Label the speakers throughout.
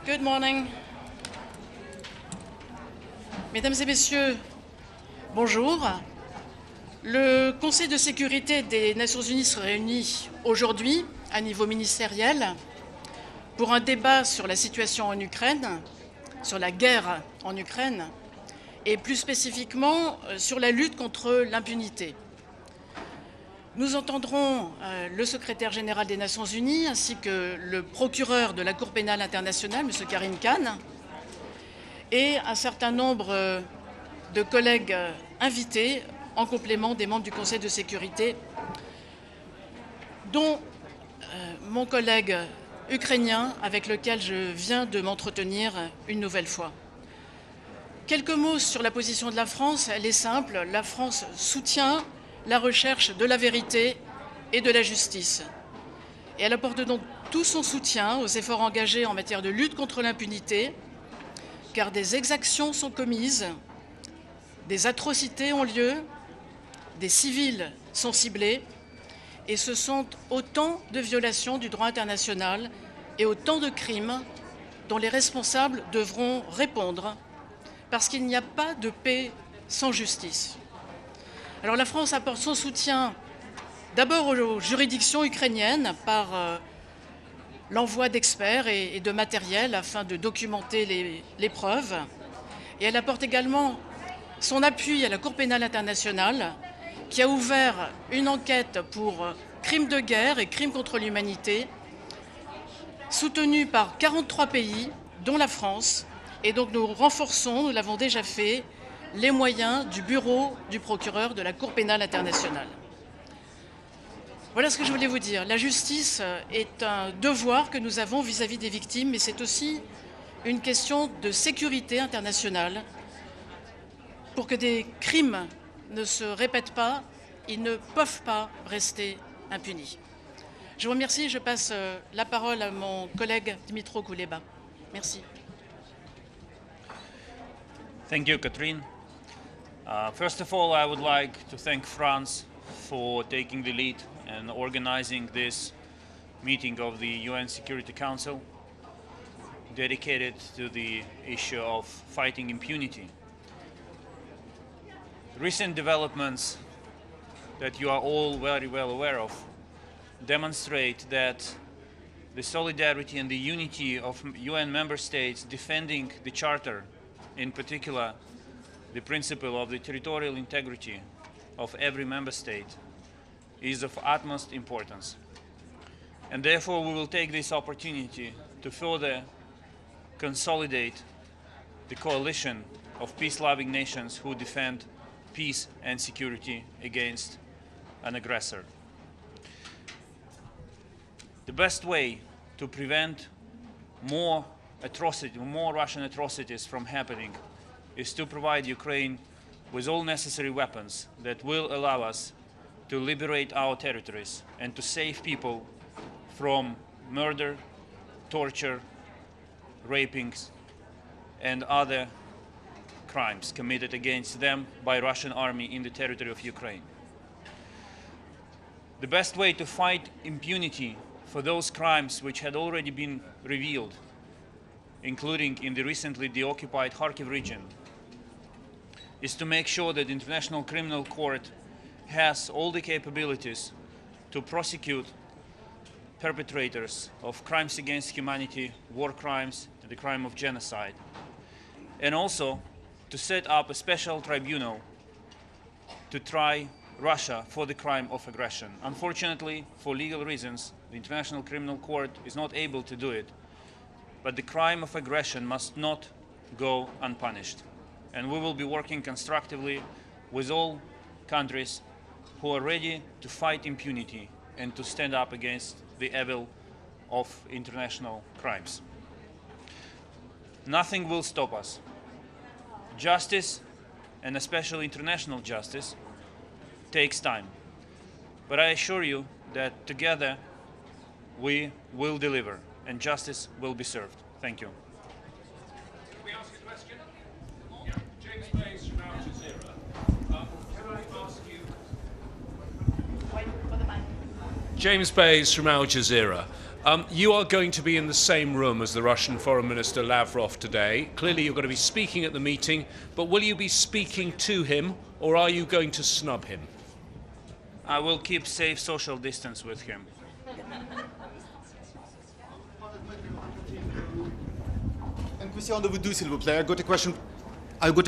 Speaker 1: Good morning. Mesdames et messieurs, bonjour. Le Conseil de sécurité des Nations Unies se réunit aujourd'hui à niveau ministériel pour un débat sur la situation en Ukraine, sur la guerre en Ukraine et plus spécifiquement sur la lutte contre l'impunité. Nous entendrons le secrétaire général des Nations Unies ainsi que le procureur de la Cour pénale internationale, M. Karim Khan, et un certain nombre de collègues invités en complément des membres du Conseil de sécurité, dont mon collègue ukrainien avec lequel je viens de m'entretenir une nouvelle fois. Quelques mots sur la position de la France. Elle est simple. La France soutient la recherche de la vérité et de la justice. Et elle apporte donc tout son soutien aux efforts engagés en matière de lutte contre l'impunité, car des exactions sont commises, des atrocités ont lieu, des civils sont ciblés, et ce sont autant de violations du droit international et autant de crimes dont les responsables devront répondre, parce qu'il n'y a pas de paix sans justice. Alors la France apporte son soutien d'abord aux juridictions ukrainiennes par l'envoi d'experts et de matériel afin de documenter les preuves. Et elle apporte également son appui à la Cour pénale internationale qui a ouvert une enquête pour crimes de guerre et crimes contre l'humanité soutenue par 43 pays, dont la France. Et donc nous renforçons, nous l'avons déjà fait, les moyens du bureau du procureur de la Cour pénale internationale. Voilà ce que je voulais vous dire. La justice est un devoir que nous avons vis-à-vis des victimes, mais c'est aussi une question de sécurité internationale. Pour que des crimes ne se répètent pas, ils ne peuvent pas rester impunis. Je vous remercie. Je passe la parole à mon collègue Dimitro Kuleba. Merci.
Speaker 2: Thank you, Catherine. First of all, I would like to thank France for taking the lead and organizing this meeting of the UN Security Council dedicated to the issue of fighting impunity. Recent developments that you are all very well aware of demonstrate that the solidarity and the unity of UN member states defending the Charter, in particular the principle of the territorial integrity of every member state, is of utmost importance. And therefore we will take this opportunity to further consolidate the coalition of peace-loving nations who defend peace and security against an aggressor. The best way to prevent more Russian atrocities from happening is to provide Ukraine with all necessary weapons that will allow us to liberate our territories and to save people from murder, torture, rapings, and other crimes committed against them by Russian army in the territory of Ukraine. The best way to fight impunity for those crimes which had already been revealed, including in the recently deoccupied Kharkiv region, is to make sure that the International Criminal Court has all the capabilities to prosecute perpetrators of crimes against humanity, war crimes, and the crime of genocide, and also to set up a special tribunal to try Russia for the crime of aggression. Unfortunately, for legal reasons, the International Criminal Court is not able to do it, but the crime of aggression must not go unpunished. And we will be working constructively with all countries who are ready to fight impunity and to stand up against the evil of international crimes. Nothing will stop us. Justice, and especially international justice, takes time. But I assure you that together we will deliver and justice will be served. Thank you.
Speaker 3: Can we ask a question? Yeah. James Bays from Al Jazeera. Can I ask you?
Speaker 1: Wait for the mic.
Speaker 3: James Bays from Al Jazeera. You are going to be in the same room as the Russian Foreign Minister Lavrov today. Clearly you're going to be speaking at the meeting, but will you be speaking to him or are you going to snub him?
Speaker 2: I will keep safe social distance with him.
Speaker 4: And Christian Novodou, s'il vous plaît. I got a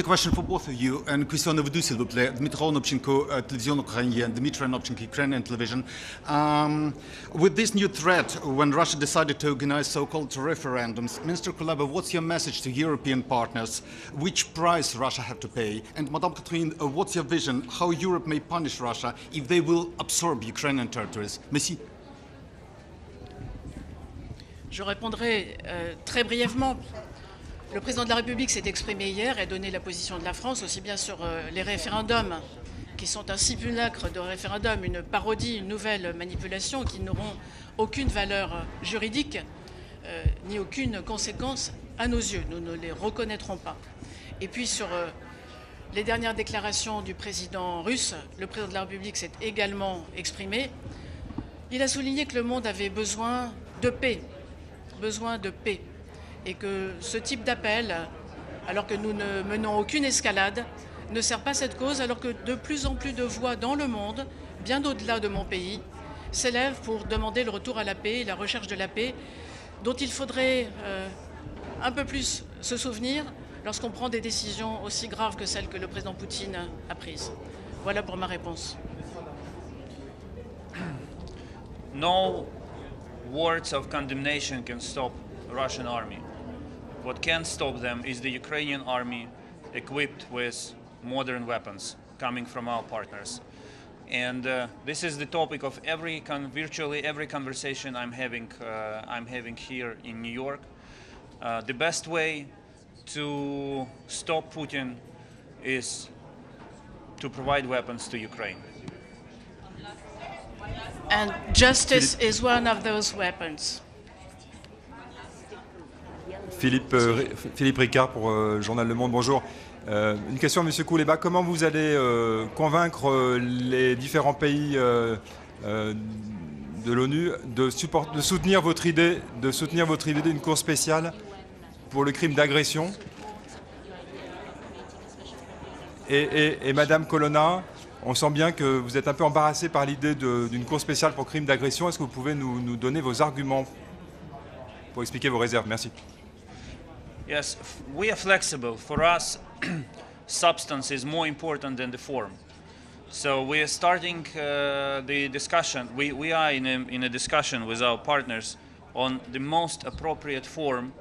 Speaker 4: question for both of you. And Christian Novodou, s'il vous plaît. Dmitry Onopchenko, television Ukrainian, Dmitry Onopchenko, Ukrainian television. With this new threat, when Russia decided to organize so-called referendums, Minister Kuleba, what's your message to European partners? Which price Russia have to pay? And Madame Catherine, what's your vision? How Europe may punish Russia if they will absorb Ukrainian territories? Merci.
Speaker 1: Je répondrai très brièvement. Le président de la République s'est exprimé hier et a donné la position de la France, aussi bien sur les référendums, qui sont un simulacre de référendum, une parodie, une nouvelle manipulation, qui n'auront aucune valeur juridique, ni aucune conséquence à nos yeux. Nous ne les reconnaîtrons pas. Et puis sur les dernières déclarations du président russe, le président de la République s'est également exprimé. Il a souligné que le monde avait besoin de paix, et que ce type d'appel, alors que nous ne menons aucune escalade, ne sert pas cette cause, alors que de plus en plus de voix dans le monde, bien au-delà de mon pays, s'élèvent pour demander le retour à la paix, la recherche de la paix, dont il faudrait un peu plus se souvenir lorsqu'on prend des décisions aussi graves que celles que le président Poutine a prises. Voilà pour ma réponse.
Speaker 2: No words of condemnation can stop the Russian army. What can stop them is the Ukrainian army equipped with modern weapons coming from our partners. And this is the topic of virtually every conversation I'm having here in New York. The best way to stop Putin is to provide weapons to Ukraine.
Speaker 1: And justice is one of those weapons.
Speaker 5: Philippe Ricard pour le journal Le Monde, bonjour. Une question à M. Kuleba. Comment vous allez convaincre les différents pays de l'ONU de soutenir votre idée d'une cour spéciale pour le crime d'agression et Madame Colonna, on sent bien que vous êtes un peu embarrassée par l'idée d'une cour spéciale pour crime d'agression. Est-ce que vous pouvez nous donner vos arguments pour expliquer vos réserves? Merci.
Speaker 2: Yes, we are flexible. For us, substance is more important than the form. So we are starting the discussion. We are in a discussion with our partners on the most appropriate form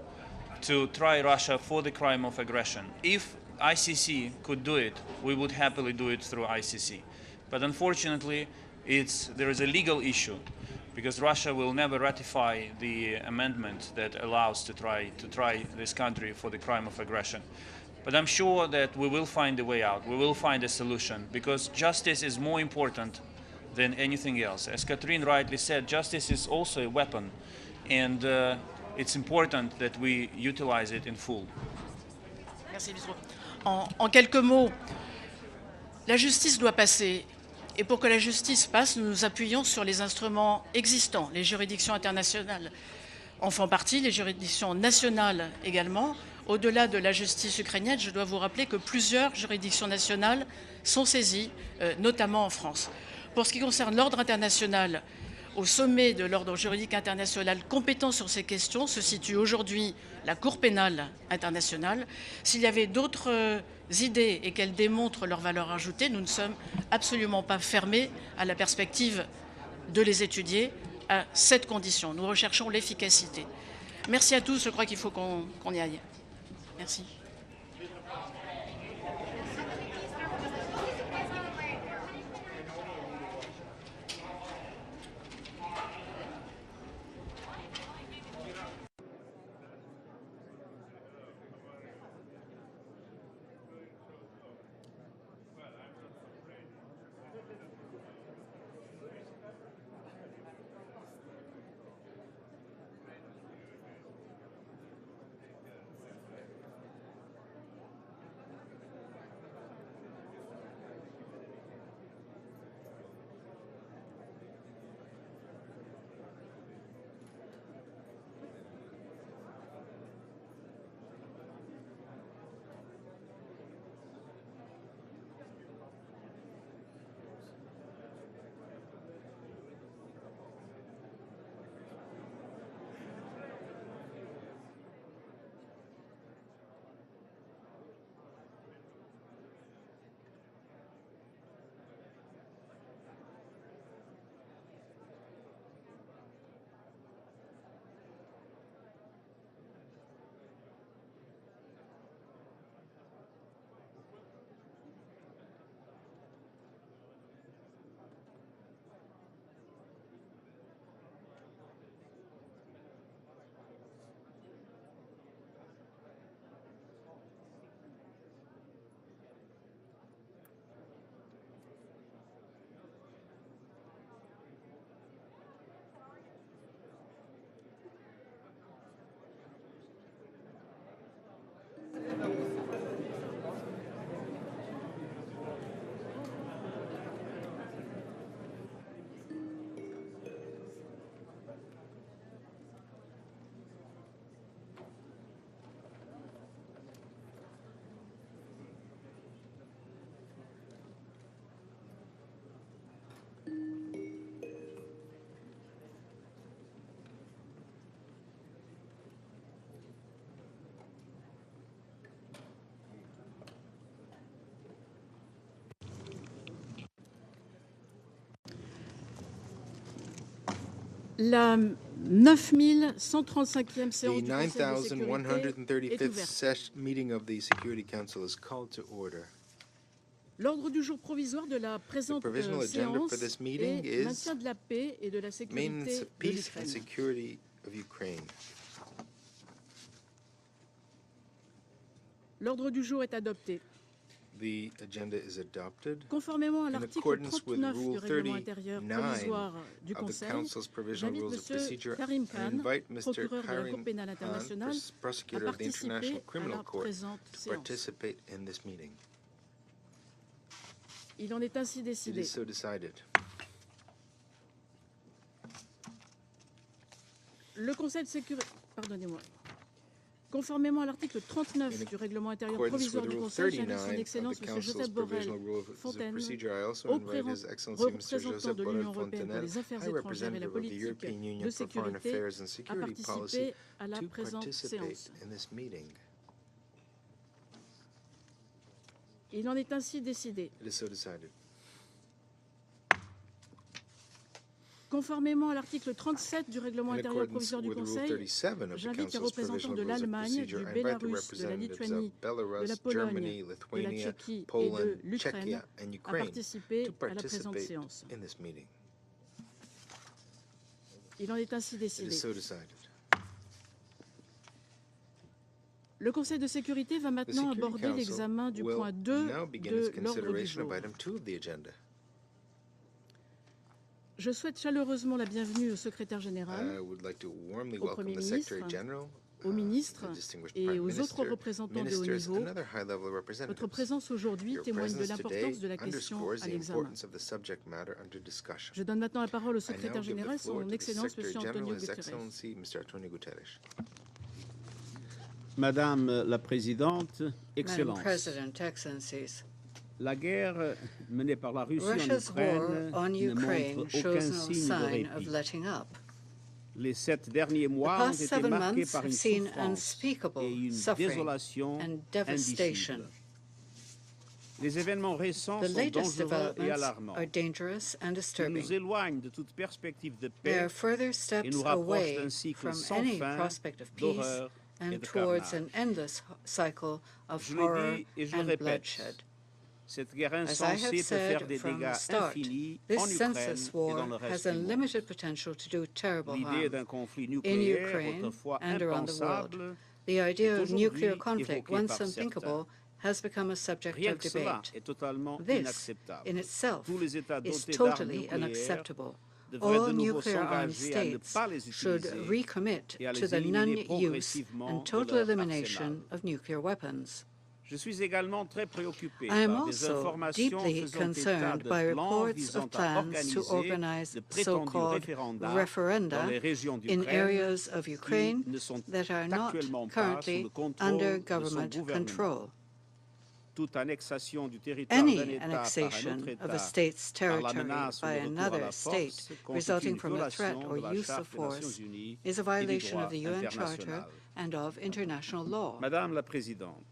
Speaker 2: to try Russia for the crime of aggression. If ICC could do it, we would happily do it through ICC. But unfortunately, there is a legal issue, because Russia will never ratify the amendment that allows to try this country for the crime of aggression. But I'm sure that we will find a way out. We will find a solution, because justice is more important than anything else. As Catherine rightly said, justice is also a weapon, and it's important that we utilize it in full.
Speaker 1: Merci, Bistro. En quelques mots, la justice doit passer. Et pour que la justice passe, nous nous appuyons sur les instruments existants. Les juridictions internationales en font partie, les juridictions nationales également. Au-delà de la justice ukrainienne, je dois vous rappeler que plusieurs juridictions nationales sont saisies, notamment en France. Pour ce qui concerne l'ordre international, au sommet de l'ordre juridique international compétent sur ces questions se situe aujourd'hui la Cour pénale internationale. S'il y avait d'autres idées et qu'elles démontrent leur valeur ajoutée, nous ne sommes absolument pas fermés à la perspective de les étudier à cette condition. Nous recherchons l'efficacité. Merci à tous, je crois qu'il faut qu'on y aille. Merci. La 9135e séance
Speaker 6: The
Speaker 1: du Conseil de sécurité est
Speaker 6: 9135th
Speaker 1: ouverte.
Speaker 6: meeting of the Security Council is called to order.
Speaker 1: L'ordre du jour provisoire de la présente
Speaker 6: provisional agenda
Speaker 1: séance
Speaker 6: for this meeting
Speaker 1: est
Speaker 6: is
Speaker 1: maintien de la paix et de la sécurité
Speaker 6: Maintenance
Speaker 1: de
Speaker 6: of peace and
Speaker 1: l'Ukraine.
Speaker 6: security of Ukraine.
Speaker 1: L'ordre du jour est adopté.
Speaker 6: The agenda is adopted.
Speaker 1: Conformément à
Speaker 6: In
Speaker 1: l'article
Speaker 6: accordance with
Speaker 1: 39 du
Speaker 6: Rule
Speaker 1: règlement intérieur
Speaker 6: 39
Speaker 1: provisoire du
Speaker 6: of the
Speaker 1: Conseil,
Speaker 6: Council's provisional
Speaker 1: j'invite
Speaker 6: rules of procedure,
Speaker 1: M. Karim
Speaker 6: I
Speaker 1: Khan,
Speaker 6: invite Mr.
Speaker 1: procureur de la
Speaker 6: Karim
Speaker 1: Cour pénale
Speaker 6: Khan,
Speaker 1: internationale, à
Speaker 6: prosecutor of the International
Speaker 1: participer à
Speaker 6: Criminal
Speaker 1: la
Speaker 6: Court,
Speaker 1: présente
Speaker 6: to
Speaker 1: séance.
Speaker 6: participate in this meeting.
Speaker 1: Il en est ainsi
Speaker 6: It
Speaker 1: décidé.
Speaker 6: is so decided.
Speaker 1: Le Conseil de sécurité... Pardonnez-moi. Conformément à l'article 39 du règlement intérieur
Speaker 6: accordance
Speaker 1: provisoire
Speaker 6: with
Speaker 1: du
Speaker 6: Rule
Speaker 1: Conseil, j'invite
Speaker 6: 39
Speaker 1: son
Speaker 6: of
Speaker 1: Excellence
Speaker 6: the
Speaker 1: M.
Speaker 6: Council's
Speaker 1: Joseph Borrell
Speaker 6: provisional rules of
Speaker 1: Fontaine,
Speaker 6: procedure, I also
Speaker 1: haut
Speaker 6: invite His Excellency Mr.
Speaker 1: représentant
Speaker 6: Joseph
Speaker 1: de
Speaker 6: Borrell
Speaker 1: l'Union européenne pour
Speaker 6: Fontaine,
Speaker 1: les affaires
Speaker 6: High
Speaker 1: étrangères et la
Speaker 6: Representative of the
Speaker 1: politique
Speaker 6: European Union
Speaker 1: de
Speaker 6: for Foreign
Speaker 1: sécurité,
Speaker 6: Affairs and
Speaker 1: à
Speaker 6: Security Policy,
Speaker 1: participer à la
Speaker 6: to
Speaker 1: présente
Speaker 6: participate
Speaker 1: séance.
Speaker 6: in this meeting.
Speaker 1: Il en est ainsi décidé.
Speaker 6: It is so decided.
Speaker 1: Conformément à l'article 37 du règlement
Speaker 6: In
Speaker 1: intérieur
Speaker 6: accordance
Speaker 1: provisoire du
Speaker 6: with Rule
Speaker 1: Conseil,
Speaker 6: 37 of the
Speaker 1: j'invite les
Speaker 6: Council's
Speaker 1: représentants
Speaker 6: provisional
Speaker 1: de
Speaker 6: rules of
Speaker 1: l'Allemagne,
Speaker 6: procedure,
Speaker 1: du
Speaker 6: I invite the
Speaker 1: Bélarus, de la
Speaker 6: representatives
Speaker 1: Lituanie,
Speaker 6: of Belarus,
Speaker 1: de la Pologne,
Speaker 6: Germany,
Speaker 1: de la
Speaker 6: Lithuania,
Speaker 1: Tchéquie et de
Speaker 6: Poland,
Speaker 1: l'Ukraine
Speaker 6: Czechia, and
Speaker 1: à
Speaker 6: Ukraine
Speaker 1: participer
Speaker 6: to
Speaker 1: à la présente
Speaker 6: participate
Speaker 1: séance.
Speaker 6: in this meeting.
Speaker 1: Il en est ainsi
Speaker 6: It
Speaker 1: décidé.
Speaker 6: is so decided.
Speaker 1: Le Conseil de sécurité va
Speaker 6: The
Speaker 1: maintenant
Speaker 6: Security
Speaker 1: aborder
Speaker 6: Council
Speaker 1: l'examen du
Speaker 6: will
Speaker 1: point 2
Speaker 6: now begin its
Speaker 1: de l'ordre du
Speaker 6: consideration
Speaker 1: jour.
Speaker 6: of item 2 of the agenda.
Speaker 1: Je souhaite chaleureusement la bienvenue au secrétaire général,
Speaker 6: I would like to warmly
Speaker 1: au
Speaker 6: welcome
Speaker 1: Premier
Speaker 6: the Secretary
Speaker 1: ministre,
Speaker 6: General,
Speaker 1: aux ministres
Speaker 6: the distinguished
Speaker 1: et
Speaker 6: Prime
Speaker 1: aux autres
Speaker 6: Minister,
Speaker 1: représentants de haut
Speaker 6: ministers,
Speaker 1: niveau.
Speaker 6: and other high-level
Speaker 1: Votre
Speaker 6: representatives.
Speaker 1: présence aujourd'hui
Speaker 6: Your
Speaker 1: témoigne de
Speaker 6: presence today
Speaker 1: l'importance de la question
Speaker 6: underscores
Speaker 1: à
Speaker 6: the
Speaker 1: l'examen.
Speaker 6: importance of the subject matter under discussion.
Speaker 1: Je donne maintenant la parole au
Speaker 6: I now
Speaker 1: secrétaire
Speaker 6: give the
Speaker 1: général,
Speaker 6: floor
Speaker 1: son
Speaker 6: to the
Speaker 1: Excellence
Speaker 6: Secretary
Speaker 1: M.
Speaker 6: General,
Speaker 1: Antonio
Speaker 6: His
Speaker 1: Guterres.
Speaker 6: Excellency Mr. Antonio Guterres.
Speaker 7: Madame la Présidente,
Speaker 8: Madam
Speaker 7: Excellences,
Speaker 8: President, Excellencies,
Speaker 7: la guerre menée par la Russie en
Speaker 8: Russia's war
Speaker 7: Ukraine
Speaker 8: on
Speaker 7: ne
Speaker 8: Ukraine
Speaker 7: montre aucun
Speaker 8: shows no
Speaker 7: signe de
Speaker 8: sign of
Speaker 7: répit.
Speaker 8: letting up.
Speaker 7: Les 7 derniers
Speaker 8: The
Speaker 7: mois ont
Speaker 8: past
Speaker 7: été
Speaker 8: 7
Speaker 7: marqués
Speaker 8: months
Speaker 7: par
Speaker 8: have
Speaker 7: une
Speaker 8: seen
Speaker 7: souffrance
Speaker 8: unspeakable
Speaker 7: et une
Speaker 8: suffering
Speaker 7: désolation
Speaker 8: and devastation.
Speaker 7: indicibles. Les événements récents
Speaker 8: The
Speaker 7: sont
Speaker 8: latest
Speaker 7: dangereux et
Speaker 8: developments
Speaker 7: alarmants.
Speaker 8: are dangerous and
Speaker 7: Ils
Speaker 8: disturbing.
Speaker 7: nous éloignent de toute perspective de
Speaker 8: They
Speaker 7: paix
Speaker 8: are further
Speaker 7: et
Speaker 8: steps
Speaker 7: nous rapprochent
Speaker 8: away
Speaker 7: d'un cycle
Speaker 8: from
Speaker 7: sans
Speaker 8: any
Speaker 7: fin
Speaker 8: prospect of peace
Speaker 7: d'horreur et
Speaker 8: and
Speaker 7: de
Speaker 8: towards
Speaker 7: carnage.
Speaker 8: an endless cycle of
Speaker 7: Je l'ai
Speaker 8: horror
Speaker 7: dit et je le
Speaker 8: and
Speaker 7: répète,
Speaker 8: bloodshed.
Speaker 7: cette guerre
Speaker 8: As I have
Speaker 7: insensée peut faire
Speaker 8: said
Speaker 7: des
Speaker 8: from
Speaker 7: dégâts
Speaker 8: the start,
Speaker 7: infinis
Speaker 8: this
Speaker 7: en Ukraine
Speaker 8: senseless
Speaker 7: et dans
Speaker 8: war
Speaker 7: le
Speaker 8: has
Speaker 7: reste
Speaker 8: a
Speaker 7: du monde.
Speaker 8: limited potential to do terrible
Speaker 7: L'idée
Speaker 8: harm
Speaker 7: d'un conflit
Speaker 8: in
Speaker 7: nucléaire,
Speaker 8: Ukraine
Speaker 7: autrefois
Speaker 8: and around the world.
Speaker 7: impensable,
Speaker 8: The idea
Speaker 7: est
Speaker 8: of nuclear
Speaker 7: aujourd'hui
Speaker 8: conflict,
Speaker 7: évoquée
Speaker 8: once
Speaker 7: par certains.
Speaker 8: unthinkable, has become a subject
Speaker 7: Rien
Speaker 8: of
Speaker 7: que cela
Speaker 8: debate.
Speaker 7: est totalement
Speaker 8: This,
Speaker 7: inacceptable.
Speaker 8: in itself,
Speaker 7: Tous les États
Speaker 8: is
Speaker 7: dotés d'armes
Speaker 8: totally
Speaker 7: nucléaires
Speaker 8: unacceptable.
Speaker 7: devraient
Speaker 8: All
Speaker 7: de nouveau
Speaker 8: nuclear-armed
Speaker 7: s'engager à ne
Speaker 8: states
Speaker 7: pas les
Speaker 8: should
Speaker 7: utiliser
Speaker 8: recommit
Speaker 7: et à
Speaker 8: to
Speaker 7: les
Speaker 8: the
Speaker 7: éliminer
Speaker 8: non-use
Speaker 7: progressivement
Speaker 8: and
Speaker 7: de
Speaker 8: total
Speaker 7: leur
Speaker 8: elimination
Speaker 7: arsenal.
Speaker 8: of nuclear weapons.
Speaker 7: Je suis également très préoccupé
Speaker 8: I am
Speaker 7: par des
Speaker 8: also
Speaker 7: informations
Speaker 8: deeply
Speaker 7: faisant état
Speaker 8: concerned
Speaker 7: de
Speaker 8: by
Speaker 7: plans
Speaker 8: reports
Speaker 7: visant
Speaker 8: of
Speaker 7: à
Speaker 8: plans to
Speaker 7: organiser
Speaker 8: organize
Speaker 7: de prétendus
Speaker 8: so-called
Speaker 7: référendums dans
Speaker 8: referenda
Speaker 7: les régions
Speaker 8: in
Speaker 7: d'Ukraine
Speaker 8: areas of
Speaker 7: qui
Speaker 8: Ukraine
Speaker 7: ne sont
Speaker 8: that are not
Speaker 7: actuellement pas sous
Speaker 8: currently
Speaker 7: le contrôle
Speaker 8: under
Speaker 7: de son
Speaker 8: government
Speaker 7: gouvernement.
Speaker 8: control.
Speaker 7: Toute annexation du territoire
Speaker 8: Any
Speaker 7: d'un État par un
Speaker 8: annexation
Speaker 7: autre
Speaker 8: of a
Speaker 7: État
Speaker 8: state's
Speaker 7: par la
Speaker 8: territory
Speaker 7: menace ou
Speaker 8: by
Speaker 7: le retour à
Speaker 8: another
Speaker 7: la
Speaker 8: state
Speaker 7: force constitue
Speaker 8: resulting
Speaker 7: une
Speaker 8: from a threat
Speaker 7: violation
Speaker 8: or
Speaker 7: de la
Speaker 8: use
Speaker 7: Charte
Speaker 8: of
Speaker 7: des Nations
Speaker 8: force
Speaker 7: Unies
Speaker 8: is a
Speaker 7: et du
Speaker 8: violation
Speaker 7: droit
Speaker 8: of the UN Charter
Speaker 7: international.
Speaker 8: and of international law.
Speaker 7: Madame la Présidente,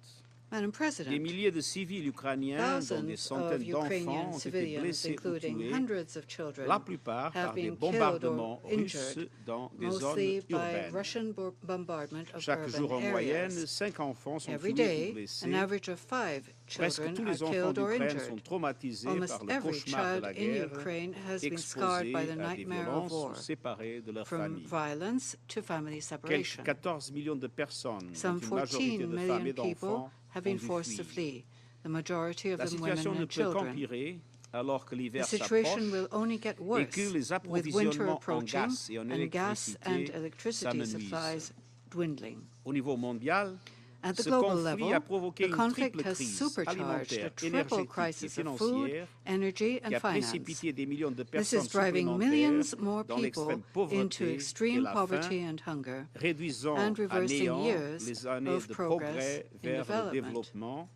Speaker 8: Madam
Speaker 7: des
Speaker 8: President,
Speaker 7: milliers de civils ukrainiens, dont des
Speaker 8: thousands of
Speaker 7: centaines
Speaker 8: Ukrainian
Speaker 7: d'enfants, ont été
Speaker 8: civilians,
Speaker 7: blessés ou
Speaker 8: including
Speaker 7: tués,
Speaker 8: hundreds of children,
Speaker 7: la plupart
Speaker 8: have
Speaker 7: par des
Speaker 8: been killed or
Speaker 7: bombardements russes
Speaker 8: injured,
Speaker 7: dans des zones
Speaker 8: mostly by
Speaker 7: urbaines.
Speaker 8: Russian bombardment of
Speaker 7: Chaque jour en
Speaker 8: urban
Speaker 7: moyenne,
Speaker 8: areas.
Speaker 7: 5 enfants sont
Speaker 8: Every
Speaker 7: tués ou
Speaker 8: day,
Speaker 7: blessés.
Speaker 8: an average of 5
Speaker 7: Presque
Speaker 8: children
Speaker 7: tous
Speaker 8: are
Speaker 7: les enfants
Speaker 8: killed or
Speaker 7: d'Ukraine sont
Speaker 8: injured.
Speaker 7: traumatisés
Speaker 8: Almost
Speaker 7: par le
Speaker 8: every
Speaker 7: cauchemar de
Speaker 8: child
Speaker 7: la
Speaker 8: in
Speaker 7: guerre,
Speaker 8: Ukraine has been scarred
Speaker 7: exposés
Speaker 8: by the
Speaker 7: à des
Speaker 8: nightmare of
Speaker 7: violences
Speaker 8: war,
Speaker 7: ou séparés de leur
Speaker 8: from
Speaker 7: famille.
Speaker 8: violence to family
Speaker 7: Quelques
Speaker 8: separation.
Speaker 7: 14 millions de personnes, dont
Speaker 8: Some
Speaker 7: une majorité
Speaker 8: 14
Speaker 7: de femmes et
Speaker 8: million people
Speaker 7: d'enfants,
Speaker 8: have
Speaker 7: ont
Speaker 8: been
Speaker 7: dû
Speaker 8: forced to
Speaker 7: fuir.
Speaker 8: flee, the majority of
Speaker 7: La
Speaker 8: them women
Speaker 7: situation ne
Speaker 8: and
Speaker 7: peut
Speaker 8: children.
Speaker 7: qu'empirer alors que
Speaker 8: The
Speaker 7: l'hiver
Speaker 8: situation
Speaker 7: s'approche
Speaker 8: will only get
Speaker 7: et
Speaker 8: worse
Speaker 7: que les
Speaker 8: with winter
Speaker 7: approvisionnements en
Speaker 8: approaching
Speaker 7: gaz et en
Speaker 8: and gas and
Speaker 7: électricité
Speaker 8: electricity
Speaker 7: s'amenuisent.
Speaker 8: supplies dwindling.
Speaker 7: Au niveau mondial,
Speaker 8: At the
Speaker 7: ce
Speaker 8: global
Speaker 7: conflit
Speaker 8: level,
Speaker 7: a provoqué
Speaker 8: the
Speaker 7: une
Speaker 8: conflict
Speaker 7: triple
Speaker 8: has
Speaker 7: crise
Speaker 8: supercharged a
Speaker 7: alimentaire,
Speaker 8: triple
Speaker 7: énergétique et
Speaker 8: crisis of food,
Speaker 7: financière
Speaker 8: energy,
Speaker 7: qui
Speaker 8: and
Speaker 7: a
Speaker 8: finance.
Speaker 7: précipité des millions de
Speaker 8: This
Speaker 7: personnes
Speaker 8: is driving
Speaker 7: supplémentaires
Speaker 8: millions more
Speaker 7: dans
Speaker 8: people
Speaker 7: l'extrême
Speaker 8: into
Speaker 7: pauvreté et
Speaker 8: extreme
Speaker 7: la
Speaker 8: poverty
Speaker 7: faim,
Speaker 8: and hunger,
Speaker 7: réduisant
Speaker 8: and
Speaker 7: à
Speaker 8: reversing
Speaker 7: néant
Speaker 8: years
Speaker 7: les années
Speaker 8: of
Speaker 7: de
Speaker 8: progress
Speaker 7: progrès
Speaker 8: in
Speaker 7: vers le
Speaker 8: development.
Speaker 7: développement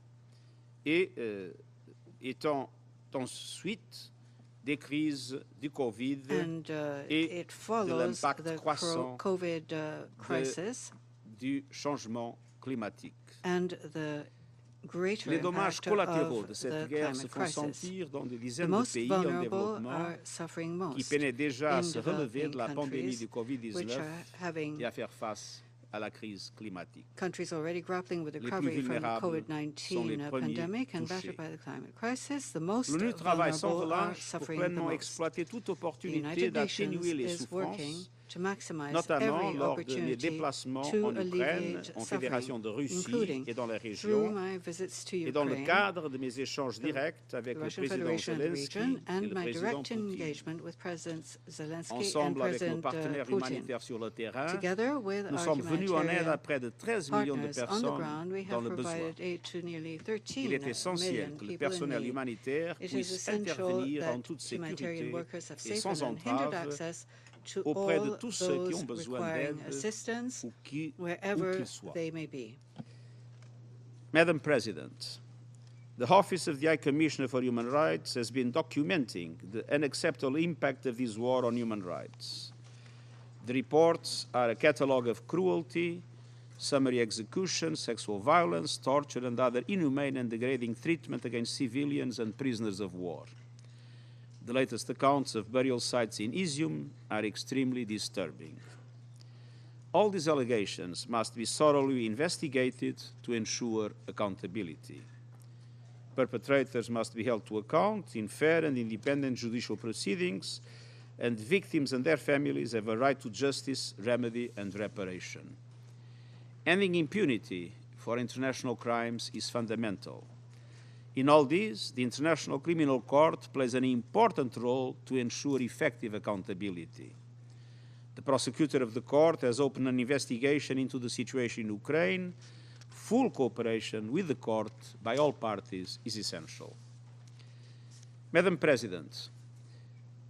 Speaker 7: et étant ensuite des crises du Covid
Speaker 8: And
Speaker 7: et
Speaker 8: it follows
Speaker 7: l'impact
Speaker 8: the
Speaker 7: croissant
Speaker 8: COVID crisis
Speaker 7: du changement climatique.
Speaker 8: and the greater
Speaker 7: Les dommages
Speaker 8: impact
Speaker 7: collatéraux de
Speaker 8: of
Speaker 7: cette
Speaker 8: the
Speaker 7: guerre se
Speaker 8: climate
Speaker 7: font
Speaker 8: crisis.
Speaker 7: sentir dans des
Speaker 8: The
Speaker 7: dizaines de
Speaker 8: most
Speaker 7: pays en
Speaker 8: vulnerable
Speaker 7: développement
Speaker 8: are suffering
Speaker 7: qui
Speaker 8: most
Speaker 7: peinaient déjà à
Speaker 8: in
Speaker 7: se relever de la
Speaker 8: developing
Speaker 7: pandémie
Speaker 8: countries,
Speaker 7: du
Speaker 8: which
Speaker 7: Covid-19
Speaker 8: are having
Speaker 7: et à faire face à la crise climatique.
Speaker 8: countries already grappling with
Speaker 7: Les plus
Speaker 8: recovery from the
Speaker 7: vulnérables sont les
Speaker 8: COVID-19
Speaker 7: premiers
Speaker 8: pandemic and
Speaker 7: touchés.
Speaker 8: battered by the climate crisis. The most
Speaker 7: L'ONU travaille sans
Speaker 8: vulnerable are
Speaker 7: relâche pour
Speaker 8: suffering the
Speaker 7: pleinement
Speaker 8: most.
Speaker 7: exploiter toute
Speaker 8: The
Speaker 7: opportunité
Speaker 8: United Nations
Speaker 7: d'atténuer les
Speaker 8: is working
Speaker 7: souffrances,
Speaker 8: to maximize
Speaker 7: notamment
Speaker 8: every
Speaker 7: lors de mes
Speaker 8: opportunity
Speaker 7: déplacements
Speaker 8: to
Speaker 7: en Ukraine,
Speaker 8: alleviate
Speaker 7: en Fédération de
Speaker 8: suffering,
Speaker 7: Russie
Speaker 8: including
Speaker 7: et dans la
Speaker 8: through
Speaker 7: région,
Speaker 8: my visits to
Speaker 7: et dans le
Speaker 8: Ukraine,
Speaker 7: cadre de mes échanges directs avec
Speaker 8: the
Speaker 7: le
Speaker 8: Russian
Speaker 7: président
Speaker 8: Federation and the
Speaker 7: Zelensky
Speaker 8: region,
Speaker 7: et
Speaker 8: and
Speaker 7: le
Speaker 8: my
Speaker 7: président
Speaker 8: direct
Speaker 7: Poutine.
Speaker 8: engagement with Presidents Zelensky and
Speaker 7: Ensemble avec nos
Speaker 8: President
Speaker 7: partenaires
Speaker 8: Putin.
Speaker 7: humanitaires sur le terrain,
Speaker 8: Together with
Speaker 7: nous
Speaker 8: our
Speaker 7: sommes venus en aide à
Speaker 8: humanitarian
Speaker 7: près de 13 millions de
Speaker 8: partners on the ground,
Speaker 7: personnes
Speaker 8: we
Speaker 7: dans
Speaker 8: have
Speaker 7: le besoin.
Speaker 8: provided aid to nearly 13
Speaker 7: Il est essentiel
Speaker 8: million
Speaker 7: que le
Speaker 8: people in
Speaker 7: personnel
Speaker 8: need.
Speaker 7: humanitaire
Speaker 8: It is
Speaker 7: puisse
Speaker 8: essential
Speaker 7: intervenir en
Speaker 8: that
Speaker 7: toute
Speaker 8: humanitarian
Speaker 7: sécurité
Speaker 8: workers have
Speaker 7: et
Speaker 8: safe
Speaker 7: sans
Speaker 8: and unhindered
Speaker 7: entrave
Speaker 8: access to
Speaker 7: auprès de
Speaker 8: all
Speaker 7: tous ceux qui ont
Speaker 8: those
Speaker 7: besoin
Speaker 8: requiring
Speaker 7: d'aide,
Speaker 8: assistance
Speaker 7: où qu'ils
Speaker 8: wherever
Speaker 7: soient.
Speaker 8: they may be.
Speaker 7: Madam President, the Office of the High Commissioner for Human Rights has been documenting the unacceptable impact of this war on human rights. The reports are a catalogue of cruelty, summary execution, sexual violence, torture, and other inhumane and degrading treatment against civilians and prisoners of war. The latest accounts of burial sites in Izium are extremely disturbing. All these allegations must be thoroughly investigated to ensure accountability. Perpetrators must be held to account in fair and independent judicial proceedings, and victims and their families have a right to justice, remedy, and reparation. Ending impunity for international crimes is fundamental. In all this, the International Criminal Court plays an important role to ensure effective accountability. The prosecutor of the court has opened an investigation into the situation in Ukraine. Full cooperation with the court by all parties is essential. Madam President,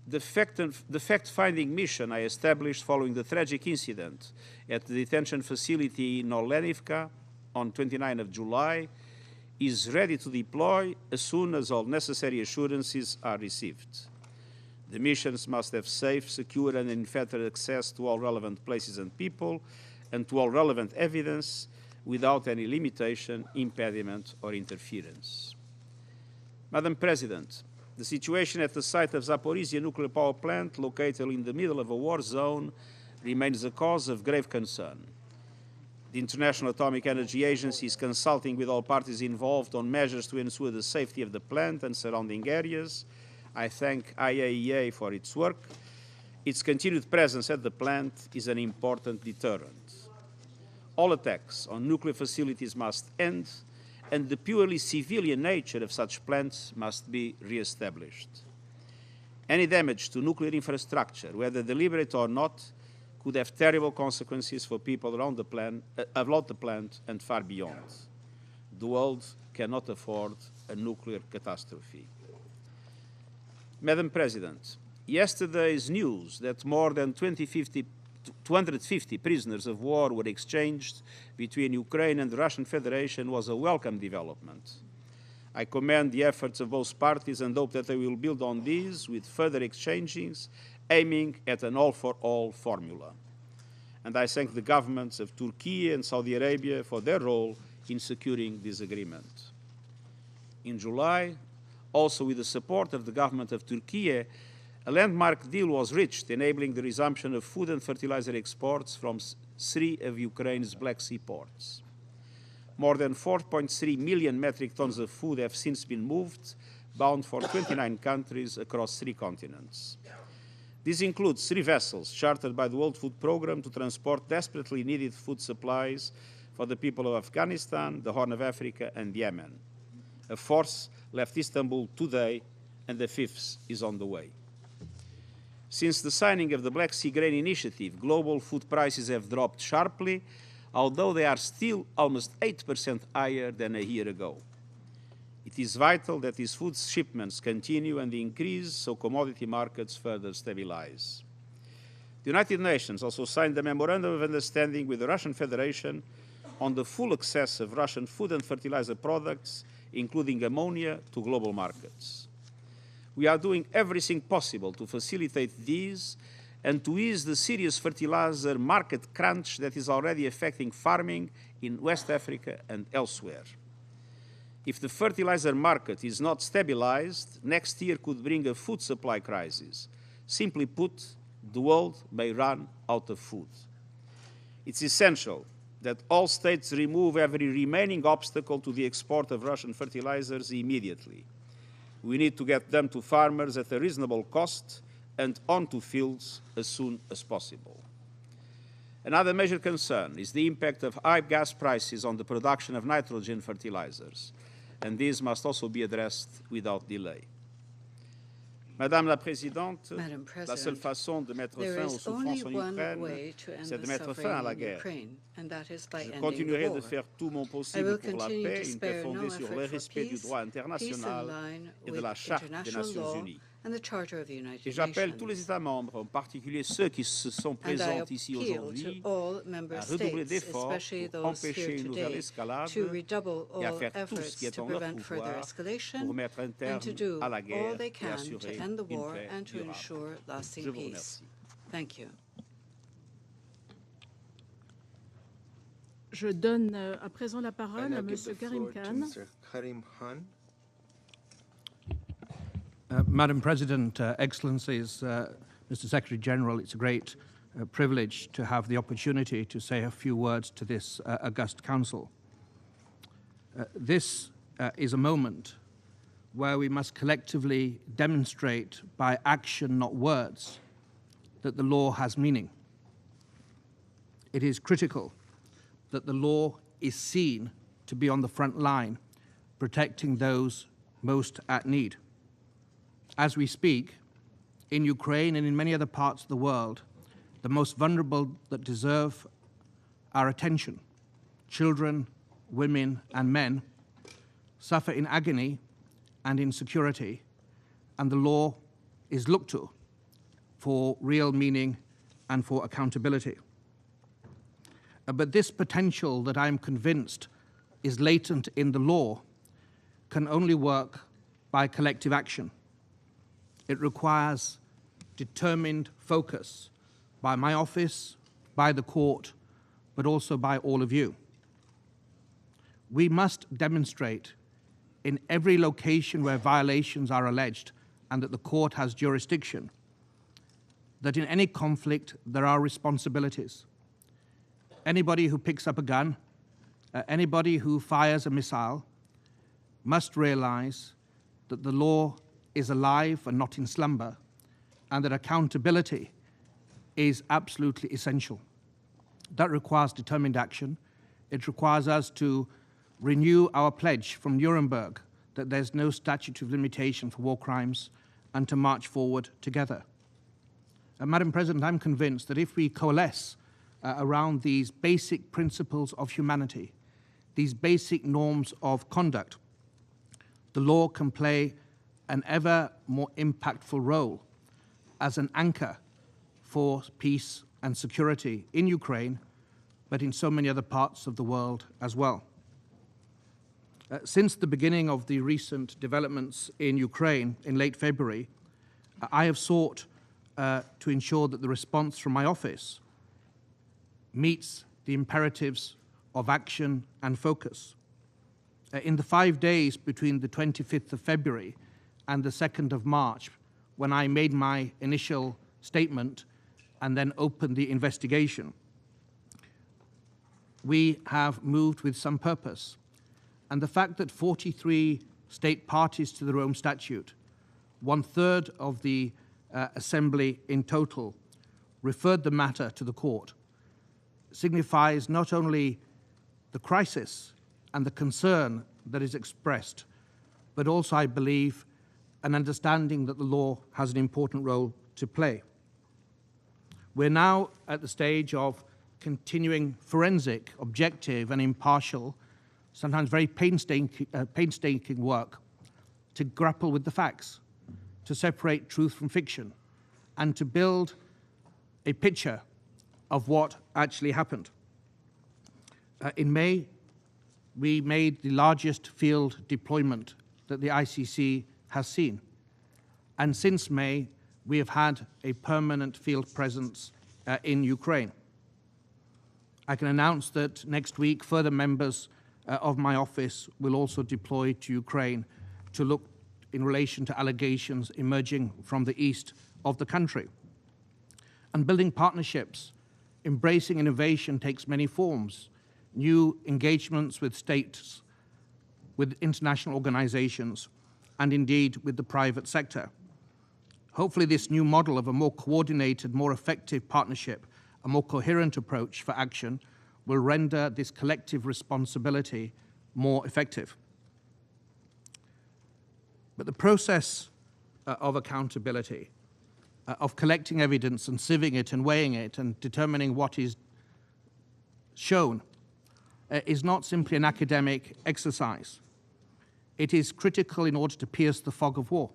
Speaker 7: the fact-finding mission I established following the tragic incident at the detention facility in Olenivka on 29 of July is ready to deploy as soon as all necessary assurances are received. The missions must have safe, secure, and unfettered access to all relevant places and people, and to all relevant evidence without any limitation, impediment, or interference. Madam President, the situation at the site of Zaporizhia nuclear power plant, located in the middle of a war zone, remains a cause of grave concern. The International Atomic Energy Agency is consulting with all parties involved on measures to ensure the safety of the plant and surrounding areas. I thank IAEA for its work. Its continued presence at the plant is an important deterrent. All attacks on nuclear facilities must end, and the purely civilian nature of such plants must be re-established. Any damage to nuclear infrastructure, whether deliberate or not, could have terrible consequences for people around the plant and far beyond. The world cannot afford a nuclear catastrophe. Madam President, yesterday's news that more than 250 prisoners of war were exchanged between Ukraine and the Russian Federation was a welcome development. I commend the efforts of both parties and hope that they will build on these with further exchanges, aiming at an all-for-all formula. And I thank the governments of Turkey and Saudi Arabia for their role in securing this agreement. In July, also with the support of the government of Turkey, a landmark deal was reached, enabling the resumption of food and fertilizer exports from 3 of Ukraine's Black Sea ports. More than 4.3 million metric tons of food have since been moved, bound for 29 countries across 3 continents. This includes 3 vessels chartered by the World Food Programme to transport desperately needed food supplies for the people of Afghanistan, the Horn of Africa, and Yemen. A 4th left Istanbul today, and the 5th is on the way. Since the signing of the Black Sea Grain Initiative, global food prices have dropped sharply, although they are still almost 8% higher than a year ago. It is vital that these food shipments continue and increase so commodity markets further stabilize. The United Nations also signed a memorandum of understanding with the Russian Federation on the full access of Russian food and fertilizer products, including ammonia, to global markets. We are doing everything possible to facilitate these and to ease the serious fertilizer market crunch that is already affecting farming in West Africa and elsewhere. If the fertilizer market is not stabilized, next year could bring a food supply crisis. Simply put, the world may run out of food. It's essential that all states remove every remaining obstacle to the export of Russian fertilizers immediately. We need to get them to farmers at a reasonable cost and onto fields as soon as possible. Another major concern is the impact of high gas prices on the production of nitrogen fertilizers, and these must also be addressed without delay. Madame la Présidente, la seule façon de mettre fin aux souffrances en Ukraine, c'est de mettre fin à la guerre. Je continuerai de faire tout mon possible pour la paix, une paix fondée sur le respect du droit international et de la Charte des Nations Unies. Et j'appelle tous les États membres, en particulier ceux qui se sont présents ici aujourd'hui, à redoubler d'efforts pour empêcher une nouvelle escalade et à faire tout ce qui est en leur pouvoir pour mettre un terme à la guerre et assurer une paix durable. Je vous remercie.
Speaker 1: Je donne à présent la parole à M. Karim Khan.
Speaker 9: Madam President, Excellencies, Mr. Secretary General, it's a great privilege to have the opportunity to say a few words to this august Council. This is a moment where we must collectively demonstrate by action, not words, that the law has meaning. It is critical that the law is seen to be on the front line, protecting those most at need. As we speak, in Ukraine and in many other parts of the world, the most vulnerable that deserve our attention, children, women, and men, suffer in agony and insecurity, and the law is looked to for real meaning and for accountability. But this potential that I'm convinced is latent in the law can only work by collective action. It requires determined focus by my office, by the court, but also by all of you. We must demonstrate in every location where violations are alleged and that the court has jurisdiction that in any conflict there are responsibilities. Anybody who picks up a gun, anybody who fires a missile must realize that the law is alive and not in slumber, and that accountability is absolutely essential. That requires determined action. It requires us to renew our pledge from Nuremberg that there's no statute of limitation for war crimes and to march forward together. Madam President, I'm convinced that if we coalesce around these basic principles of humanity, these basic norms of conduct, the law can play an ever more impactful role as an anchor for peace and security in Ukraine, but in so many other parts of the world as well. Since the beginning of the recent developments in Ukraine in late February, I have sought to ensure that the response from my office meets the imperatives of action and focus. In the 5 days between the 25th of February and the 2nd of March, when I made my initial statement and then opened the investigation, we have moved with some purpose. And the fact that 43 state parties to the Rome Statute, 1/3 of the Assembly in total, referred the matter to the court, signifies not only the crisis and the concern that is expressed, but also, I believe, an understanding that the law has an important role to play. We're now at the stage of continuing forensic, objective, and impartial, sometimes very painstaking work to grapple with the facts, to separate truth from fiction, and to build a picture of what actually happened. In May, we made the largest field deployment that the ICC has seen. And since May, we have had a permanent field presence in Ukraine. I can announce that next week, further members of my office will also deploy to Ukraine to look in relation to allegations emerging from the east of the country. And building partnerships, embracing innovation takes many forms. New engagements with states, with international organizations, and indeed with the private sector. Hopefully this new model of a more coordinated, more effective partnership, a more coherent approach for action will render this collective responsibility more effective. But the process of accountability, of collecting evidence and sieving it and weighing it and determining what is shown, is not simply an academic exercise. It is critical in order to pierce the fog of war,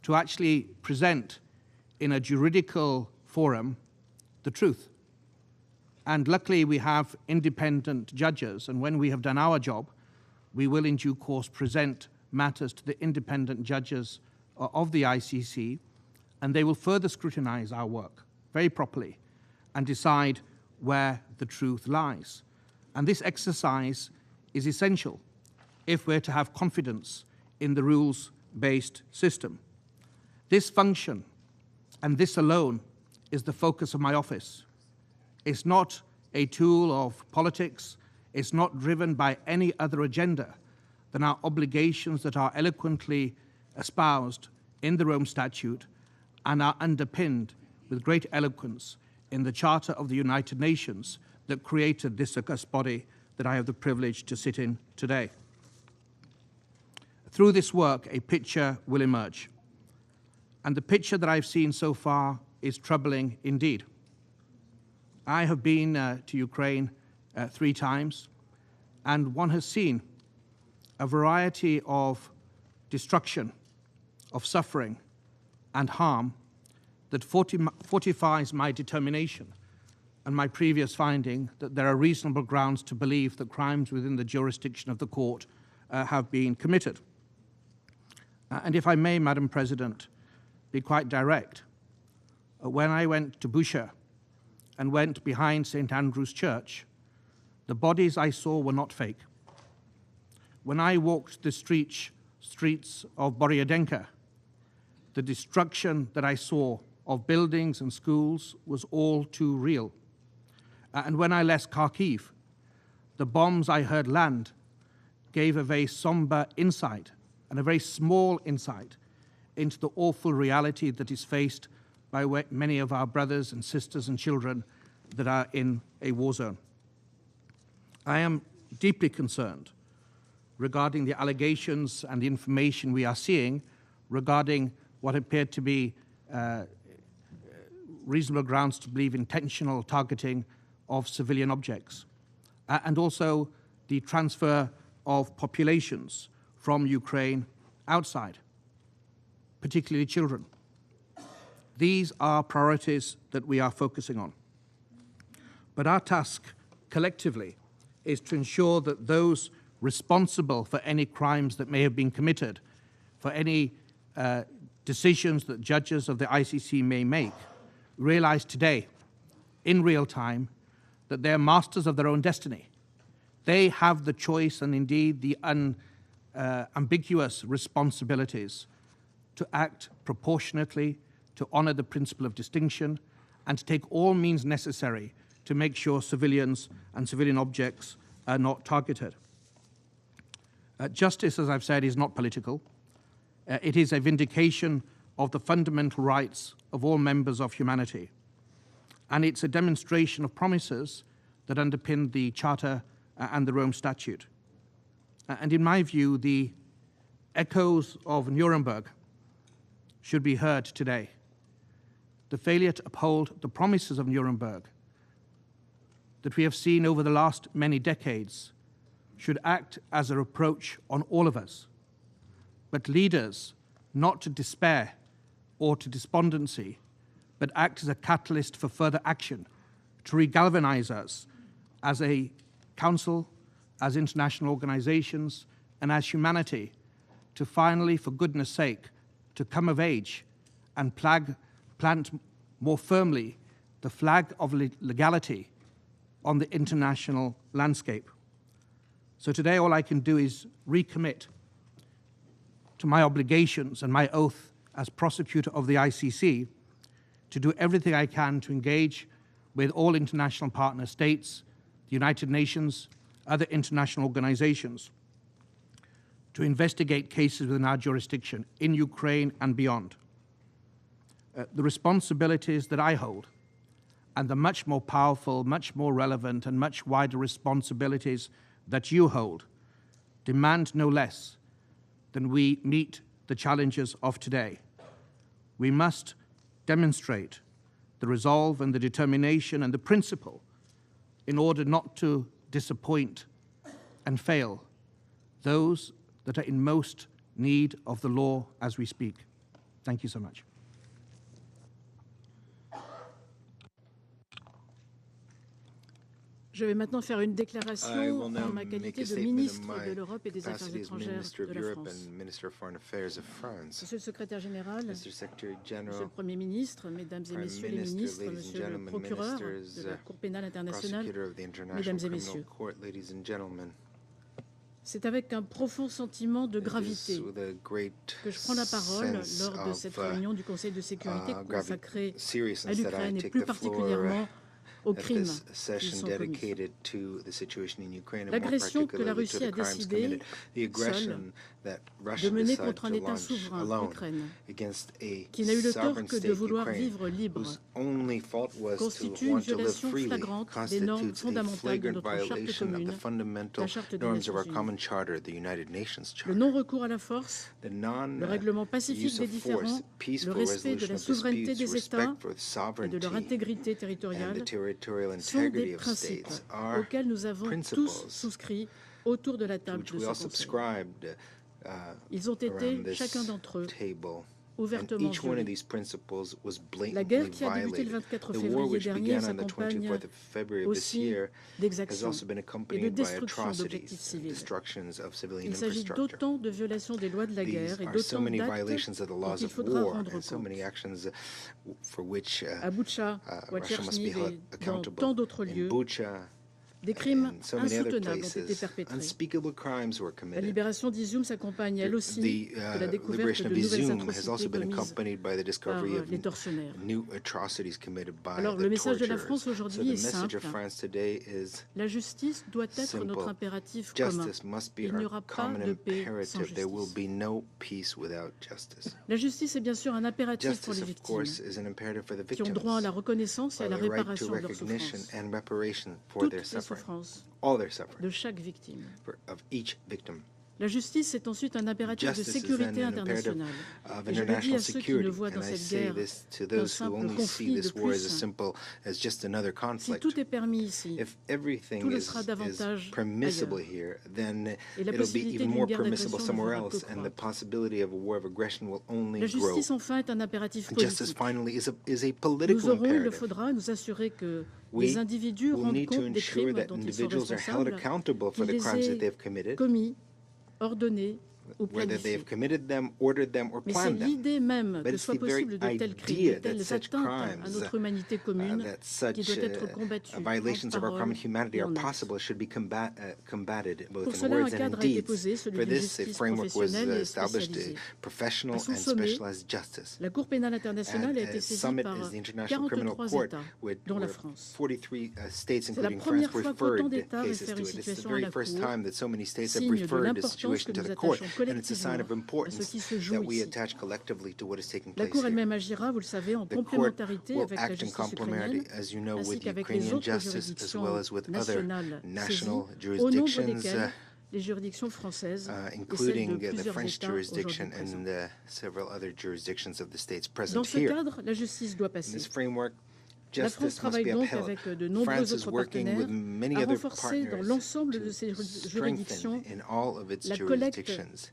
Speaker 9: to actually present in a juridical forum the truth. And luckily we have independent judges, and when we have done our job, we will in due course present matters to the independent judges of the ICC, and they will further scrutinize our work very properly and decide where the truth lies. And this exercise is essential if we're to have confidence in the rules-based system. This function, and this alone, is the focus of my office. It's not a tool of politics. It's not driven by any other agenda than our obligations that are eloquently espoused in the Rome Statute and are underpinned with great eloquence in the Charter of the United Nations that created this august body that I have the privilege to sit in today. Through this work, a picture will emerge. And the picture that I've seen so far is troubling indeed. I have been to Ukraine 3 times, and one has seen a variety of destruction, of suffering and harm that fortifies my determination and my previous finding that there are reasonable grounds to believe that crimes within the jurisdiction of the court have been committed. And if I may, Madam President, be quite direct, when I went to Bucha and went behind St. Andrew's Church, the bodies I saw were not fake. When I walked the streets of Borodianka, the destruction that I saw of buildings and schools was all too real. And when I left Kharkiv, the bombs I heard land gave a very somber insight and a very small insight into the awful reality that is faced by many of our brothers and sisters and children that are in a war zone. I am deeply concerned regarding the allegations and the information we are seeing regarding what appeared to be reasonable grounds to believe intentional targeting of civilian objects, and also the transfer of populations from Ukraine outside, particularly children. These are priorities that we are focusing on. But our task collectively is to ensure that those responsible for any crimes that may have been committed, for any decisions that judges of the ICC may make, realize today, in real time, that they are masters of their own destiny. They have the choice and indeed the ambiguous responsibilities to act proportionately, to honor the principle of distinction, and to take all means necessary to make sure civilians and civilian objects are not targeted. Justice, as I've said, is not political. It is a vindication of the fundamental rights of all members of humanity. And it's a demonstration of promises that underpin the Charter and the Rome Statute. And in my view, the echoes of Nuremberg should be heard today. The failure to uphold the promises of Nuremberg that we have seen over the last many decades should act as a reproach on all of us. But leaders, not to despair or to despondency, but act as a catalyst for further action, to regalvanize us as a council, as international organizations, and as humanity, to finally, for goodness sake, to come of age and plant more firmly the flag of legality on the international landscape. So today all I can do is recommit to my obligations and my oath as prosecutor of the ICC to do everything I can to engage with all international partner states, the United Nations, other international organizations, to investigate cases within our jurisdiction in Ukraine and beyond. The responsibilities that I hold and the much more powerful, much more relevant and much wider responsibilities that you hold demand no less than we meet the challenges of today. We must demonstrate the resolve and the determination and the principle in order not to disappoint and fail those that are in most need of the law as we speak. Thank you so much.
Speaker 1: Je vais maintenant faire une
Speaker 6: I
Speaker 1: déclaration
Speaker 6: will now
Speaker 1: en ma
Speaker 6: make
Speaker 1: qualité
Speaker 6: a
Speaker 1: de
Speaker 6: statement in
Speaker 1: ministre
Speaker 6: my
Speaker 1: de l'Europe et des Affaires
Speaker 6: capacity as
Speaker 1: étrangères
Speaker 6: Minister of
Speaker 1: de la
Speaker 6: Europe
Speaker 1: France.
Speaker 6: and Minister of Foreign Affairs of France.
Speaker 1: Monsieur le secrétaire général,
Speaker 6: Mr. Secretary
Speaker 1: Monsieur le
Speaker 6: General,
Speaker 1: Premier ministre, Mesdames et
Speaker 6: Prime
Speaker 1: Messieurs les
Speaker 6: Minister,
Speaker 1: ministres,
Speaker 6: ladies and
Speaker 1: Monsieur le
Speaker 6: gentlemen,
Speaker 1: procureur
Speaker 6: ministers,
Speaker 1: de la Cour pénale internationale,
Speaker 6: Prosecutor of the International
Speaker 1: Mesdames et
Speaker 6: Criminal
Speaker 1: Messieurs.
Speaker 6: Court, ladies and gentlemen,
Speaker 1: c'est avec un profond sentiment de
Speaker 6: it is
Speaker 1: gravité
Speaker 6: with a great
Speaker 1: que je prends la parole
Speaker 6: sense
Speaker 1: lors de
Speaker 6: of
Speaker 1: cette réunion du Conseil de sécurité consacrée à
Speaker 6: seriousness that I
Speaker 1: l'Ukraine et
Speaker 6: take
Speaker 1: plus
Speaker 6: the floor
Speaker 1: particulièrement aux
Speaker 6: at
Speaker 1: crimes
Speaker 6: this
Speaker 1: qui
Speaker 6: session
Speaker 1: sont commis.
Speaker 6: dedicated to the situation in Ukraine and more
Speaker 1: L'agression que la
Speaker 6: particularly to
Speaker 1: Russie
Speaker 6: the
Speaker 1: a
Speaker 6: crimes
Speaker 1: décidé,
Speaker 6: committed, the aggression
Speaker 1: seule,
Speaker 6: that
Speaker 1: de
Speaker 6: Russia
Speaker 1: mener
Speaker 6: decided
Speaker 1: contre un
Speaker 6: to
Speaker 1: État
Speaker 6: launch
Speaker 1: souverain,
Speaker 6: alone
Speaker 1: l'Ukraine,
Speaker 6: against a
Speaker 1: qui n'a eu le tort
Speaker 6: sovereign
Speaker 1: que de
Speaker 6: state,
Speaker 1: vouloir
Speaker 6: Ukraine,
Speaker 1: vivre libre,
Speaker 6: whose only fault was to
Speaker 1: constitue une
Speaker 6: want to live
Speaker 1: violation
Speaker 6: freely,
Speaker 1: flagrante des normes
Speaker 6: constitutes a
Speaker 1: fondamentales de
Speaker 6: flagrant
Speaker 1: notre charte
Speaker 6: violation of
Speaker 1: commune,
Speaker 6: the fundamental
Speaker 1: la charte des
Speaker 6: norms of our
Speaker 1: Nations
Speaker 6: common
Speaker 1: Unies.
Speaker 6: charter, the United Nations
Speaker 1: Le
Speaker 6: Charter.
Speaker 1: non-recours à la force,
Speaker 6: The
Speaker 1: le règlement pacifique
Speaker 6: use
Speaker 1: des
Speaker 6: of
Speaker 1: différends,
Speaker 6: force,
Speaker 1: le
Speaker 6: peaceful
Speaker 1: respect de
Speaker 6: resolution
Speaker 1: la
Speaker 6: of
Speaker 1: souveraineté
Speaker 6: disputes,
Speaker 1: des États
Speaker 6: respect for
Speaker 1: et de
Speaker 6: sovereignty
Speaker 1: leur intégrité
Speaker 6: and
Speaker 1: territoriale
Speaker 6: the territorial
Speaker 1: sont
Speaker 6: integrity
Speaker 1: des
Speaker 6: of
Speaker 1: principes
Speaker 6: states are
Speaker 1: auxquels nous avons tous
Speaker 6: principles
Speaker 1: souscrit autour de la
Speaker 6: to
Speaker 1: table
Speaker 6: which
Speaker 1: de
Speaker 6: we
Speaker 1: ce
Speaker 6: all
Speaker 1: Conseil.
Speaker 6: subscribed
Speaker 1: Ils ont
Speaker 6: around
Speaker 1: été,
Speaker 6: this
Speaker 1: chacun d'entre eux,
Speaker 6: table. And
Speaker 1: ouvertement
Speaker 6: each one of
Speaker 1: violés.
Speaker 6: these principles was
Speaker 1: La guerre
Speaker 6: blatantly
Speaker 1: qui a débuté le
Speaker 6: violated.
Speaker 1: 24
Speaker 6: The war
Speaker 1: février
Speaker 6: which
Speaker 1: dernier
Speaker 6: began on the
Speaker 1: s'accompagne
Speaker 6: 24th of February of this
Speaker 1: aussi
Speaker 6: year has
Speaker 1: d'exactions
Speaker 6: also been
Speaker 1: et de
Speaker 6: accompanied by
Speaker 1: destruction d'objectifs
Speaker 6: atrocities and
Speaker 1: civils.
Speaker 6: destructions of civilian
Speaker 1: Il s'agit
Speaker 6: infrastructure.
Speaker 1: d'autant de violations des lois de la
Speaker 6: These
Speaker 1: guerre et
Speaker 6: are so
Speaker 1: d'autant
Speaker 6: many
Speaker 1: d'actes
Speaker 6: violations of the
Speaker 1: dont
Speaker 6: laws
Speaker 1: il
Speaker 6: of
Speaker 1: faudra
Speaker 6: war
Speaker 1: rendre
Speaker 6: and so
Speaker 1: compte.
Speaker 6: many actions for which
Speaker 1: À Boutcha, ou à
Speaker 6: Russia must be
Speaker 1: Tcherniv
Speaker 6: held
Speaker 1: et dans
Speaker 6: accountable.
Speaker 1: tant d'autres
Speaker 6: In
Speaker 1: lieux,
Speaker 6: Bucha,
Speaker 1: des crimes
Speaker 6: and so many other
Speaker 1: insoutenables ont été
Speaker 6: places,
Speaker 1: perpétrés.
Speaker 6: unspeakable crimes were
Speaker 1: La
Speaker 6: committed.
Speaker 1: libération d'Izium s'accompagne elle aussi
Speaker 6: The
Speaker 1: de la découverte
Speaker 6: liberation
Speaker 1: de
Speaker 6: of
Speaker 1: nouvelles
Speaker 6: Izum has also
Speaker 1: atrocités
Speaker 6: been
Speaker 1: commises
Speaker 6: accompanied by the
Speaker 1: par
Speaker 6: discovery of
Speaker 1: les tortionnaires.
Speaker 6: new atrocities committed by
Speaker 1: Alors,
Speaker 6: the
Speaker 1: le message de la
Speaker 6: torturers.
Speaker 1: France
Speaker 6: So
Speaker 1: aujourd'hui
Speaker 6: the
Speaker 1: est
Speaker 6: message of
Speaker 1: simple.
Speaker 6: France today is
Speaker 1: La justice doit être
Speaker 6: simple.
Speaker 1: notre impératif commun.
Speaker 6: Justice must be
Speaker 1: Il n'y
Speaker 6: our
Speaker 1: aura pas
Speaker 6: common
Speaker 1: de paix sans
Speaker 6: imperative. There will
Speaker 1: justice.
Speaker 6: be no peace without justice.
Speaker 1: La justice est bien sûr un impératif pour
Speaker 6: Justice,
Speaker 1: les
Speaker 6: of
Speaker 1: victimes
Speaker 6: course, is an imperative for the
Speaker 1: qui ont
Speaker 6: victims,
Speaker 1: droit à la reconnaissance et à
Speaker 6: for
Speaker 1: la
Speaker 6: the right to
Speaker 1: réparation de leurs
Speaker 6: recognition
Speaker 1: souffrances.
Speaker 6: and reparation for
Speaker 1: Toutes
Speaker 6: their
Speaker 1: les
Speaker 6: suffering,
Speaker 1: souffrances
Speaker 6: all their suffering,
Speaker 1: de chaque victime.
Speaker 6: of each victim.
Speaker 1: La justice est ensuite un impératif de
Speaker 6: Justice is
Speaker 1: sécurité
Speaker 6: then an imperative
Speaker 1: internationale.
Speaker 6: of
Speaker 1: Et je le dis
Speaker 6: international
Speaker 1: à ceux qui ne
Speaker 6: security,
Speaker 1: voient dans
Speaker 6: and I
Speaker 1: cette
Speaker 6: say
Speaker 1: guerre
Speaker 6: this to
Speaker 1: qu'un
Speaker 6: those who
Speaker 1: simple
Speaker 6: only see
Speaker 1: conflit de
Speaker 6: this war as a
Speaker 1: plus.
Speaker 6: simple as just another
Speaker 1: Si
Speaker 6: conflict.
Speaker 1: tout est permis ici,
Speaker 6: If everything
Speaker 1: tout le
Speaker 6: is
Speaker 1: sera davantage
Speaker 6: permissible
Speaker 1: ailleurs.
Speaker 6: here, then
Speaker 1: Et la
Speaker 6: it'll be
Speaker 1: possibilité
Speaker 6: even
Speaker 1: d'une
Speaker 6: more
Speaker 1: guerre
Speaker 6: permissible
Speaker 1: d'agression ne
Speaker 6: somewhere
Speaker 1: fera que
Speaker 6: else, and the
Speaker 1: croître.
Speaker 6: possibility of a war of aggression will only
Speaker 1: La
Speaker 6: grow.
Speaker 1: justice enfin est un impératif
Speaker 6: Justice
Speaker 1: politique.
Speaker 6: finally is a
Speaker 1: Nous
Speaker 6: political
Speaker 1: aurons, il le
Speaker 6: imperative.
Speaker 1: faudra, nous assurer que
Speaker 6: We
Speaker 1: les individus
Speaker 6: will
Speaker 1: rendent
Speaker 6: need to
Speaker 1: compte des
Speaker 6: ensure
Speaker 1: crimes
Speaker 6: that
Speaker 1: dont ils sont
Speaker 6: individuals are held
Speaker 1: responsables,
Speaker 6: accountable for
Speaker 1: qu'ils
Speaker 6: the crimes that
Speaker 1: les
Speaker 6: they've
Speaker 1: aient
Speaker 6: committed,
Speaker 1: commis, ordonnés ou
Speaker 6: whether they
Speaker 1: planifiés.
Speaker 6: have committed them, ordered them, or
Speaker 1: Mais c'est
Speaker 6: planned them.
Speaker 1: l'idée même
Speaker 6: But
Speaker 1: que
Speaker 6: it's
Speaker 1: soit
Speaker 6: the very
Speaker 1: possible de tels crimes,
Speaker 6: idea
Speaker 1: de
Speaker 6: that
Speaker 1: telles
Speaker 6: such
Speaker 1: atteintes à
Speaker 6: crimes,
Speaker 1: notre humanité commune
Speaker 6: that
Speaker 1: qui
Speaker 6: such
Speaker 1: doit être combattue
Speaker 6: violations
Speaker 1: en
Speaker 6: of our common
Speaker 1: parole
Speaker 6: humanity
Speaker 1: et
Speaker 6: are
Speaker 1: en actes.
Speaker 6: possible, should be combated both
Speaker 1: Pour
Speaker 6: in
Speaker 1: cela, un
Speaker 6: words and in
Speaker 1: cadre a été
Speaker 6: deeds.
Speaker 1: posé, celui
Speaker 6: For
Speaker 1: d'une
Speaker 6: this, a
Speaker 1: justice
Speaker 6: framework was
Speaker 1: professionnelle et
Speaker 6: established,
Speaker 1: spécialisée.
Speaker 6: professional
Speaker 1: À son
Speaker 6: and
Speaker 1: sommet,
Speaker 6: specialized justice.
Speaker 1: La Cour pénale internationale a
Speaker 6: At
Speaker 1: été
Speaker 6: its
Speaker 1: saisie
Speaker 6: summit
Speaker 1: par
Speaker 6: is the International Criminal
Speaker 1: 43
Speaker 6: Court,
Speaker 1: États,
Speaker 6: where
Speaker 1: dont la France.
Speaker 6: 43 states,
Speaker 1: C'est la
Speaker 6: including France,
Speaker 1: première fois
Speaker 6: referred
Speaker 1: qu'autant d'États
Speaker 6: cases
Speaker 1: réfèrent
Speaker 6: to
Speaker 1: une
Speaker 6: it. It's the
Speaker 1: situation à
Speaker 6: very
Speaker 1: la
Speaker 6: first
Speaker 1: Cour,
Speaker 6: time that so many states have
Speaker 1: signe de
Speaker 6: referred this
Speaker 1: l'importance
Speaker 6: situation
Speaker 1: que
Speaker 6: to
Speaker 1: nous
Speaker 6: the court,
Speaker 1: attachons
Speaker 6: and it's a sign of
Speaker 1: collectivement à ce qui
Speaker 6: importance
Speaker 1: se joue
Speaker 6: that we
Speaker 1: ici.
Speaker 6: attach collectively to what is taking
Speaker 1: La
Speaker 6: place
Speaker 1: Cour
Speaker 6: here.
Speaker 1: elle-même agira, vous le savez, en
Speaker 6: The court
Speaker 1: complémentarité
Speaker 6: will
Speaker 1: avec la
Speaker 6: act in
Speaker 1: justice
Speaker 6: complementarity,
Speaker 1: ukrainienne,
Speaker 6: as you know,
Speaker 1: ainsi
Speaker 6: with the
Speaker 1: qu'avec les
Speaker 6: Ukrainian
Speaker 1: autres
Speaker 6: justice, as
Speaker 1: juridictions
Speaker 6: well as with other
Speaker 1: nationales
Speaker 6: national
Speaker 1: saisies, au nombre
Speaker 6: jurisdictions,
Speaker 1: desquelles les juridictions françaises et celles
Speaker 6: including
Speaker 1: de
Speaker 6: the
Speaker 1: plusieurs
Speaker 6: French
Speaker 1: États aujourd'hui
Speaker 6: jurisdiction
Speaker 1: présents.
Speaker 6: and several other jurisdictions of the states
Speaker 1: Dans
Speaker 6: present
Speaker 1: ce
Speaker 6: here.
Speaker 1: cadre, la justice doit
Speaker 6: In
Speaker 1: passer.
Speaker 6: this framework,
Speaker 1: La France
Speaker 6: justice must
Speaker 1: travaille
Speaker 6: be
Speaker 1: donc
Speaker 6: upheld.
Speaker 1: avec de nombreux
Speaker 6: France is
Speaker 1: autres
Speaker 6: working with
Speaker 1: partenaires
Speaker 6: many
Speaker 1: à
Speaker 6: other
Speaker 1: renforcer dans
Speaker 6: partners
Speaker 1: l'ensemble
Speaker 6: to
Speaker 1: de ces
Speaker 6: strengthen
Speaker 1: juridictions
Speaker 6: in all of its
Speaker 1: la collecte
Speaker 6: jurisdictions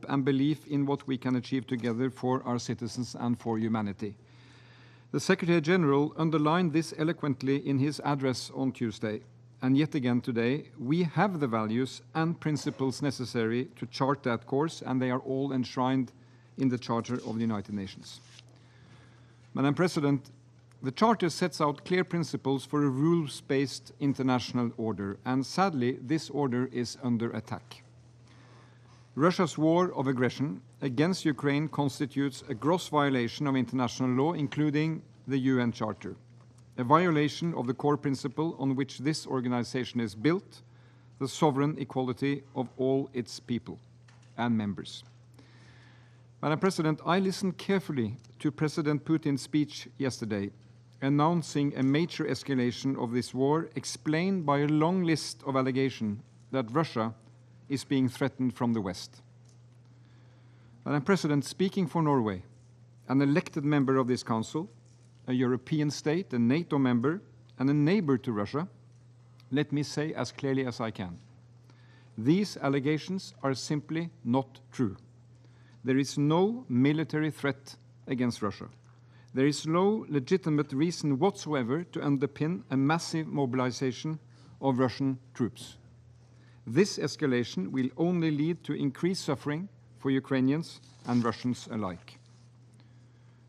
Speaker 10: hope and belief in what we can achieve together for our citizens and for humanity. The Secretary-General underlined this eloquently in his address on Tuesday, and yet again today. We have the values and principles necessary to chart that course, and they are all enshrined in the Charter of the United Nations. Madam President, the Charter sets out clear principles for a rules-based international order, and sadly, this order is under attack. Russia's war of aggression against Ukraine constitutes a gross violation of international law, including the UN Charter, a violation of the core principle on which this organization is built, the sovereign equality of all its people and members. Madam President, I listened carefully to President Putin's speech yesterday, announcing a major escalation of this war, explained by a long list of allegations that Russia is being threatened from the West. Madam President, speaking for Norway, an elected member of this Council, a European state, a NATO member, and a neighbor to Russia, let me say as clearly as I can. These allegations are simply not true. There is no military threat against Russia. There is no legitimate reason whatsoever to underpin a massive mobilization of Russian troops. This escalation will only lead to increased suffering for Ukrainians and Russians alike.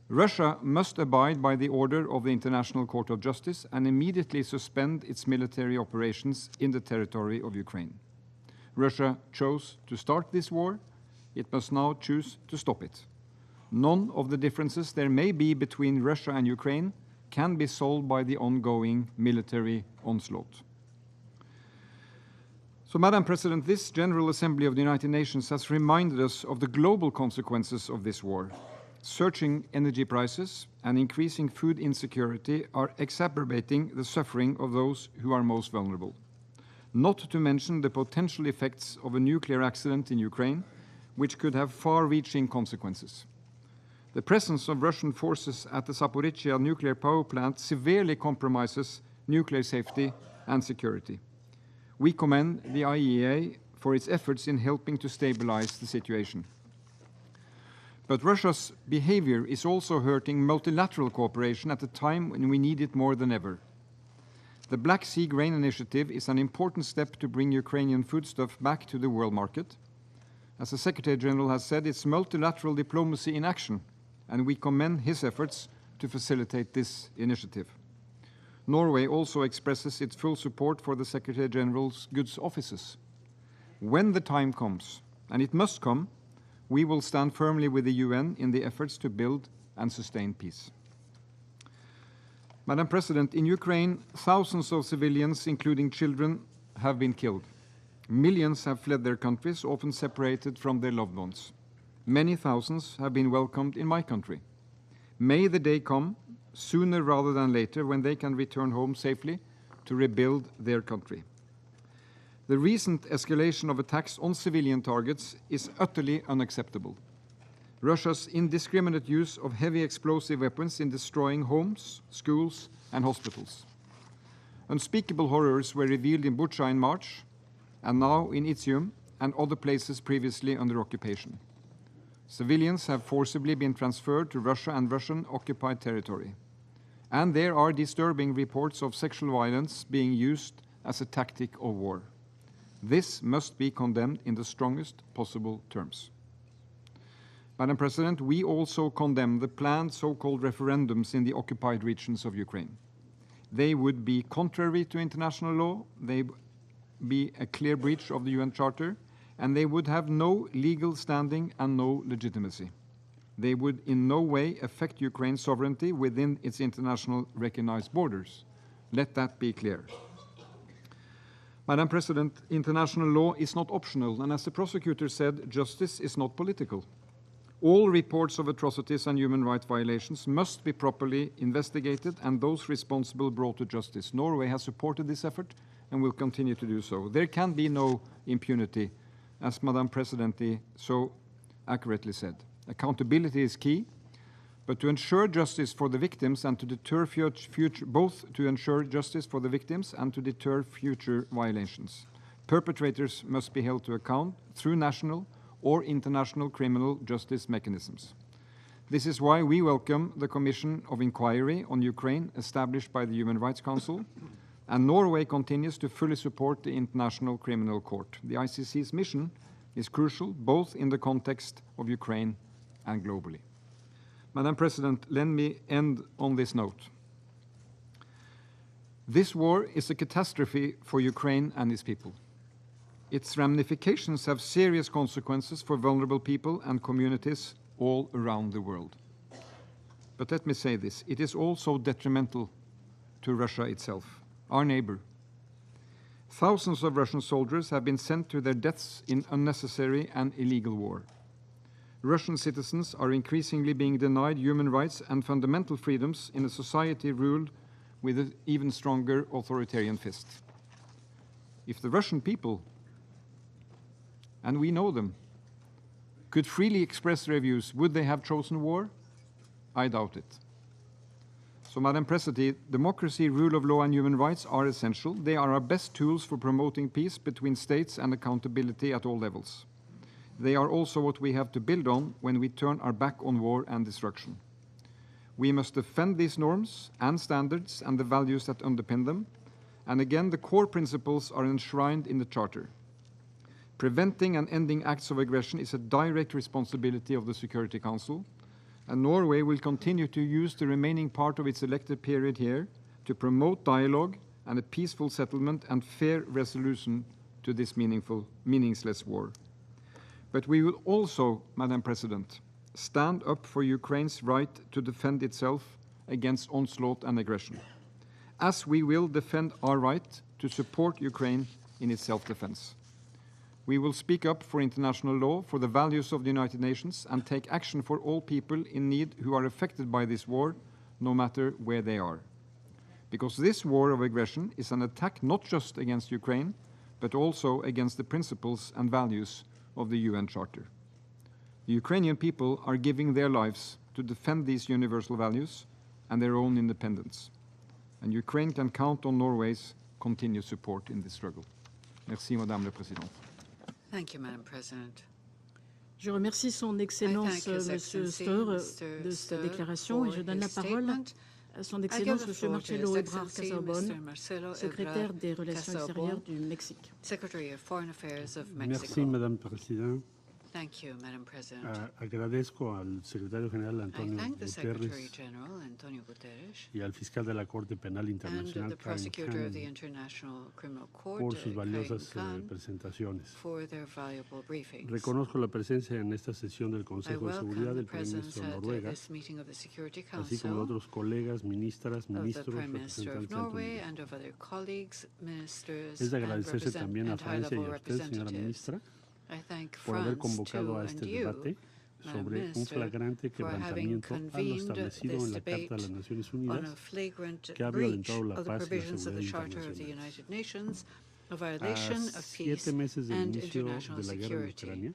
Speaker 10: Russia must abide by the order of the International Court of Justice and immediately suspend its military operations in the territory of Ukraine. Russia chose to start this war. It must now choose to stop it. None of the differences there may be between Russia and Ukraine can be solved by the ongoing military onslaught. So, Madam President, this General Assembly of the United Nations has reminded us of the global consequences of this war. Surging energy prices and increasing food insecurity are exacerbating the suffering of those who are most vulnerable. Not to mention the potential effects of a nuclear accident in Ukraine, which could have far-reaching consequences. The presence of Russian forces at the Zaporizhzhia nuclear power plant severely compromises nuclear safety and security. We commend the IAEA for its efforts in helping to stabilize the situation. But Russia's behavior is also hurting multilateral cooperation at a time when we need it more than ever. The Black Sea Grain Initiative is an important step to bring Ukrainian foodstuff back to the world market. As the Secretary-General has said, it's multilateral diplomacy in action, and we commend his efforts to facilitate this initiative. Norway also expresses its full support for the Secretary-General's goods offices. When the time comes, and it must come, we will stand firmly with the UN in the efforts to build and sustain peace. Madam President, in Ukraine, thousands of civilians, including children, have been killed. Millions have fled their countries, often separated from their loved ones. Many thousands have been welcomed in my country. May the day come, sooner rather than later, when they can return home safely to rebuild their country. The recent escalation of attacks on civilian targets is utterly unacceptable. Russia's indiscriminate use of heavy explosive weapons in destroying homes, schools, and hospitals. Unspeakable horrors were revealed in Bucha in March, and now in Izium and other places previously under occupation. Civilians have forcibly been transferred to Russia and Russian-occupied territory. And there are disturbing reports of sexual violence being used as a tactic of war. This must be condemned in the strongest possible terms. Madam President, we also condemn the planned so-called referendums in the occupied regions of Ukraine. They would be contrary to international law, they be a clear breach of the UN Charter, and they would have no legal standing and no legitimacy. They would in no way affect Ukraine's sovereignty within its international recognized borders. Let that be clear. Madam President, international law is not optional, and as the prosecutor said, justice is not political. All reports of atrocities and human rights violations must be properly investigated and those responsible brought to justice. Norway has supported this effort and will continue to do so. There can be no impunity, as Madam President so accurately said. Accountability is key, but to ensure justice for the victims and to deter future violations. Perpetrators must be held to account through national or international criminal justice mechanisms. This is why we welcome the Commission of Inquiry on Ukraine established by the Human Rights Council, and Norway continues to fully support the International Criminal Court. The ICC's mission is crucial both in the context of Ukraine and globally. Madam President, let me end on this note. This war is a catastrophe for Ukraine and its people. Its ramifications have serious consequences for vulnerable people and communities all around the world. But let me say this, it is also detrimental to Russia itself, our neighbor. Thousands of Russian soldiers have been sent to their deaths in unnecessary and illegal war. Russian citizens are increasingly being denied human rights and fundamental freedoms in a society ruled with an even stronger authoritarian fist. If the Russian people, and we know them, could freely express their views, would they have chosen war? I doubt it. So, Madam President, democracy, rule of law and human rights are essential. They are our best tools for promoting peace between states and accountability at all levels. They are also what we have to build on when we turn our back on war and destruction. We must defend these norms and standards and the values that underpin them. And again, the core principles are enshrined in the Charter. Preventing and ending acts of aggression is a direct responsibility of the Security Council, and Norway will continue to use the remaining part of its elected period here to promote dialogue and a peaceful settlement and fair resolution to this meaningless war. But we will also, Madam President, stand up for Ukraine's right to defend itself against onslaught and aggression, as we will defend our right to support Ukraine in its self-defense. We will speak up for international law, for the values of the United Nations, and take action for all people in need who are affected by this war, no matter where they are. Because this war of aggression is an attack not just against Ukraine, but also against the principles and values of the UN Charter. The Ukrainian people are giving their lives to defend these universal values and their own independence. And Ukraine can count on Norway's continued support in this struggle. Merci, Madame la Présidente.
Speaker 11: Thank you, Madam President.
Speaker 8: Je remercie Son Excellence Monsieur Stohr de cette déclaration et je donne la parole à Son Excellence Monsieur Marcelo Ebrard Casarbon, secrétaire des Relations extérieures du Mexique.
Speaker 12: Merci, Madame President.
Speaker 11: Thank you, Madam President.
Speaker 12: Agradezco al secretario general Antonio Guterres y al fiscal de la Corte Penal Internacional por sus valiosas presentaciones. Reconozco la presencia en esta sesión del Consejo de Seguridad del primer ministro de Noruega, así como de otros colegas, ministras, ministros, representantes ante el Es de agradecerse también a Francia y a usted, señora ministra, por haber convocado a este debate sobre un flagrante quebrantamiento a lo establecido en la Carta de las Naciones Unidas que ha violentado la paz y la seguridad internacional. A 7 meses del inicio de la guerra en Ucrania,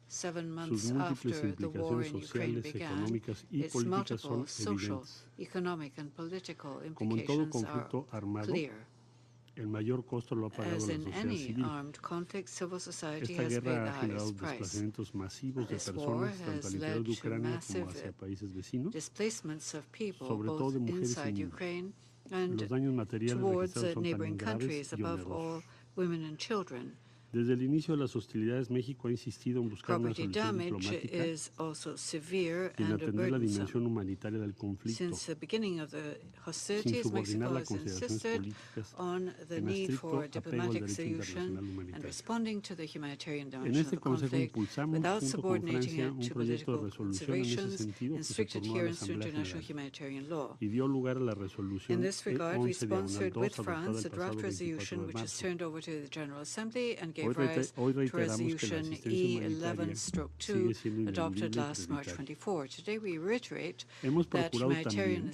Speaker 12: sus múltiples implicaciones sociales, económicas y políticas son evidentes. Como en todo conflicto armado, el mayor costo lo ha pagado la sociedad civil. Esta guerra ha generado desplazamientos masivos de personas, tanto al interior de Ucrania como hacia países vecinos, sobre todo de mujeres y niños. Los daños materiales registrados son también graves y onerosos. Desde el inicio de las hostilidades, México ha insistido en buscar una solución diplomática y en atender la dimensión humanitaria del conflicto, sin subordinar las consideraciones políticas en estricto apego al derecho internacional humanitario. En este Consejo impulsamos, junto con Francia, un proyecto de resolución en ese sentido que se tornó a la Asamblea General y dio lugar a la resolución E11/2 adoptada el pasado 24 de marzo. Hoy reiteramos que la asistencia humanitaria sigue siendo ineludible y prioritaria. Hemos procurado también,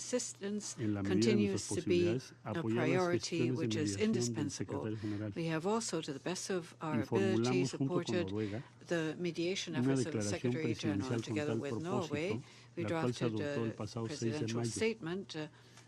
Speaker 12: en la medida de nuestras posibilidades, apoyar las gestiones de mediación del secretario general y formulamos junto con Noruega una declaración presidencial con tal propósito, la cual se adoptó el pasado 6 de mayo.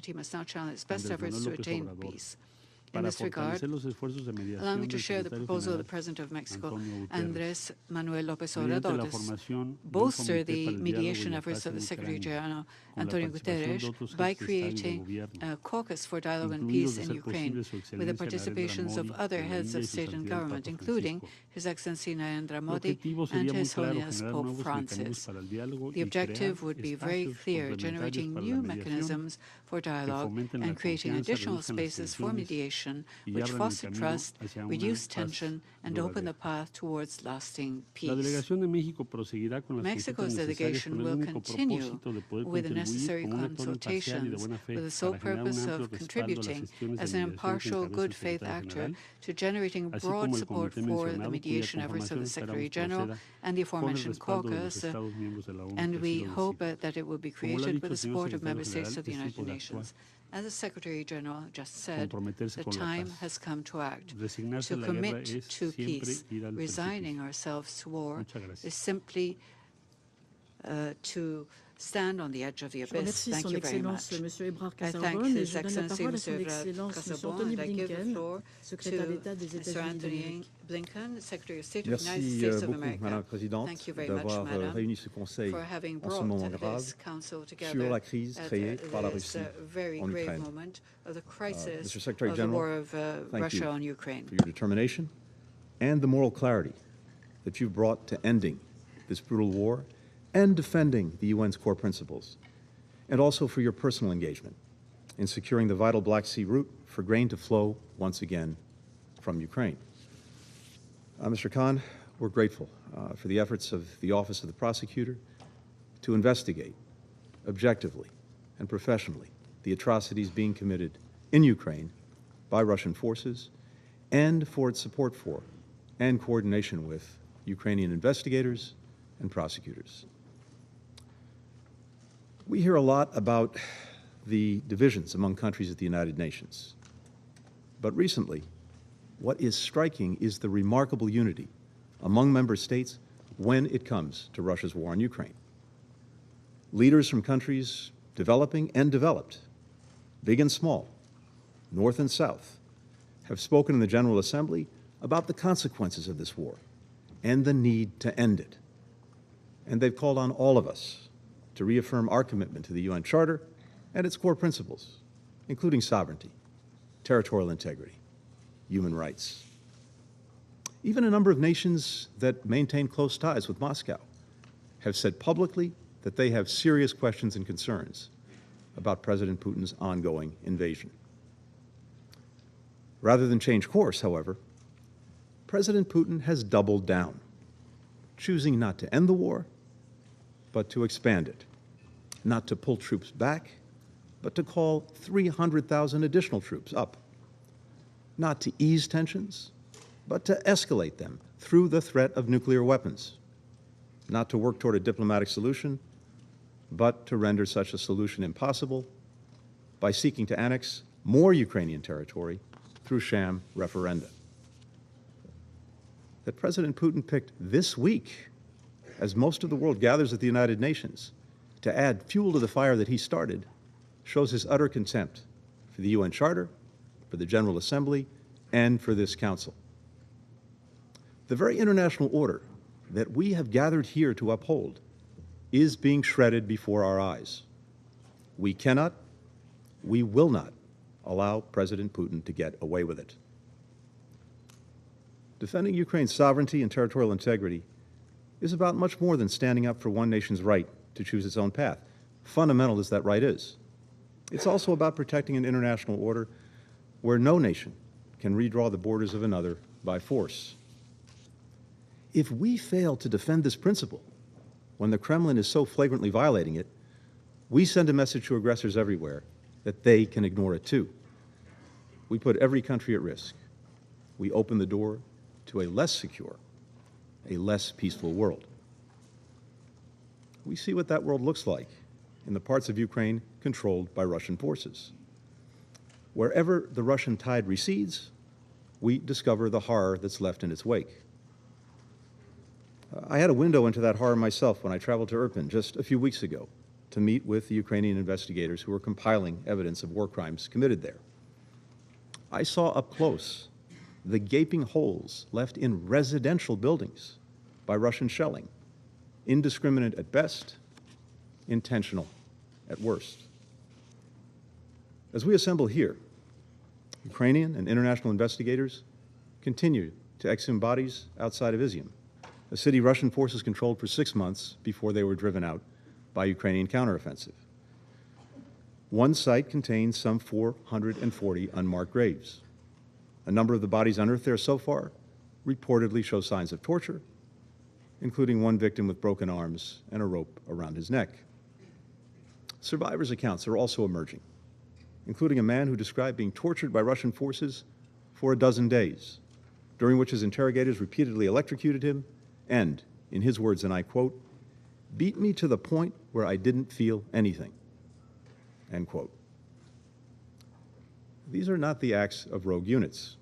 Speaker 11: community must now channel its best efforts to attain peace. In this regard, allow me to share the proposal of the President of Mexico, Andrés Manuel López Obrador, to bolster the mediation efforts of the Secretary General, Antonio Guterres, by creating a caucus for dialogue and peace in Ukraine, with the participations of other heads of state and government, including His Excellency Narendra Modi and His Holiness Pope Francis. The objective would be very clear, generating new mechanisms for dialogue and creating additional spaces for mediation, which foster trust, reduce tension, and open the path towards lasting peace. Mexico's delegation will continue with the necessary consultations with the sole purpose of contributing as an impartial, good faith actor to generating broad support for the mediation efforts of the Secretary General and the aforementioned caucus, and we hope that it will be created with the support of member states of the United Nations. As the Secretary General just said, the time has come to act, to commit to peace. Resigning ourselves to war is simply to stand on the edge of the abyss. Thank you very much. I thank His Excellency Mr. Casabon, and I give the floor to Mr. Anthony Blinken, Secretary of State of the United States of America. Thank you very much, Madam, for having brought this Council together at this very grave moment of the crisis of the war of Russia on Ukraine.
Speaker 13: For your determination and the moral clarity that you've brought to ending this brutal war and defending the UN's core principles, and also for your personal engagement in securing the vital Black Sea route for grain to flow once again from Ukraine. Mr. Khan, we're grateful for the efforts of the Office of the Prosecutor to investigate objectively and professionally the atrocities being committed in Ukraine by Russian forces, and for its support for and coordination with Ukrainian investigators and prosecutors. We hear a lot about the divisions among countries at the United Nations. But recently, what is striking is the remarkable unity among member states when it comes to Russia's war on Ukraine. Leaders from countries developing and developed, big and small, north and south, have spoken in the General Assembly about the consequences of this war and the need to end it. And they've called on all of us to reaffirm our commitment to the UN Charter and its core principles, including sovereignty, territorial integrity, human rights. Even a number of nations that maintain close ties with Moscow have said publicly that they have serious questions and concerns about President Putin's ongoing invasion. Rather than change course, however, President Putin has doubled down, choosing not to end the war, but to expand it, not to pull troops back, but to call 300,000 additional troops up, not to ease tensions, but to escalate them through the threat of nuclear weapons, not to work toward a diplomatic solution, but to render such a solution impossible by seeking to annex more Ukrainian territory through sham referenda. That President Putin picked this week, as most of the world gathers at the United Nations, to add fuel to the fire that he started, shows his utter contempt for the UN Charter, for the General Assembly, and for this Council. The very international order that we have gathered here to uphold is being shredded before our eyes. We cannot, we will not allow President Putin to get away with it. Defending Ukraine's sovereignty and territorial integrity is about much more than standing up for one nation's right to choose its own path, fundamental as that right is. It's also about protecting an international order where no nation can redraw the borders of another by force. If we fail to defend this principle when the Kremlin is so flagrantly violating it, we send a message to aggressors everywhere that they can ignore it too. We put every country at risk. We open the door to a less secure, a less peaceful world. We see what that world looks like in the parts of Ukraine controlled by Russian forces. Wherever the Russian tide recedes, we discover the horror that's left in its wake. I had a window into that horror myself when I traveled to Irpin just a few weeks ago to meet with the Ukrainian investigators who were compiling evidence of war crimes committed there. I saw up close the gaping holes left in residential buildings by Russian shelling, indiscriminate at best, intentional at worst. As we assemble here, Ukrainian and international investigators continue to exhume bodies outside of Izium, a city Russian forces controlled for 6 months before they were driven out by Ukrainian counteroffensive. One site contains some 440 unmarked graves. A number of the bodies unearthed there so far reportedly show signs of torture, including one victim with broken arms and a rope around his neck. Survivors' accounts are also emerging, including a man who described being tortured by Russian forces for 12 days, during which his interrogators repeatedly electrocuted him and, in his words, and I quote, "beat me to the point where I didn't feel anything," end quote. These are not the acts of rogue units.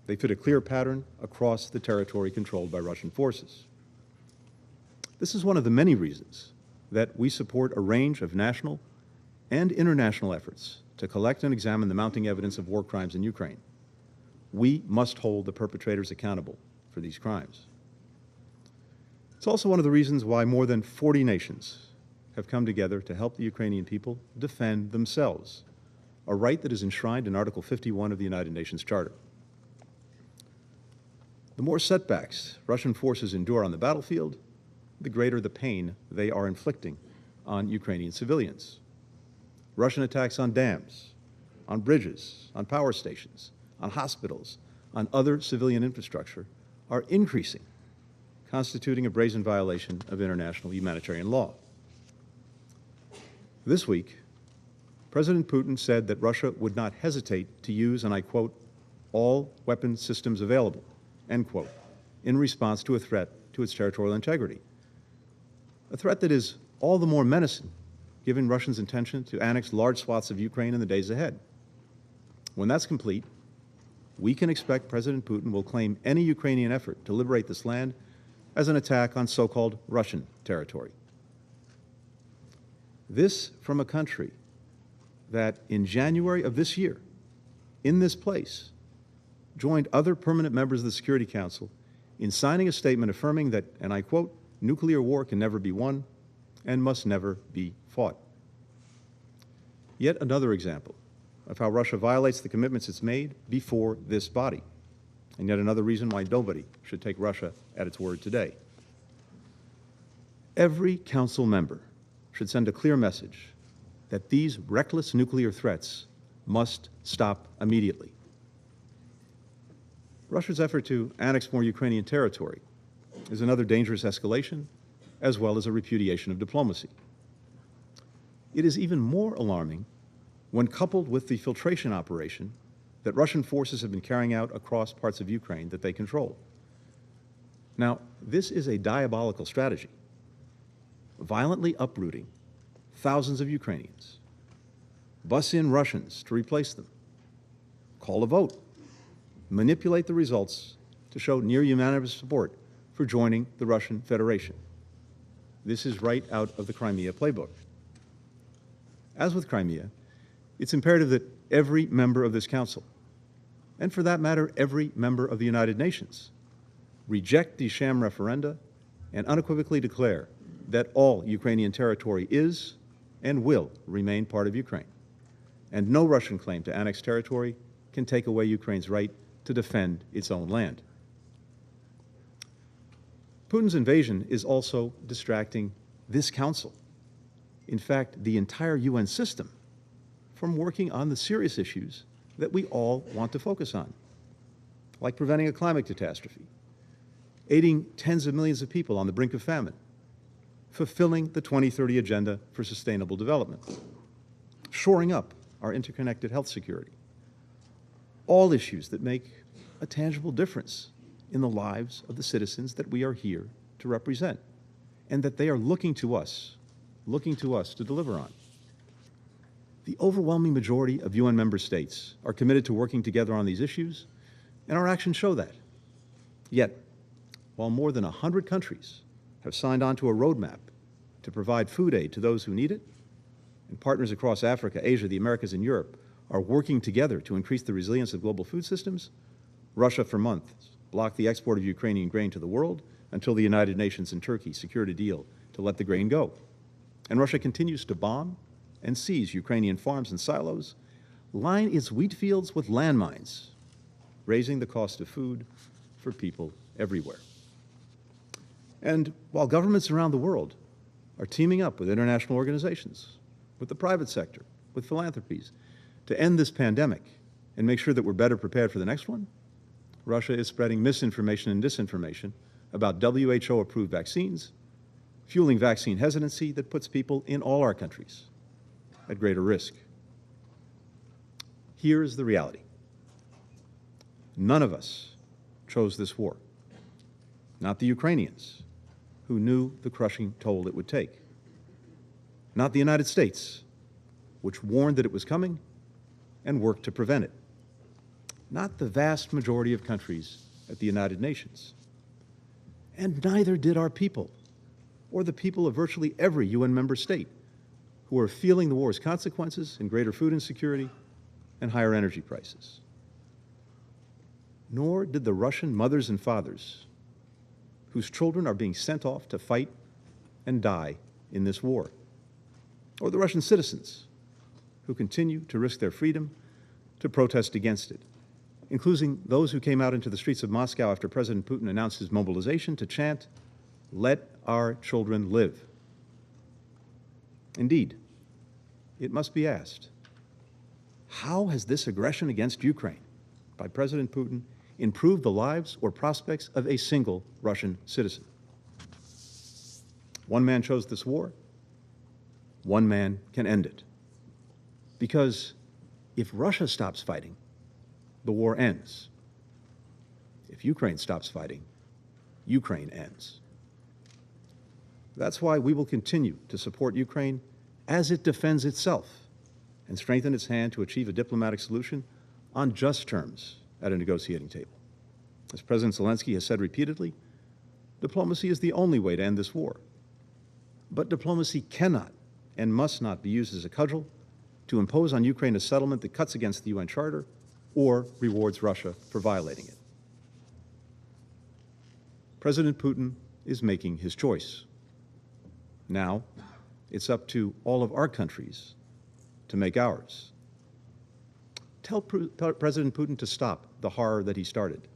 Speaker 13: They fit a clear pattern across the territory controlled by Russian forces. This is one of the many reasons that we support a range of national and international efforts to collect and examine the mounting evidence of war crimes in Ukraine. We must hold the perpetrators accountable for these crimes. It's also one of the reasons why more than 40 nations have come together to help the Ukrainian people defend themselves, a right that is enshrined in Article 51 of the United Nations Charter. The more setbacks Russian forces endure on the battlefield, the greater the pain they are inflicting on Ukrainian civilians. Russian attacks on dams, on bridges, on power stations, on hospitals, on other civilian infrastructure are increasing, constituting a brazen violation of international humanitarian law. This week, President Putin said that Russia would not hesitate to use, and I quote, "all weapon systems available," end quote, in response to a threat to its territorial integrity. A threat that is all the more menacing given Russia's intention to annex large swaths of Ukraine in the days ahead. When that's complete, we can expect President Putin will claim any Ukrainian effort to liberate this land as an attack on so-called Russian territory. This from a country that in January of this year, in this place, joined other permanent members of the Security Council in signing a statement affirming that, and I quote, "nuclear war can never be won and must never be fought." Yet another example of how Russia violates the commitments it's made before this body, and yet another reason why nobody should take Russia at its word today. Every council member should send a clear message that these reckless nuclear threats must stop immediately. Russia's effort to annex more Ukrainian territory is another dangerous escalation, as well as a repudiation of diplomacy. It is even more alarming when coupled with the filtration operation that Russian forces have been carrying out across parts of Ukraine that they control. Now, this is a diabolical strategy, violently uprooting thousands of Ukrainians, bus in Russians to replace them, call a vote, manipulate the results to show near unanimous support for joining the Russian Federation. This is right out of the Crimea playbook. As with Crimea, it's imperative that every member of this council, and for that matter, every member of the United Nations, reject these sham referenda and unequivocally declare that all Ukrainian territory is and will remain part of Ukraine, and no Russian claim to annex territory can take away Ukraine's right to defend its own land. Putin's invasion is also distracting this council, in fact, the entire UN system, from working on the serious issues that we all want to focus on, like preventing a climate catastrophe, aiding tens of millions of people on the brink of famine, fulfilling the 2030 Agenda for Sustainable Development, shoring up our interconnected health security, all issues that make a tangible difference in the lives of the citizens that we are here to represent, and that they are looking to us to deliver on. The overwhelming majority of UN member states are committed to working together on these issues, and our actions show that. Yet, while more than 100 countries have signed on to a roadmap to provide food aid to those who need it, and partners across Africa, Asia, the Americas, and Europe are working together to increase the resilience of global food systems, Russia for months blocked the export of Ukrainian grain to the world until the United Nations and Turkey secured a deal to let the grain go. And Russia continues to bomb and seize Ukrainian farms and silos, line its wheat fields with landmines, raising the cost of food for people everywhere. And while governments around the world are teaming up with international organizations, with the private sector, with philanthropies, to end this pandemic and make sure that we're better prepared for the next one, Russia is spreading misinformation and disinformation about WHO-approved vaccines, fueling vaccine hesitancy that puts people in all our countries at greater risk. Here's the reality. None of us chose this war. Not the Ukrainians, who knew the crushing toll it would take. Not the United States, which warned that it was coming and worked to prevent it. Not the vast majority of countries at the United Nations. And neither did our people, or the people of virtually every UN member state, who are feeling the war's consequences in greater food insecurity and higher energy prices. Nor did the Russian mothers and fathers, whose children are being sent off to fight and die in this war, or the Russian citizens who continue to risk their freedom to protest against it, including those who came out into the streets of Moscow after President Putin announced his mobilization to chant, "Let our children live." Indeed, it must be asked, how has this aggression against Ukraine by President Putin improved the lives or prospects of a single Russian citizen? One man chose this war. One man can end it. Because if Russia stops fighting, the war ends. If Ukraine stops fighting, Ukraine ends. That's why we will continue to support Ukraine as it defends itself and strengthen its hand to achieve a diplomatic solution on just terms at a negotiating table. As President Zelensky has said repeatedly, diplomacy is the only way to end this war. But diplomacy cannot and must not be used as a cudgel to impose on Ukraine a settlement that cuts against the UN Charter or rewards Russia for violating it. President Putin is making his choice. Now, it's up to all of our countries to make ours. Tell President Putin to stop the horror that he started.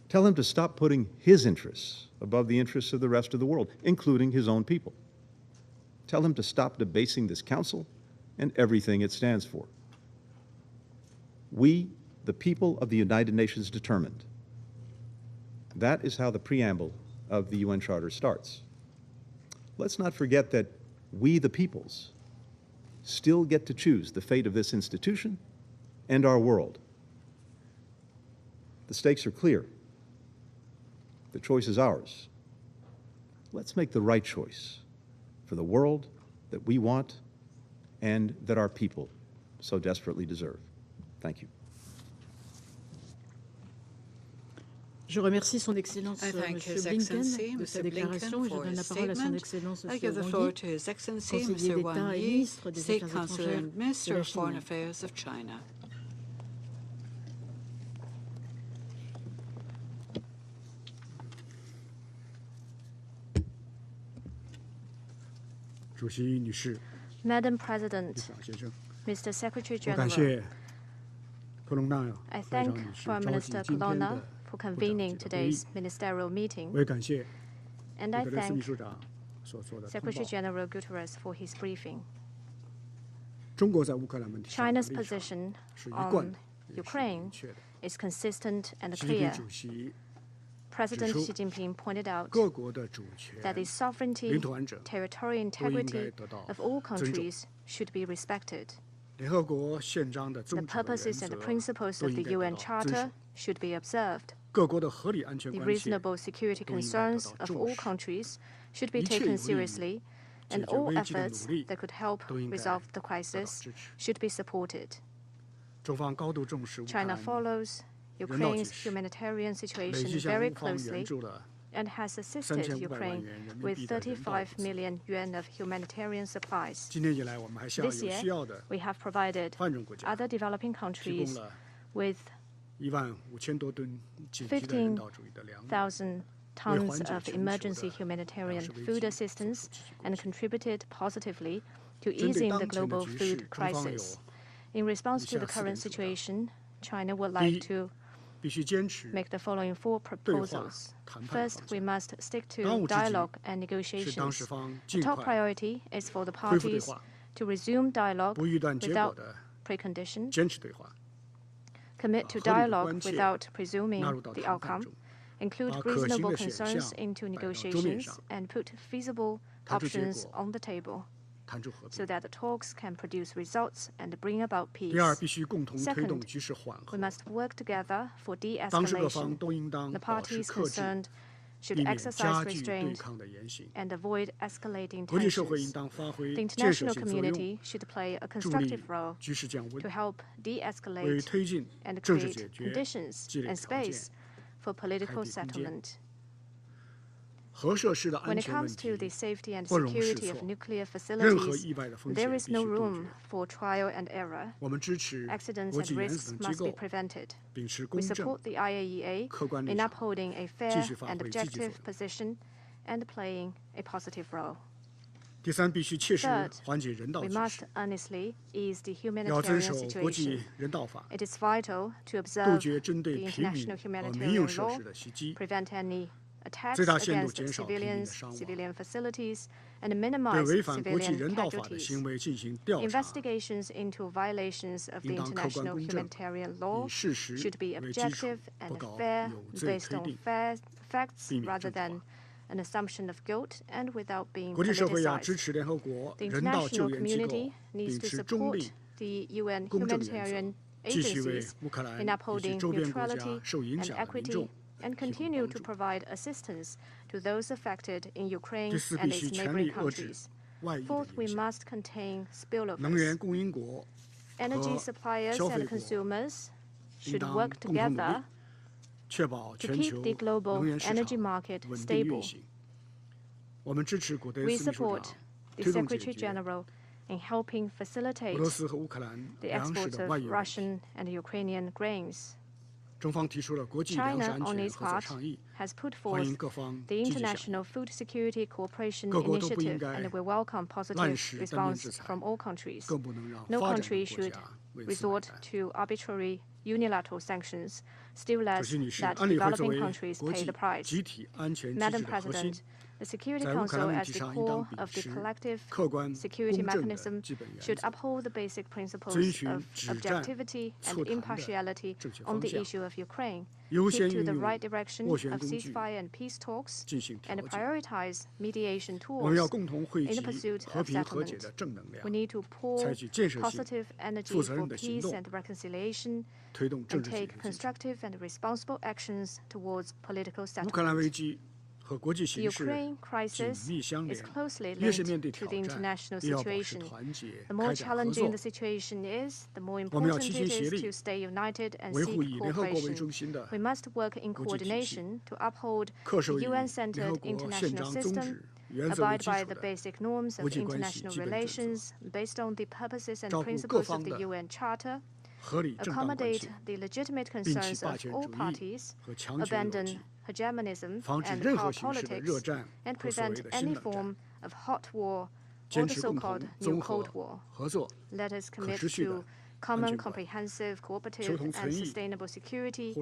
Speaker 13: Tell him to stop putting his interests above the interests of the rest of the world, including his own people. Tell him to stop debasing this council and everything it stands for. We, the people of the United Nations, determined. That is how the preamble of the UN Charter starts. Let's not forget that we, the peoples, still get to choose the fate of this institution and our world. The stakes are clear. The choice is ours. Let's make the right choice for the world that we want and that our people so desperately deserve. Thank you.
Speaker 8: Je remercie son Excellence Monsieur Blinken de sa déclaration et je donne la parole à son Excellence Monsieur conseiller d'État et ministre des Affaires étrangères de la Chine.
Speaker 12: 主席女士
Speaker 14: Madam President,
Speaker 12: 先生
Speaker 14: Mr. Secretary
Speaker 12: 我感
Speaker 14: General,
Speaker 12: 谢科隆纳
Speaker 14: I
Speaker 12: 外长
Speaker 14: thank
Speaker 12: 女士
Speaker 14: Foreign
Speaker 12: 召集
Speaker 14: Minister
Speaker 12: 今天
Speaker 14: Colonna
Speaker 12: 的
Speaker 14: for
Speaker 12: 部长
Speaker 14: convening
Speaker 12: 级的会议
Speaker 14: today's ministerial meeting,
Speaker 12: 我也感谢
Speaker 14: and
Speaker 12: 古
Speaker 14: I
Speaker 12: 特雷斯秘
Speaker 14: thank
Speaker 12: 书长所做的通
Speaker 14: Secretary
Speaker 12: 报。
Speaker 14: General Guterres for his briefing.
Speaker 12: 中国在乌克兰问题上的
Speaker 14: China's
Speaker 12: 立场
Speaker 14: position
Speaker 12: 是一贯
Speaker 14: on
Speaker 12: 的，也是
Speaker 14: Ukraine
Speaker 12: 明确的。
Speaker 14: is consistent and
Speaker 12: 习近平
Speaker 14: clear.
Speaker 12: 主席
Speaker 14: President
Speaker 12: 指出
Speaker 14: Xi Jinping pointed out
Speaker 12: 各国的主权
Speaker 14: that the sovereignty,
Speaker 12: 领土完整
Speaker 14: territorial
Speaker 12: 都应该
Speaker 14: integrity
Speaker 12: 得到
Speaker 14: of all
Speaker 12: 尊重。
Speaker 14: countries should be respected.
Speaker 12: 联合国宪章的
Speaker 14: The
Speaker 12: 宗旨和原
Speaker 14: purposes and
Speaker 12: 则
Speaker 14: the principles
Speaker 12: 都
Speaker 14: of
Speaker 12: 应
Speaker 14: the
Speaker 12: 该得
Speaker 14: UN
Speaker 12: 到尊
Speaker 14: Charter
Speaker 12: 守。
Speaker 14: should be observed.
Speaker 12: 各国的合理安全
Speaker 14: The
Speaker 12: 关切
Speaker 14: reasonable security
Speaker 12: 都应该得
Speaker 14: concerns
Speaker 12: 到
Speaker 14: of
Speaker 12: 重
Speaker 14: all
Speaker 12: 视。
Speaker 14: countries should be
Speaker 12: 一切有
Speaker 14: taken
Speaker 12: 利于
Speaker 14: seriously,
Speaker 12: 解
Speaker 14: and
Speaker 12: 决
Speaker 14: all
Speaker 12: 危机的
Speaker 14: efforts
Speaker 12: 努力
Speaker 14: that could help
Speaker 12: 都应该
Speaker 14: resolve the
Speaker 12: 得到
Speaker 14: crisis
Speaker 12: 支持。
Speaker 14: should be supported.
Speaker 12: 中方高度重视乌克
Speaker 14: China
Speaker 12: 兰
Speaker 14: follows
Speaker 12: 人道
Speaker 14: Ukraine's
Speaker 12: 局势，
Speaker 14: humanitarian
Speaker 12: 累计
Speaker 14: situation
Speaker 12: 向
Speaker 14: very
Speaker 12: 乌方援
Speaker 14: closely
Speaker 12: 助了
Speaker 14: and has assisted Ukraine with 35 million yuan of humanitarian supplies. This year, we have provided other developing countries with 15,000 tons of emergency humanitarian food assistance and contributed positively to easing the global food crisis. In response to the current situation, China would like to make the following 4 proposals. First, we must stick to dialogue and negotiations. The top priority is for the parties to resume dialogue without precondition, commit to dialogue without presuming the outcome, include reasonable concerns into negotiations, and put feasible options on the table so that the talks can produce results and bring about peace. Second, we must work together for de-escalation. The parties concerned should exercise restraint and avoid escalating tensions. The international community should play a constructive role to help de-escalate and create conditions and space for political settlement. When it comes to the safety and security of nuclear facilities, there is no room for trial and error. Accidents and risks must be prevented. We support the IAEA in upholding a fair and objective position and playing a positive role. Third, we must honestly ease the humanitarian situation. It is vital to observe the international humanitarian law, prevent any attacks against civilians, civilian facilities, and minimize civilian casualties. Investigations into violations of the international humanitarian law should be objective and fair, based on facts rather than an assumption of guilt and without being politicized. The international community needs to support the UN humanitarian agencies in upholding neutrality and equity and continue to provide assistance to those affected in Ukraine and its neighboring countries. Fourth, we must contain spillovers. Energy suppliers and consumers should work together to keep the global energy market stable. We support the Secretary General in helping facilitate the export of Russian and Ukrainian grains. China, on its part, has put forth the International Food Security Cooperation Initiative, and we welcome positive response from all countries. No country should resort to arbitrary unilateral sanctions, still less that developing countries pay the price. Madam President, the Security Council, as the core of the collective security mechanism, should uphold the basic principles of objectivity and impartiality on the issue of Ukraine, keep to the right direction of ceasefire and peace talks, and prioritize mediation tools in the pursuit of settlement. We need to pour positive energy for peace and reconciliation and take constructive and responsible actions towards political settlement. The Ukraine crisis is closely linked to the international situation. The more challenging the situation is, the more important it is to stay united and seek cooperation. We must work in coordination to uphold the UN-centered international system, abide by the basic norms of international relations based on the purposes and principles of the UN Charter, accommodate the legitimate concerns of all parties, abandon hegemonism and power politics, and prevent any form of hot war or the so-called new Cold War. Let us commit to common, comprehensive, cooperative, and sustainable security,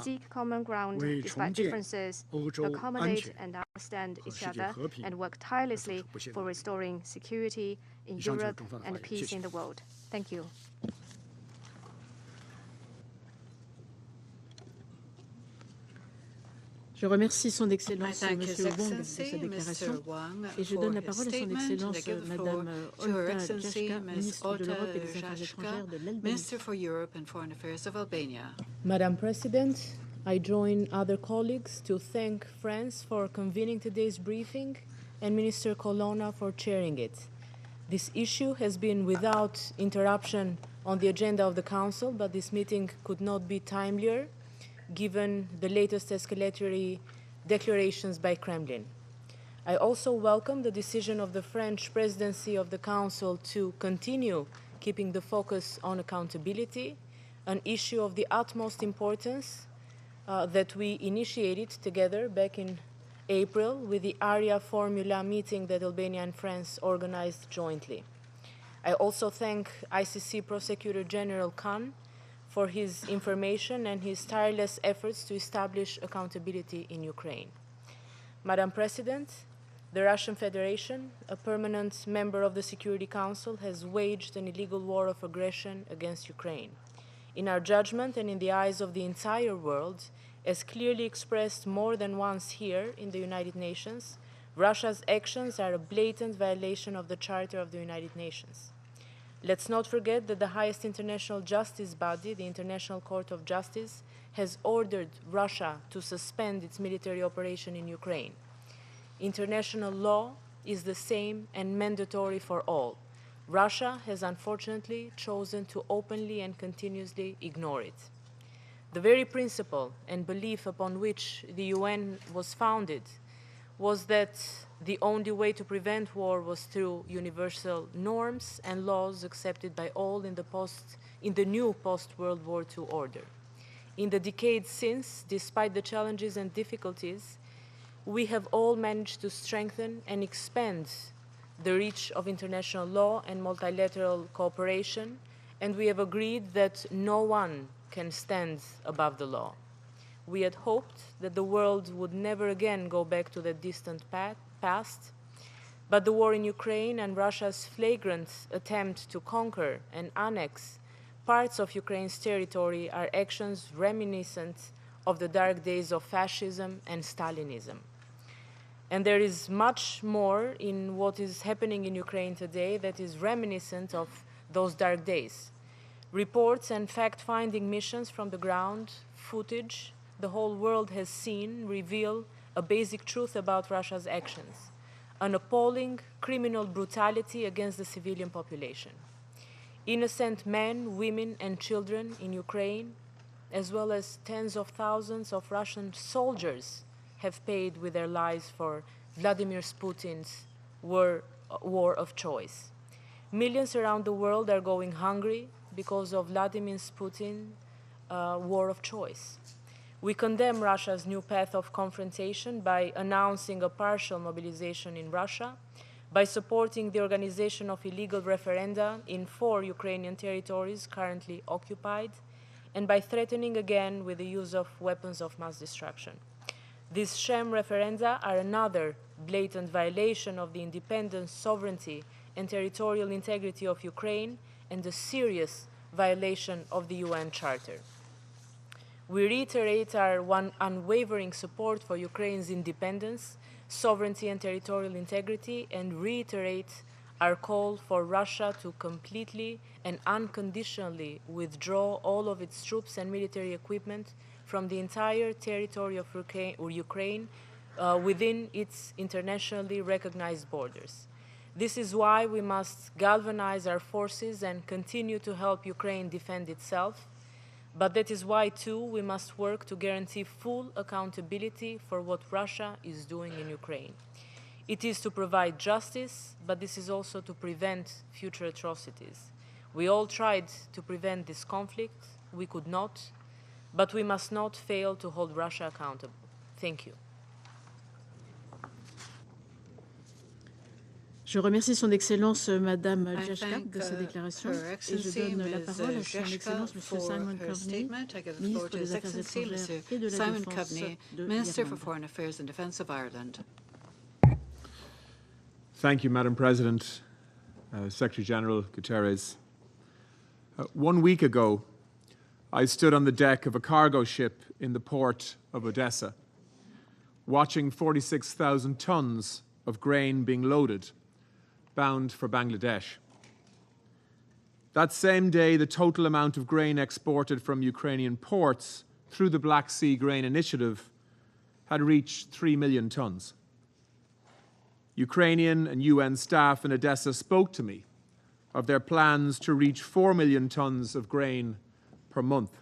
Speaker 14: seek common ground despite differences, accommodate and understand each other, and work tirelessly for restoring security in Europe and peace in the world. Thank you.
Speaker 8: Je remercie son Excellence M. Wang de sa déclaration et je donne la parole à son Excellence Madame Olga Jashka, ministre de l'Europe et des Affaires étrangères de l'Albanie.
Speaker 15: Madam President, I join other colleagues to thank France for convening today's briefing and Minister Colonna for chairing it. This issue has been without interruption on the agenda of the Council, but this meeting could not be timelier given the latest escalatory declarations by Kremlin. I also welcome the decision of the French presidency of the Council to continue keeping the focus on accountability, an issue of the utmost importance that we initiated together back in April with the ARIA formula meeting that Albania and France organized jointly. I also thank ICC Prosecutor General Khan for his information and his tireless efforts to establish accountability in Ukraine. Madam President, the Russian Federation, a permanent member of the Security Council, has waged an illegal war of aggression against Ukraine. In our judgment and in the eyes of the entire world, as clearly expressed more than once here in the United Nations, Russia's actions are a blatant violation of the Charter of the United Nations. Let's not forget that the highest international justice body, the International Court of Justice, has ordered Russia to suspend its military operation in Ukraine. International law is the same and mandatory for all. Russia has unfortunately chosen to openly and continuously ignore it. The very principle and belief upon which the UN was founded was that the only way to prevent war was through universal norms and laws accepted by all in the new post-World War II order. In the decades since, despite the challenges and difficulties, we have all managed to strengthen and expand the reach of international law and multilateral cooperation, and we have agreed that no one can stand above the law. We had hoped that the world would never again go back to that distant past, but the war in Ukraine and Russia's flagrant attempt to conquer and annex parts of Ukraine's territory are actions reminiscent of the dark days of fascism and Stalinism. And there is much more in what is happening in Ukraine today that is reminiscent of those dark days. Reports and fact-finding missions from the ground, footage the whole world has seen reveal a basic truth about Russia's actions, an appalling criminal brutality against the civilian population. Innocent men, women, and children in Ukraine, as well as tens of thousands of Russian soldiers, have paid with their lives for Vladimir Putin's war of choice. Millions around the world are going hungry because of Vladimir Putin's war of choice. We condemn Russia's new path of confrontation by announcing a partial mobilization in Russia, by supporting the organization of illegal referenda in 4 Ukrainian territories currently occupied, and by threatening again with the use of weapons of mass destruction. These sham referenda are another blatant violation of the independence, sovereignty, and territorial integrity of Ukraine, and a serious violation of the UN Charter. We reiterate our unwavering support for Ukraine's independence, sovereignty, and territorial integrity, and reiterate our call for Russia to completely and unconditionally withdraw all of its troops and military equipment from the entire territory of Ukraine within its internationally recognized borders. This is why we must galvanize our forces and continue to help Ukraine defend itself. But that is why, too, we must work to guarantee full accountability for what Russia is doing in Ukraine. It is to provide justice, but this is also to prevent future atrocities. We all tried to prevent this conflict. We could not, but we must not fail to hold Russia accountable. Thank you.
Speaker 8: Je remercie Son Excellence Madame Jashka de sa déclaration et je donne la parole à Son Excellence Monsieur Simon Coveney, ministre des Affaires étrangères et de la Défense de
Speaker 11: Minister for Foreign Affairs and Defence of Ireland.
Speaker 16: Thank you, Madam President, Secretary General Guterres. 1 week ago, I stood on the deck of a cargo ship in the port of Odessa, watching 46,000 tons of grain being loaded, bound for Bangladesh. That same day, the total amount of grain exported from Ukrainian ports through the Black Sea Grain Initiative had reached 3 million tons. Ukrainian and UN staff in Odessa spoke to me of their plans to reach 4 million tons of grain per month.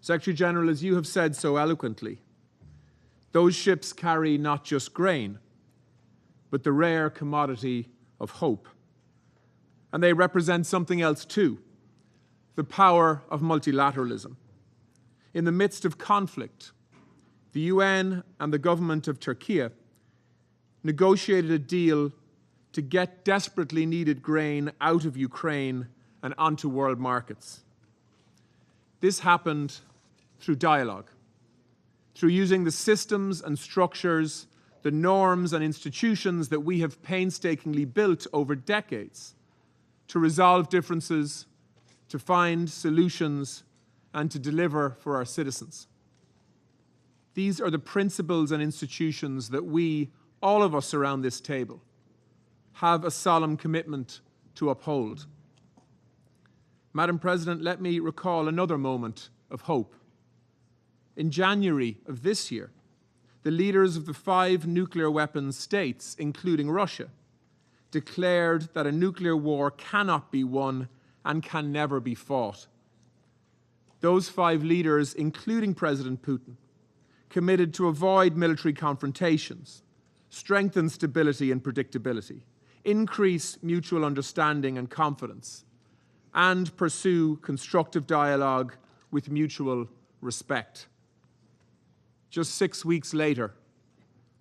Speaker 16: Secretary General, as you have said so eloquently, Those ships carry not just grain, but the rare commodity of hope. And they represent something else too, the power of multilateralism. In the midst of conflict, the UN and the government of Turkey negotiated a deal to get desperately needed grain out of Ukraine and onto world markets. This happened through dialogue, through using the systems and structures, the norms and institutions that we have painstakingly built over decades to resolve differences, to find solutions, and to deliver for our citizens. These are the principles and institutions that we, all of us around this table, have a solemn commitment to uphold. Madam President, let me recall another moment of hope. In January of this year, the leaders of the 5 nuclear weapons states, including Russia, declared that a nuclear war cannot be won and can never be fought. Those 5 leaders, including President Putin, committed to avoid military confrontations, strengthen stability and predictability, increase mutual understanding and confidence, and pursue constructive dialogue with mutual respect. Just 6 weeks later,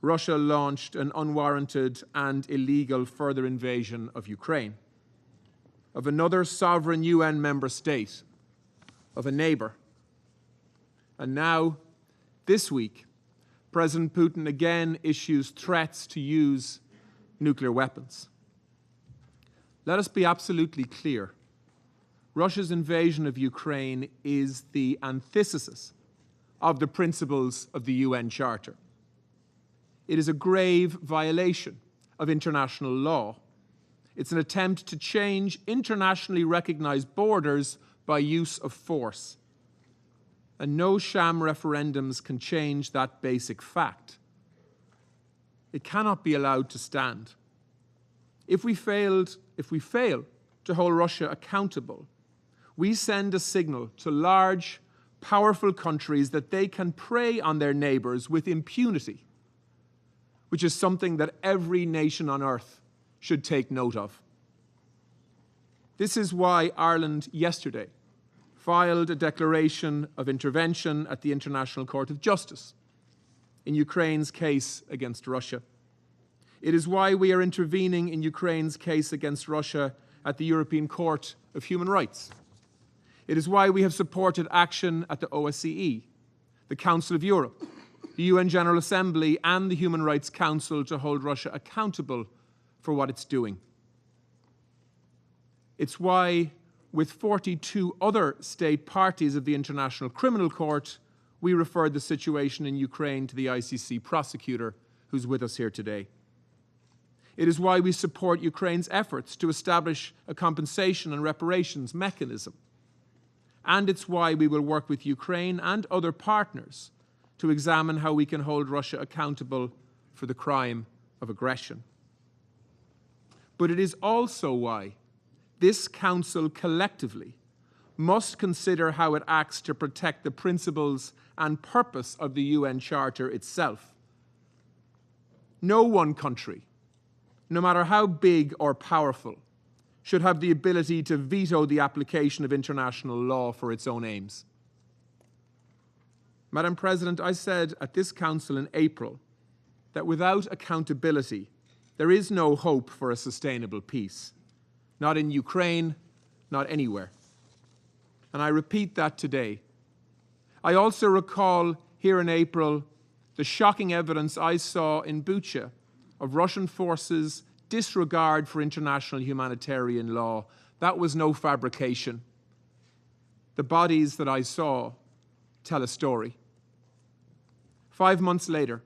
Speaker 16: Russia launched an unwarranted and illegal further invasion of Ukraine, of another sovereign UN member state, of a neighbor. And now, this week, President Putin again issues threats to use nuclear weapons. Let us be absolutely clear. Russia's invasion of Ukraine is the antithesis of the principles of the UN Charter. It is a grave violation of international law. It's an attempt to change internationally recognized borders by use of force. And no sham referendums can change that basic fact. It cannot be allowed to stand. If we fail to hold Russia accountable, we send a signal to large, powerful countries that they can prey on their neighbors with impunity, which is something that every nation on earth should take note of. This is why Ireland yesterday filed a declaration of intervention at the International Court of Justice in Ukraine's case against Russia. It is why we are intervening in Ukraine's case against Russia at the European Court of Human Rights. It is why we have supported action at the OSCE, the Council of Europe, the UN General Assembly, and the Human Rights Council to hold Russia accountable for what it's doing. It's why, with 42 other state parties of the International Criminal Court, we referred the situation in Ukraine to the ICC prosecutor, who's with us here today. It is why we support Ukraine's efforts to establish a compensation and reparations mechanism. And it's why we will work with Ukraine and other partners to examine how we can hold Russia accountable for the crime of aggression. But it is also why this Council collectively must consider how it acts to protect the principles and purpose of the UN Charter itself. No one country, no matter how big or powerful, should have the ability to veto the application of international law for its own aims. Madam President, I said at this Council in April that without accountability, there is no hope for a sustainable peace. Not in Ukraine, not anywhere. And I repeat that today. I also recall here in April the shocking evidence I saw in Bucha of Russian forces' disregard for international humanitarian law. That was no fabrication. The bodies that I saw tell a story. 5 months later,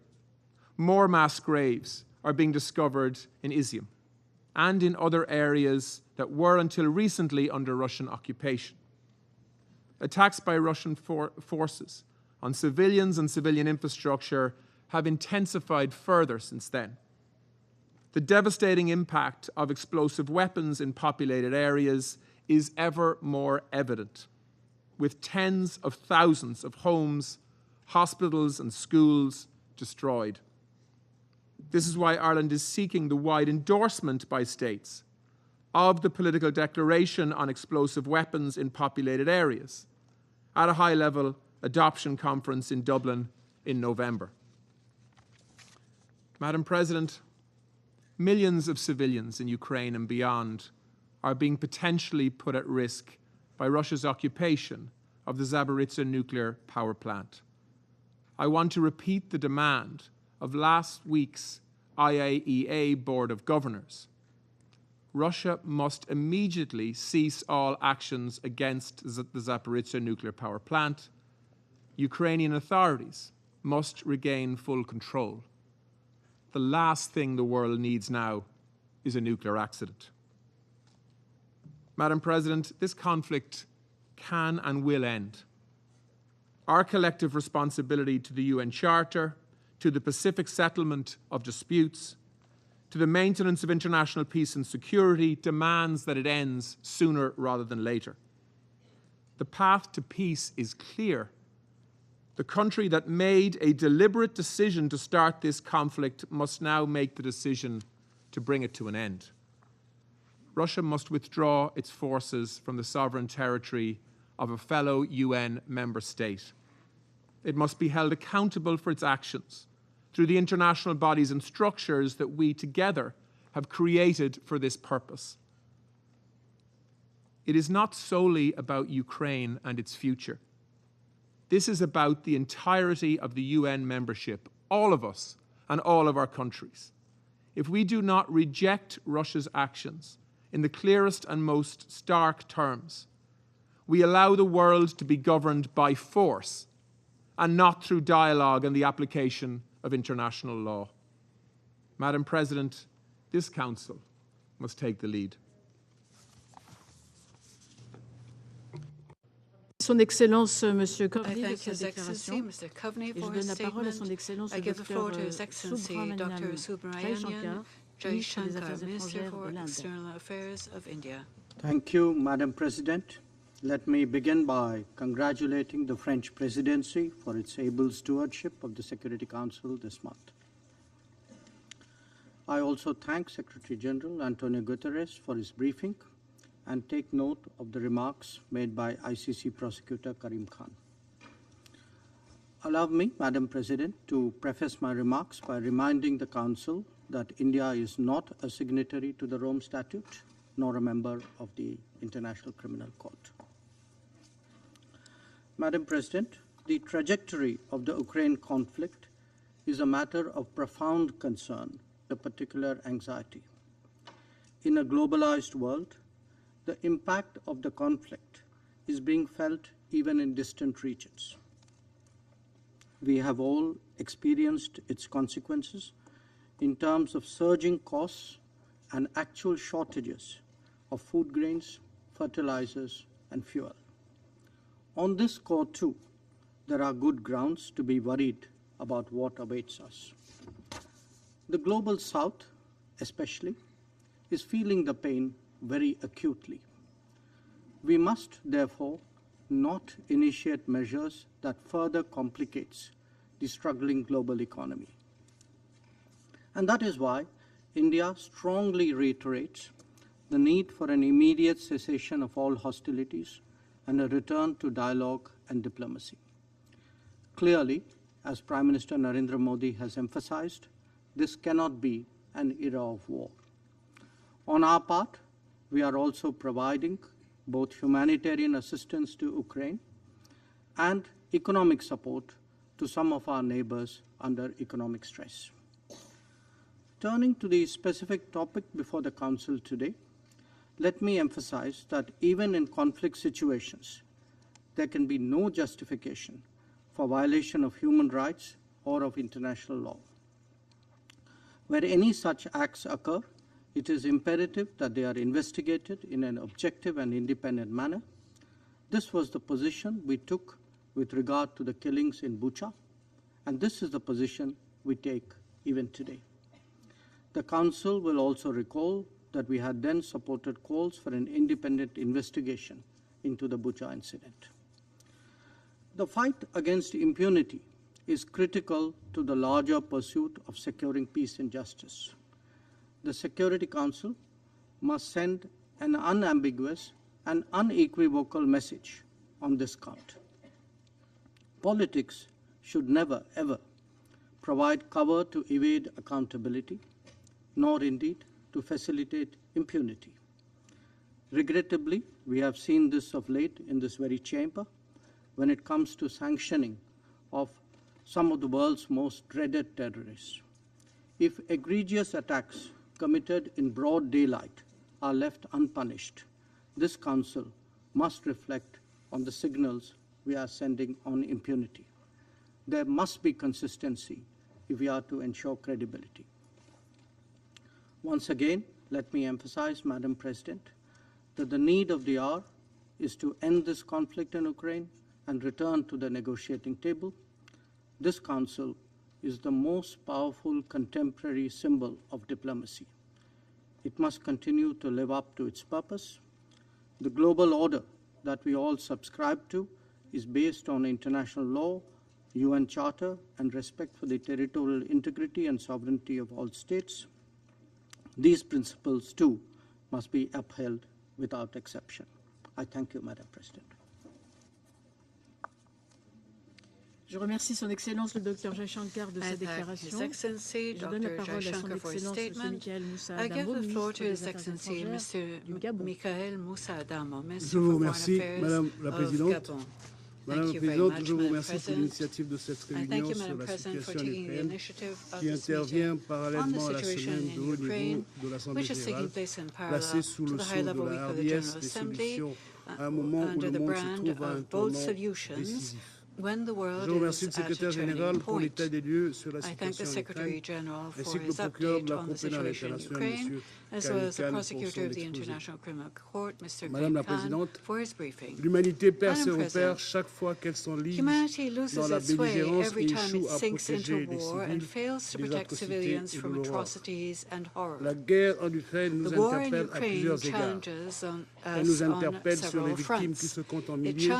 Speaker 16: more mass graves are being discovered in Izium and in other areas that were until recently under Russian occupation. Attacks by Russian forces on civilians and civilian infrastructure have intensified further since then. The devastating impact of explosive weapons in populated areas is ever more evident, with tens of thousands of homes, hospitals and schools destroyed. This is why Ireland is seeking the wide endorsement by states of the political declaration on explosive weapons in populated areas at a high-level adoption conference in Dublin in November. Madam President, millions of civilians in Ukraine and beyond are being potentially put at risk by Russia's occupation of the Zaporizhzhia nuclear power plant. I want to repeat the demand of last week's IAEA Board of Governors. Russia must immediately cease all actions against the Zaporizhzhia nuclear power plant. Ukrainian authorities must regain full control. The last thing the world needs now is a nuclear accident. Madam President, this conflict can and will end. Our collective responsibility to the UN Charter, to the Pacific settlement of disputes, to the maintenance of international peace and security demands that it ends sooner rather than later. The path to peace is clear. The country that made a deliberate decision to start this conflict must now make the decision to bring it to an end. Russia must withdraw its forces from the sovereign territory of a fellow UN member state. It must be held accountable for its actions through the international bodies and structures that we together have created for this purpose. It is not solely about Ukraine and its future. This is about the entirety of the UN membership, all of us and all of our countries. If we do not reject Russia's actions in the clearest and most stark terms, we allow the world to be governed by force and not through dialogue and the application of international law. Madam President, this Council must take the lead.
Speaker 8: Son Excellence, Monsieur Coveney,
Speaker 11: I thank His Excellency, Mr. Coveney, for his statement. I give the floor to His Excellency, Dr. Subramanian Jaishankar, Minister for External Affairs of India.
Speaker 17: Thank you, Madam President. Let me begin by congratulating the French Presidency for its able stewardship of the Security Council this month. I also thank Secretary General Antonio Guterres for his briefing and take note of the remarks made by ICC Prosecutor Karim Khan. Allow me, Madam President, to preface my remarks by reminding the Council that India is not a signatory to the Rome Statute, nor a member of the International Criminal Court. Madam President, the trajectory of the Ukraine conflict is a matter of profound concern, a particular anxiety. In a globalized world, the impact of the conflict is being felt even in distant regions. We have all experienced its consequences in terms of surging costs and actual shortages of food grains, fertilizers, and fuel. On this score, too, there are good grounds to be worried about what awaits us. The Global South, especially, is feeling the pain very acutely. We must, therefore, not initiate measures that further complicates the struggling global economy. And that is why India strongly reiterates the need for an immediate cessation of all hostilities and a return to dialogue and diplomacy. Clearly, as Prime Minister Narendra Modi has emphasized, this cannot be an era of war. On our part, we are also providing both humanitarian assistance to Ukraine and economic support to some of our neighbors under economic stress. Turning to the specific topic before the Council today, let me emphasize that even in conflict situations, there can be no justification for violation of human rights or of international law. Where any such acts occur, it is imperative that they are investigated in an objective and independent manner. This was the position we took with regard to the killings in Bucha, and this is the position we take even today. The Council will also recall that we had then supported calls for an independent investigation into the Bucha incident. The fight against impunity is critical to the larger pursuit of securing peace and justice. The Security Council must send an unambiguous and unequivocal message on this count. Politics should never, ever provide cover to evade accountability, nor indeed to facilitate impunity. Regrettably, we have seen this of late in this very chamber when it comes to sanctioning of some of the world's most dreaded terrorists. If egregious attacks committed in broad daylight are left unpunished, this Council must reflect on the signals we are sending on impunity. There must be consistency if we are to ensure credibility. Once again, let me emphasize, Madam President, that the need of the hour is to end this conflict in Ukraine and return to the negotiating table. This Council is the most powerful contemporary symbol of diplomacy. It must continue to live up to its purpose. The global order that we all subscribe to is based on international law, UN Charter, and respect for the territorial integrity and sovereignty of all states. These principles, too, must be upheld without exception. I thank you, Madam President.
Speaker 8: Je remercie Son Excellence le Dr Jaishankar de sa déclaration. Je donne la parole à Son Excellence M. Michael Moussa Adamo, ministre des Affaires étrangères du Gabon.
Speaker 18: Je vous remercie, Madame la Présidente. Madame la Présidente, je vous remercie pour l'initiative de cette réunion sur la situation en Ukraine qui intervient parallèlement à la semaine de haut niveau de l'Assemblée générale, placée sous le sceau de la hardiesse des solutions à un moment où le monde se trouve à un tournant décisif. Je remercie le secrétaire général pour l'état des lieux sur la situation en Ukraine, ainsi que le procureur de la Cour pénale internationale, M. Karim pour son exposé. Madame la Présidente, l'humanité perd ses repères chaque fois qu'elle s'enlise dans la belligérance et échoue à protéger les civils des atrocités et de l'horreur. La guerre en Ukraine nous interpelle à plusieurs égards. Elle nous interpelle sur les victimes qui se comptent en milliers,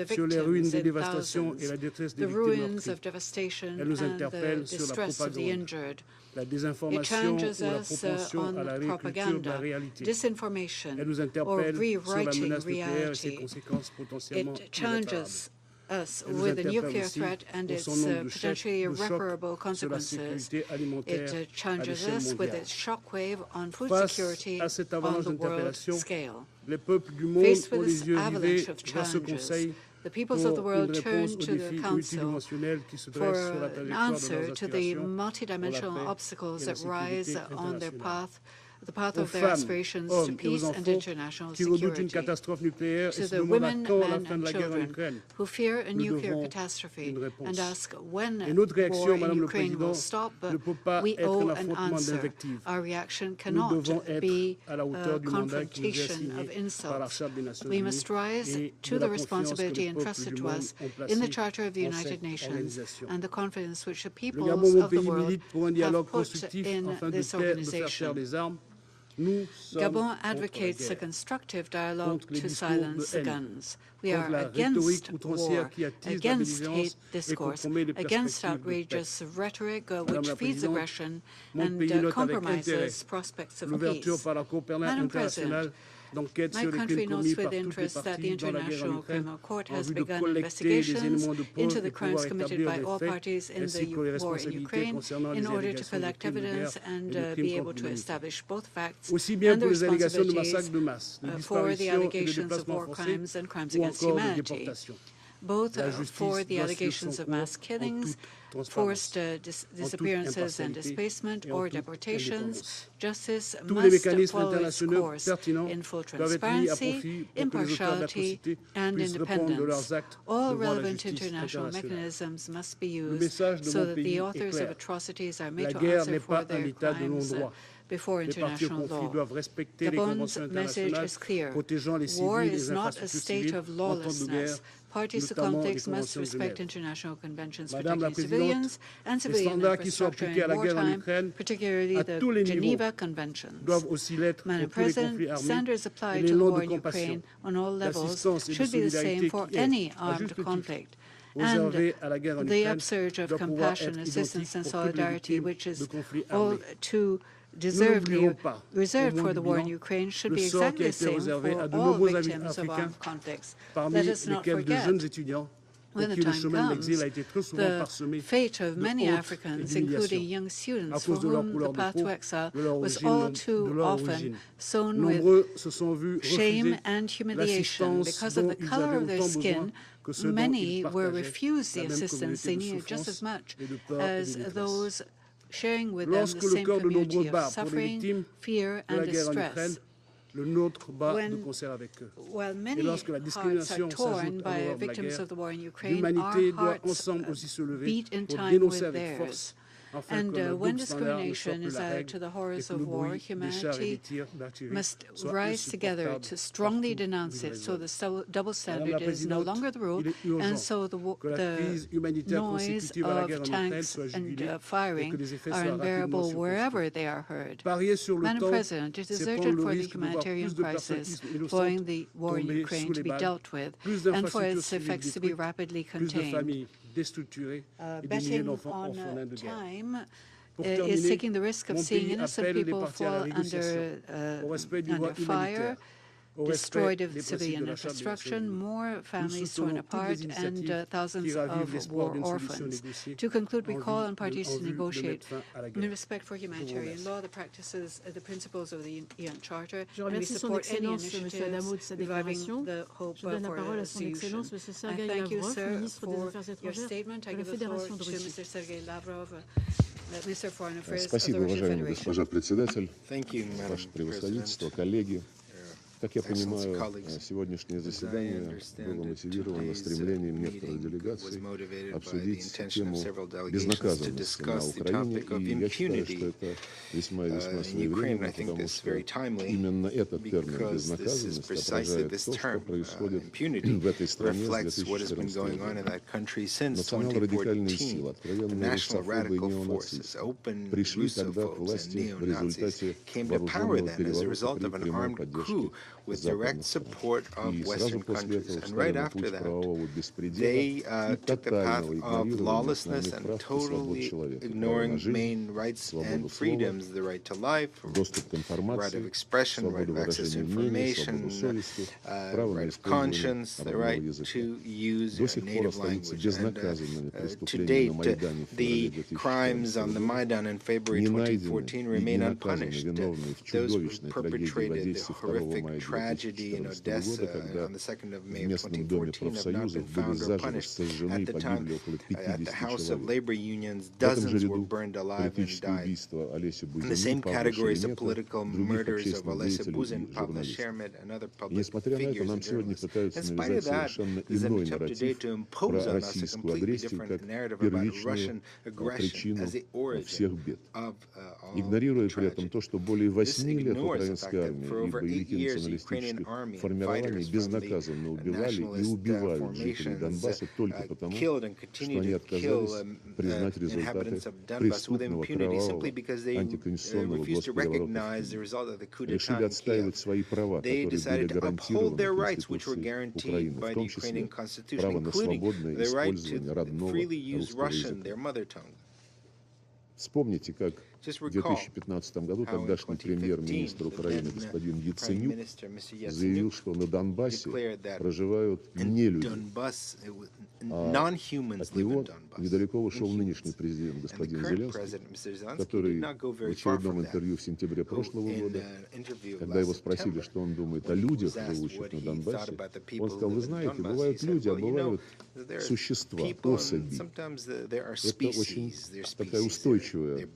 Speaker 18: sur les ruines des dévastations et la détresse des victimes meurtries. Elle nous interpelle sur la propagande, la désinformation ou la propension à la réécriture de la réalité. Elle nous interpelle sur la menace nucléaire et ses conséquences potentiellement irréparables.
Speaker 11: Us with a nuclear threat and its potentially irreparable consequences. It challenges us with its shockwave on food security on the world scale. Faced with this avalanche of challenges, the peoples of the world turn to the Council for an answer to the multidimensional obstacles that rise on their path, the path of their aspirations to peace and international security. To the women, men and children who fear a nuclear catastrophe and ask when war in Ukraine will stop, but we owe an answer. Our reaction cannot be a confrontation of insults. We must rise to the responsibility entrusted to us in the Charter of the United Nations and the confidence which the peoples of the world have put in this organization. Gabon advocates a constructive dialogue to silence the guns. We are against war, against hate discourse, against outrageous rhetoric which feeds aggression and compromises prospects of peace. Madam President, my country notes with interest that the International Criminal Court has begun investigations into the crimes committed by all parties in the war in Ukraine in order to collect evidence and be able to establish both facts and the responsibilities for the allegations of war crimes and crimes against humanity, both for the allegations of mass killings, forced disappearances and displacement, or deportations. Justice must follow its course in full transparency, impartiality, and independence. All relevant international mechanisms must be used so that the authors of atrocities are made to answer for their crimes before international law. Gabon's message is clear. War is not a state of lawlessness. Parties to conflicts must respect international conventions protecting civilians and civilian infrastructure in wartime, particularly the Geneva Conventions. Madam President, standards applied to the war in Ukraine on all levels should be the same for any armed conflict. and the upsurge of compassion, assistance, and solidarity, which is all too deservedly reserved for the war in Ukraine, should be exactly the same for all victims of armed conflicts. Let us not forget, when the time comes, the fate of many Africans, including young students, for whom the path to exile was all too often sown with shame and humiliation. Because of the color of their skin, many were refused the assistance they needed just as much as those sharing with them the same community of suffering, fear, and distress. While many hearts are torn by victims of the war in Ukraine, our hearts beat in time with theirs. And when discrimination is added to the horrors of war, humanity must rise together to strongly denounce it, so the double standard is no longer the rule, and so the noise of tanks and firing are unbearable wherever they are heard. Madam President, it is urgent for the humanitarian crisis following the war in Ukraine to be dealt with, and for its effects to be rapidly contained. Betting on time is taking the risk of seeing innocent people fall under fire, destroyed civilian infrastructure, more families torn apart, and thousands of war orphans. To conclude, we call on parties to negotiate in respect for humanitarian law, the practices, the principles of the UN Charter, and we support any initiatives reviving the hope for a solution. I thank you, sir, for your statement. I give the floor to Mr. Sergei Lavrov, Minister of Foreign Affairs of the Russian Federation.
Speaker 6: Thank you, Madam President.
Speaker 19: Как я понимаю, сегодняшнее заседание было мотивировано стремлением некоторых делегаций обсудить тему безнаказанности на Украине, и я считаю, что это весьма и весьма своевременно, потому что именно этот термин «безнаказанность» отражает то, что происходит в этой стране с 2014 года. Национал-радикальные силы, откровенные русофобы и неонацисты, пришли тогда к власти в результате вооруженного переворота при прямой поддержке
Speaker 6: with direct support of Western countries. And right after that, they took the path of lawlessness and totally ignoring main rights and freedoms, the right to life, right of expression, right of access to information, right of conscience, the right to use your native language. And to date, the crimes on the Maidan in February 2014 remain unpunished. Those who perpetrated the horrific tragedy in Odessa on the 2nd of May of 2014 have not been found or punished. At the time, at the House of Labor Unions, dozens were burned alive and died. In the same categories of political murders of Olesya Buzyn, Pavla Shermid, and other public figures and journalists. In spite of that, there's an attempt today to impose on us a completely different narrative about Russian aggression as the origin of all tragedy. This ignores the fact that for over 8 years, the Ukrainian army fighters from the nationalist formations killed and continue to kill inhabitants of Donbass with impunity simply because they refused to recognize the result of the coup d'etat in Kiev. They decided to uphold their rights, which were guaranteed by the Ukrainian constitution, including the right to freely use Russian, their mother tongue.
Speaker 19: Вспомните, как в 2015 году тогдашний премьер-министр Украины господин Яценюк заявил, что на Донбассе проживают нелюди. От него недалеко ушел нынешний президент господин Зеленский, который в очередном интервью в сентябре прошлого года, когда его спросили, что он думает о людях, живущих на Донбассе, он сказал: вы знаете, бывают люди, а бывают существа, особи. Это очень такая устойчивая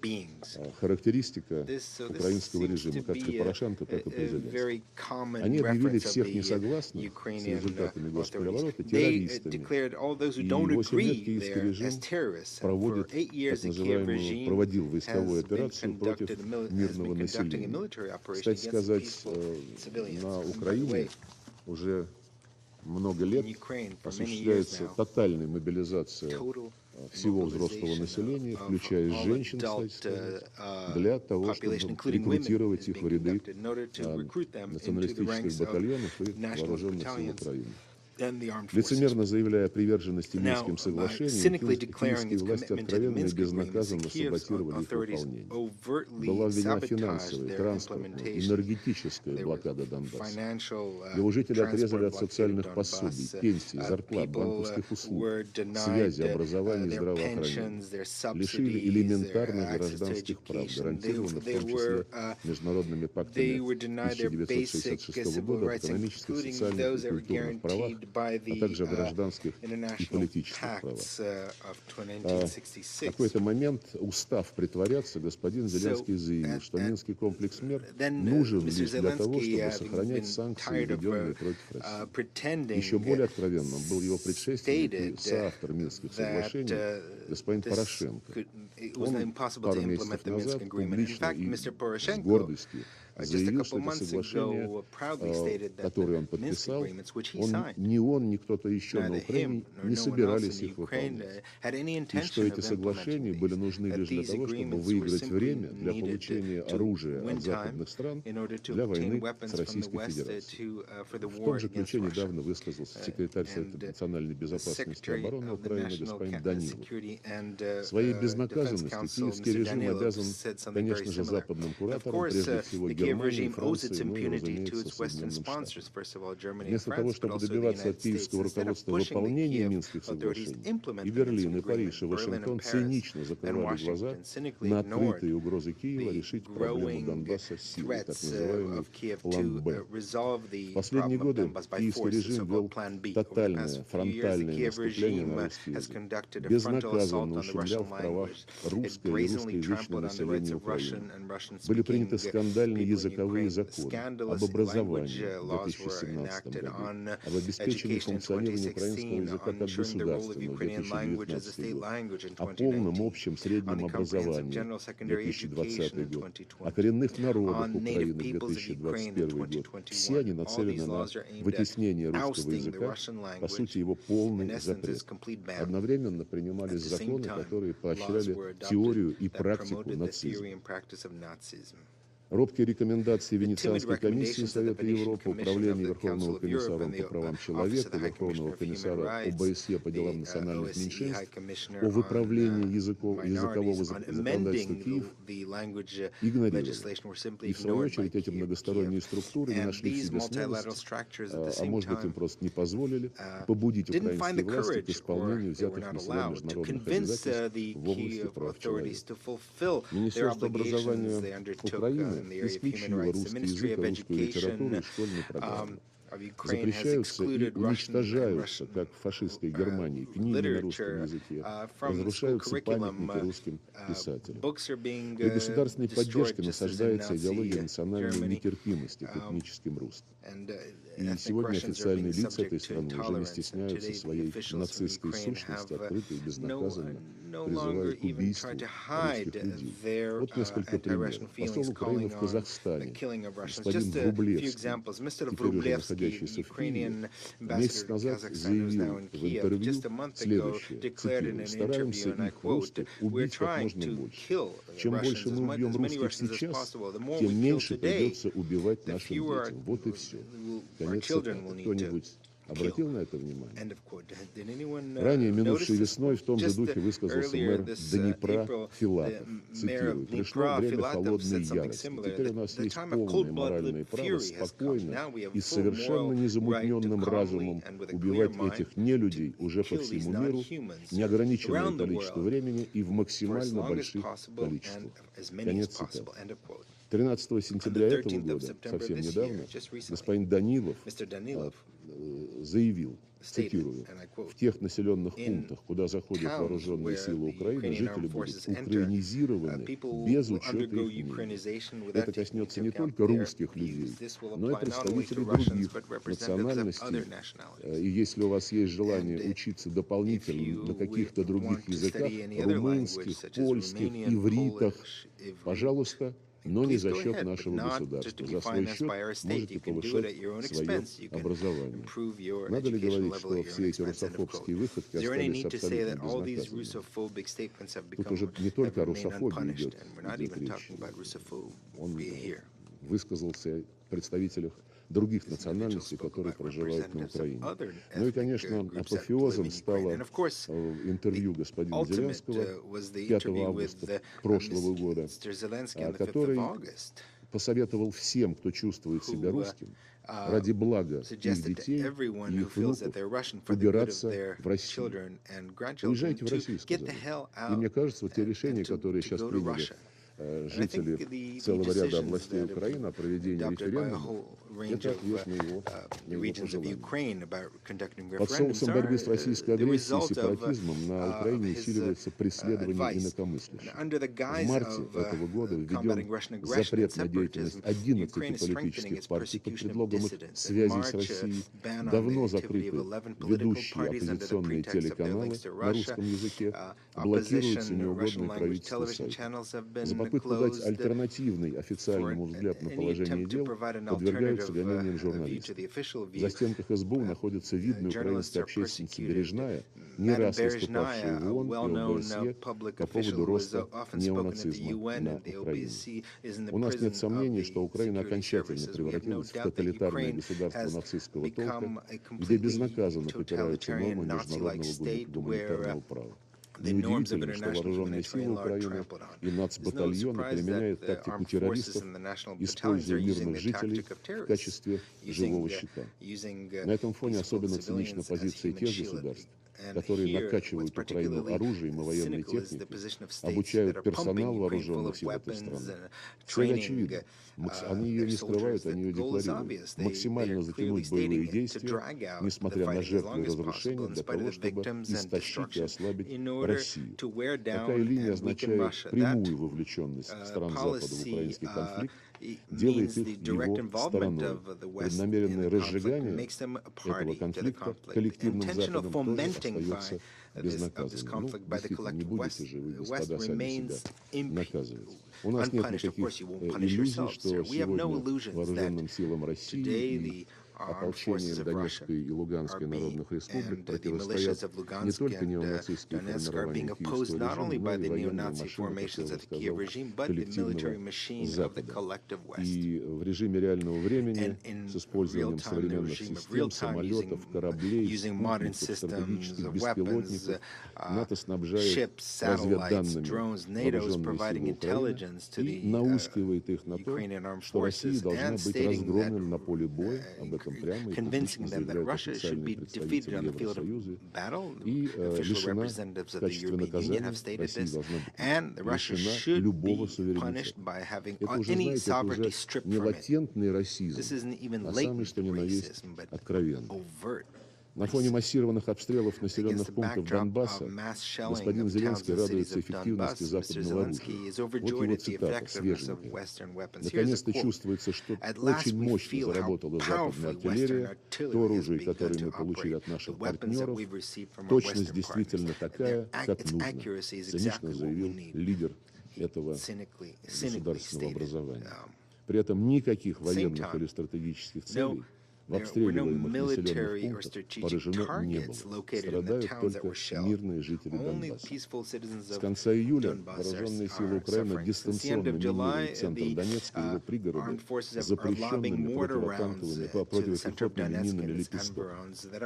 Speaker 19: характеристика украинского режима, как при Порошенко, так и при Зеленском. Они объявили всех несогласных с результатами госпереворота террористами. И 8 лет киевский режим проводит так называемую, проводил войсковую операцию против мирного населения. Кстати сказать, на Украине уже много лет осуществляется тотальная мобилизация всего взрослого населения, включая женщин, кстати, для того, чтобы рекрутировать их в ряды националистических батальонов и вооруженных сил Украины. Лицемерно заявляя о приверженности Минским соглашениям, киевские власти откровенно и безнаказанно саботировали их выполнение. Была введена финансовая, транспортная, энергетическая блокада Донбасса. Его жители отрезали от социальных пособий, пенсий, зарплат, банковских услуг, связи, образования и здравоохранения. Лишили элементарных гражданских прав, гарантированных в том числе международными пактами 1966 года об экономических, социальных и культурных правах, а также о гражданских и политических правах. В какой-то момент, устав притворяться, господин Зеленский заявил, что Минский комплекс мер нужен лишь для того, чтобы сохранять санкции, введенные против России. Еще более откровенным был его предшественник и соавтор Минских соглашений, господин Порошенко. Он пару месяцев назад публично и с гордостью заявил, что это соглашение, которое он подписал, ни он, ни кто-то еще на Украине не собирались их выполнять. И что эти соглашения были нужны лишь для того, чтобы выиграть время для получения оружия от западных стран для войны с Российской Федерацией. В том же ключе недавно высказался секретарь Совета национальной безопасности и обороны Украины господин Данилов. Своей безнаказанностью киевский режим обязан, конечно же, западным кураторам, прежде всего Германии, Франции, ну и, разумеется, Соединенным Штатам. Вместо того, чтобы добиваться от киевского руководства выполнения Минских соглашений, и Берлин, и Париж, и Вашингтон цинично закрывали глаза на открытые угрозы Киева решить проблему Донбасса силой, так называемый план «Б». В последние годы киевский режим вел тотальное фронтальное наступление на русский язык, безнаказанно ущемлял в правах русское и русскоязычное население Украины. Были приняты скандальные языковые законы об образовании в 2017 году, об обеспечении функционирования украинского языка как государственного в 2019 год, о полном общем среднем образовании в 2020 год, о коренных народах Украины в 2021 год. Все они нацелены на вытеснение русского языка, по сути, его полный запрет. Одновременно принимались законы, которые поощряли теорию и практику нацизма. Робкие рекомендации Венецианской комиссии Совета Европы, Управления Верховного комиссара по правам человека, Верховного комиссара ОБСЕ по делам национальных меньшинств о выправлении языкового законодательства Киев игнорировали. И в свою очередь эти многосторонние структуры не нашли в себе смелости, а может быть им просто не позволили побудить украинские власти к исполнению взятых на себя международных обязательств в области прав человека. Министерство образования Украины исключила русский язык, русскую литературу из школьной программы. Запрещаются и уничтожаются, как в фашистской Германии, книги на русском языке, разрушаются памятники русским писателям. При государственной поддержке насаждается идеология национальной нетерпимости к этническим русским. И сегодня официальные лица этой страны уже не стесняются своей нацистской сущности, открыто и безнаказанно призывают к убийству русских людей. Вот несколько примеров. Посол Украины в Казахстане, господин Врублевский, теперь уже находящийся в Киеве, месяц назад заявил в интервью следующее, цитирую: «Стараемся их, русских, убить как можно больше. Чем больше мы убьем русских сейчас, тем меньше придется убивать нашим детям. Вот и все». Конец цитаты. Кто-нибудь обратил на это внимание? Ранее, минувшей весной, в том же духе высказался мэр Днепра Филатов. Цитирую: «Пришло время холодной ярости. Теперь у нас есть полное моральное право спокойно и с совершенно незамутненным разумом убивать этих нелюдей уже по всему миру неограниченное количество времени и в максимально больших количествах». Конец цитаты. 13 сентября этого года, совсем недавно, господин Данилов заявил, цитирую: «В тех населенных пунктах, куда заходят вооруженные силы Украины, жители будут украинизированы без учета их мнения». Это коснется не только русских людей, но и представителей других национальностей. И если у вас есть желание учиться дополнительно на каких-то других языках, румынских, польских, ивритах, пожалуйста, но не за счет нашего государства. За свой счет можете повышать свое образование. Надо ли говорить, что все эти русофобские выходки остались абсолютно безнаказанными? Тут уже не только о русофобии идет речь. Он высказался о представителях других национальностей, которые проживают на Украине. Ну и, конечно, апофеозом стало интервью господина Зеленского 5 августа прошлого года, который посоветовал всем, кто чувствует себя русским, ради блага их детей и их внуков убираться в Россию. Уезжайте в Россию, сказали. И мне кажется, вот те решения, которые сейчас приняли жители целого ряда областей Украины о проведении референдума, это ответ на его пожелания. Под соусом борьбы с российской агрессией и сепаратизмом на Украине усиливается преследование инакомыслящих. В марте этого года введен запрет на деятельность 11 политических партий под предлогом их связей с Россией. Давно закрыты ведущие оппозиционные телеканалы на русском языке, блокируются неугодные правительству сайты. За попытку дать альтернативный официальному взгляд на положение дел подвергаются гонениям журналистов. В застенках СБУ находится видная украинская общественница Бережная, не раз выступавшая в ООН и ОБСЕ по поводу роста неонацизма на Украине. У нас нет сомнений, что Украина окончательно превратилась в тоталитарное государство нацистского толка, где безнаказанно попираются нормы международного гуманитарного права. Неудивительно, что вооруженные силы Украины и нацбатальоны применяют тактику террористов, используя мирных жителей в качестве живого щита. На этом фоне особенно цинична позиция тех государств, которые накачивают Украину оружием и военной техникой, обучают персонал вооруженных сил этой страны. Цель очевидна. Они ее не скрывают, они ее декларируют. Максимально затянуть боевые действия, несмотря на жертвы и разрушения, для того, чтобы истощить и ослабить Россию. Такая линия означает прямую вовлеченность стран Запада в украинский конфликт, делает их его стороной. Преднамеренное разжигание этого конфликта коллективным Западом тоже остается безнаказанным. Ну, действительно, не будете же вы, господа, сами себя наказывать. У нас нет никаких иллюзий, что сегодня вооруженным силам России и ополчением Донецкой и Луганской народных республик противостоят не только неонацистские формирования киевского режима, но и военные машины, как я уже сказал, коллективного Запада. И в режиме реального времени с использованием современных систем, самолетов, кораблей, спутников, стратегических беспилотников НАТО снабжает разведданными вооруженные силы Украины и наускивает их на то, что Россия должна быть разгромлена на поле боя, об этом прямо и публично заявляют официальные представители Евросоюза, и лишена в качестве наказания Россия должна быть лишена любого суверенитета. Это уже, знаете, это уже не латентный расизм, а самый что ни на есть откровенный. На фоне массированных обстрелов населенных пунктов Донбасса господин Зеленский радуется эффективности западного оружия. Вот его цитата, свеженькая. Наконец-то чувствуется, что очень мощно заработала западная артиллерия, то оружие, которое мы получили от наших партнеров. Точность действительно такая, как нужно, цинично заявил лидер этого государственного образования. При этом никаких военных или стратегических целей в обстреливаемых населенных пунктах поражено не было. Страдают только мирные жители Донбасса. С конца июля вооруженные силы Украины дистанционно минируют центр Донецка и его пригороды запрещенными противопехотными минами «Лепесток».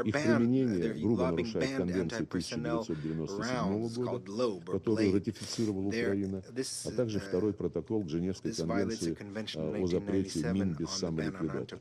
Speaker 19: Их применение грубо нарушает Конвенцию 1997 года, которую ратифицировала Украина, а также второй протокол к Женевской конвенции о запрете мин без самоликвидатора.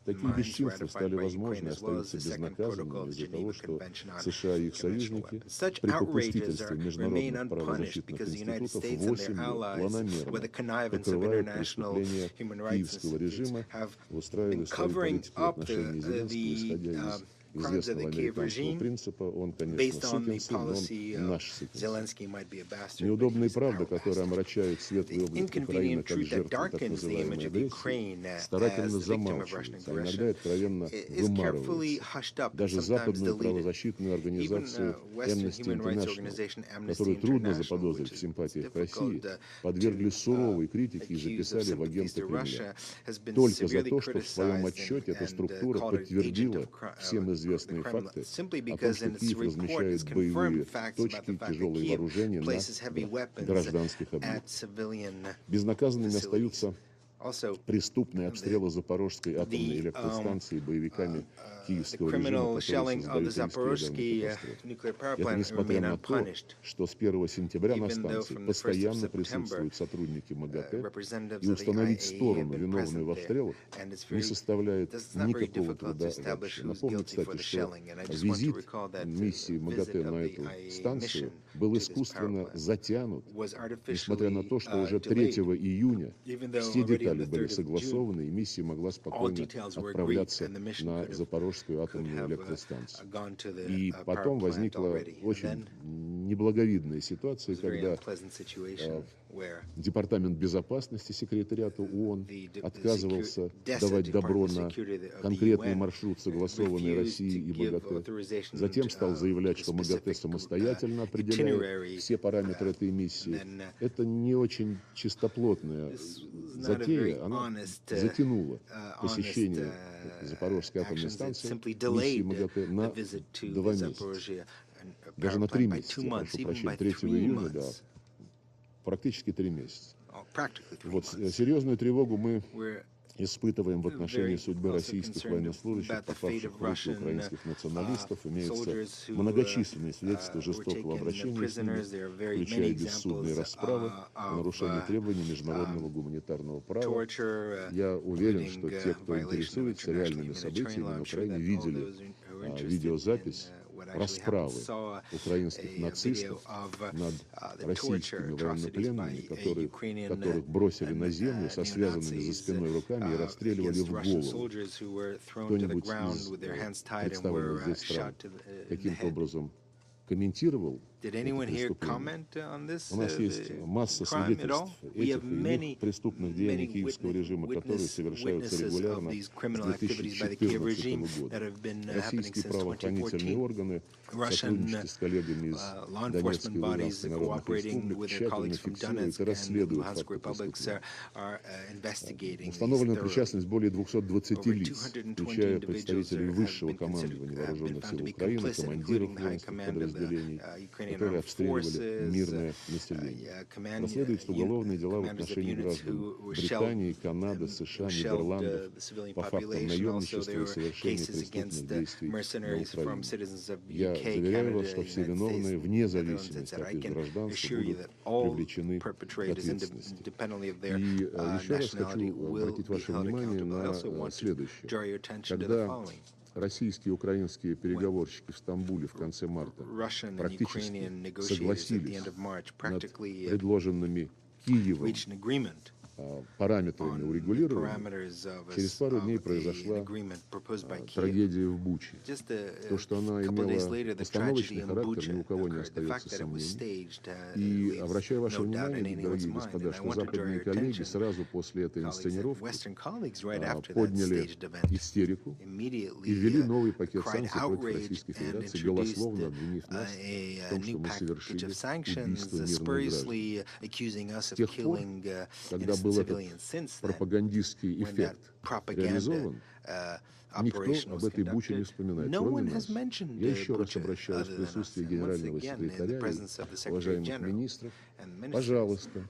Speaker 19: Такие бесчинства стали возможны и остаются безнаказанными из-за того, что США и их союзники при попустительстве международных правозащитных институтов 8 лет планомерно покрывают преступления киевского режима, устраивая свою политику в отношении Зеленского, исходя из известного американского принципа, он, конечно, сукин сын, но он наш сукин сын. Неудобная правда, которая омрачает светлый облик Украины как жертвы так называемой агрессии, старательно замалчивается, а иногда откровенно вымарывается. Даже западную правозащитную организацию Amnesty International, которую трудно заподозрить в симпатиях к России, подвергли суровой критике и записали в агенты Кремля. Только за то, что в своем отчете эта структура подтвердила всем известные факты о том, что Киев размещает боевые точки, тяжелые вооружения на гражданских объектах. Безнаказанными остаются преступные обстрелы Запорожской атомной электростанции боевиками киевского режима, которые создают риск ядерной катастрофы. Это несмотря на то, что с 1 сентября на станции постоянно присутствуют сотрудники МАГАТЭ, и установить сторону, виновную в обстрелах, не составляет никакого труда вообще. Напомню, кстати, что визит миссии МАГАТЭ на эту станцию был искусственно затянут, несмотря на то, что уже 3 июня все детали были согласованы, и миссия могла спокойно отправляться на Запорожскую атомную электростанцию. И потом возникла очень неблаговидная ситуация, когда Департамент безопасности секретариата ООН отказывался давать добро на конкретный маршрут, согласованный Россией и МАГАТЭ. Затем стал заявлять, что МАГАТЭ самостоятельно определяет все параметры этой миссии. Это не очень чистоплотная затея. Она затянула посещение Запорожской атомной станции миссии МАГАТЭ на 2 месяца. Даже на 3 месяца, прошу прощения, 3 июня, да. Практически 3 месяца. Вот серьезную тревогу мы испытываем в отношении судьбы российских военнослужащих, попавших в руки украинских националистов. Имеются многочисленные свидетельства жестокого обращения с ними, включая бессудные расправы, нарушение требований международного гуманитарного права. Я уверен, что те, кто интересуется реальными событиями на Украине, видели видеозапись расправы украинских нацистов над российскими военнопленными, которых бросили на землю со связанными за спиной руками и расстреливали в голову. Кто-нибудь из представленных здесь стран каким-то образом комментировал это преступление? У нас есть масса свидетельств этих и иных преступных деяний киевского режима, которые совершаются регулярно с 2014 года. Российские правоохранительные органы в сотрудничестве с коллегами из Донецкой и Луганской народных республик тщательно фиксируют и расследуют факты преступления. Установлена причастность более 220 лиц, включая представителей высшего командования вооруженных сил Украины, командиров воинских подразделений, которые обстреливали мирное население. Расследуются уголовные дела в отношении граждан Британии, Канады, США, Нидерландов по фактам наемничества и совершения преступных действий на Украине. Я заверяю вас, что все виновные, вне зависимости от их гражданства, будут привлечены к ответственности. И еще раз хочу обратить ваше внимание на следующее. Когда российские и украинские переговорщики в Стамбуле в конце марта практически согласились над предложенными Киевом параметрами урегулирования, через пару дней произошла трагедия в Буче. То, что она имела постановочный характер, ни у кого не остается сомнений. И обращаю ваше внимание, дорогие господа, что западные коллеги сразу после этой инсценировки подняли истерику и ввели новый пакет санкций против Российской Федерации, голословно обвинив нас в том, что мы совершили убийство мирных граждан. С тех пор, когда был этот пропагандистский эффект реализован, никто об этой Буче не вспоминает, кроме нас. Я еще раз обращаюсь в присутствии генерального секретаря и уважаемых министров. Пожалуйста,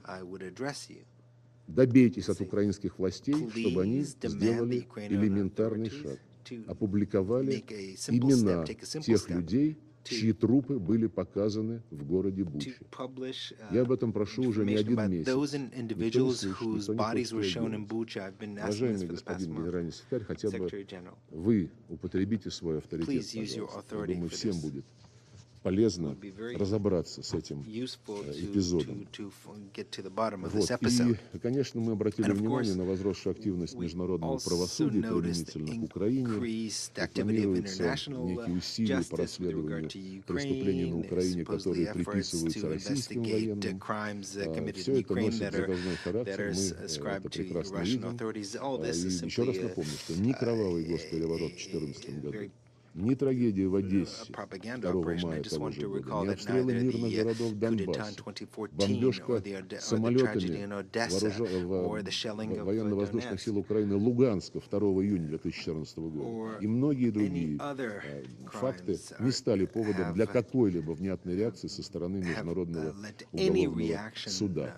Speaker 19: добейтесь от украинских властей, чтобы они сделали элементарный шаг, опубликовали имена тех людей, чьи трупы были показаны в городе Буче. Я об этом прошу уже не 1 месяц. Никто не слышит, никто не хочет. Уважаемый господин генеральный секретарь, хотя бы вы употребите свой авторитет, пожалуйста. Я думаю, всем будет полезно разобраться с этим эпизодом. Вот. И, конечно, мы обратили внимание на возросшую активность международного правосудия применительно к Украине. Планируются некие усилия по расследованию преступлений на Украине, которые приписываются российским военным. Все это носит заказной характер, мы это прекрасно видим. И еще раз напомню, что ни кровавый госпереворот в 2014 году, ни трагедия в Одессе 2 мая того же года, ни обстрелы мирных городов Донбасса, бомбежка самолетами военно-воздушных сил Украины Луганска 2 июня 2014 года и многие другие факты не стали поводом для какой-либо внятной реакции со стороны Международного уголовного суда.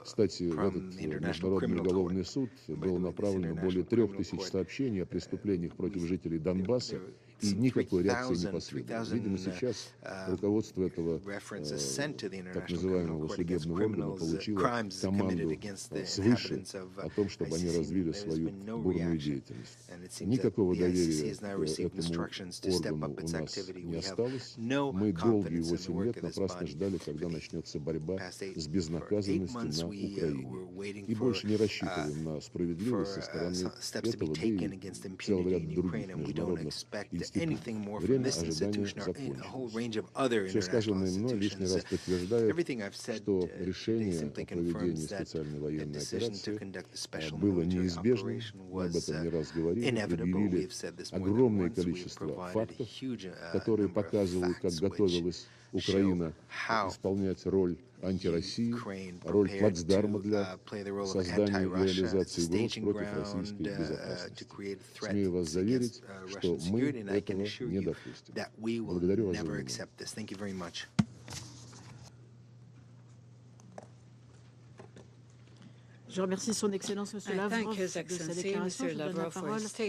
Speaker 19: Кстати, в этот Международный уголовный суд было направлено более 3000 сообщений о преступлениях против жителей Донбасса, и никакой реакции не последовало. Видимо, сейчас руководство этого так называемого судебного органа получило команду свыше о том, чтобы они развили свою бурную деятельность. Никакого доверия к этому органу у нас не осталось. Мы долгие 8 лет напрасно ждали, когда начнется борьба с безнаказанностью на Украине. И больше не рассчитываем на справедливость со стороны этого, да и целого ряда других международных институтов. Время ожидания закончилось. Все сказанное мной лишний раз подтверждает, что решение о проведении специальной военной операции было неизбежным. Мы об этом не раз говорили, предъявили огромное количество фактов, которые показывают, как готовилась Украина исполнять роль антироссии, роль плацдарма для создания и реализации угроз против российской безопасности. Смею вас заверить, что мы этого не допустим. Благодарю вас за внимание.
Speaker 8: Je remercie son Excellence M. Lavrov de sa déclaration. Je donne la parole à son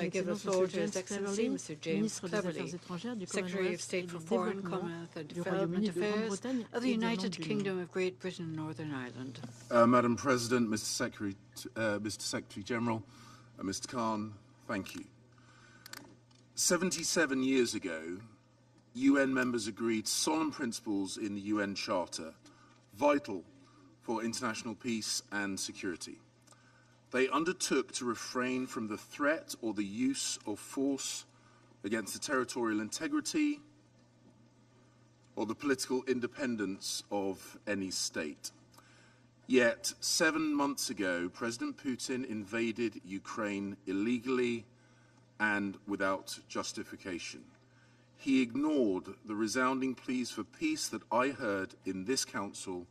Speaker 8: Excellence M. James Cleverly, ministre des Affaires étrangères du Commonwealth et du Développement du Royaume-Uni de Grande-Bretagne
Speaker 11: of the United Kingdom of Great Britain and Northern Ireland.
Speaker 20: Madam President, Mr. Secretary General, Mr. Khan, thank you. 77 years ago, UN members agreed solemn principles in the UN Charter, vital for international peace and security. They undertook to refrain from the threat or the use of force against the territorial integrity or the political independence of any state. Yet, 7 months ago, President Putin invaded Ukraine illegally and without justification. He ignored the resounding pleas for peace that I heard in this Council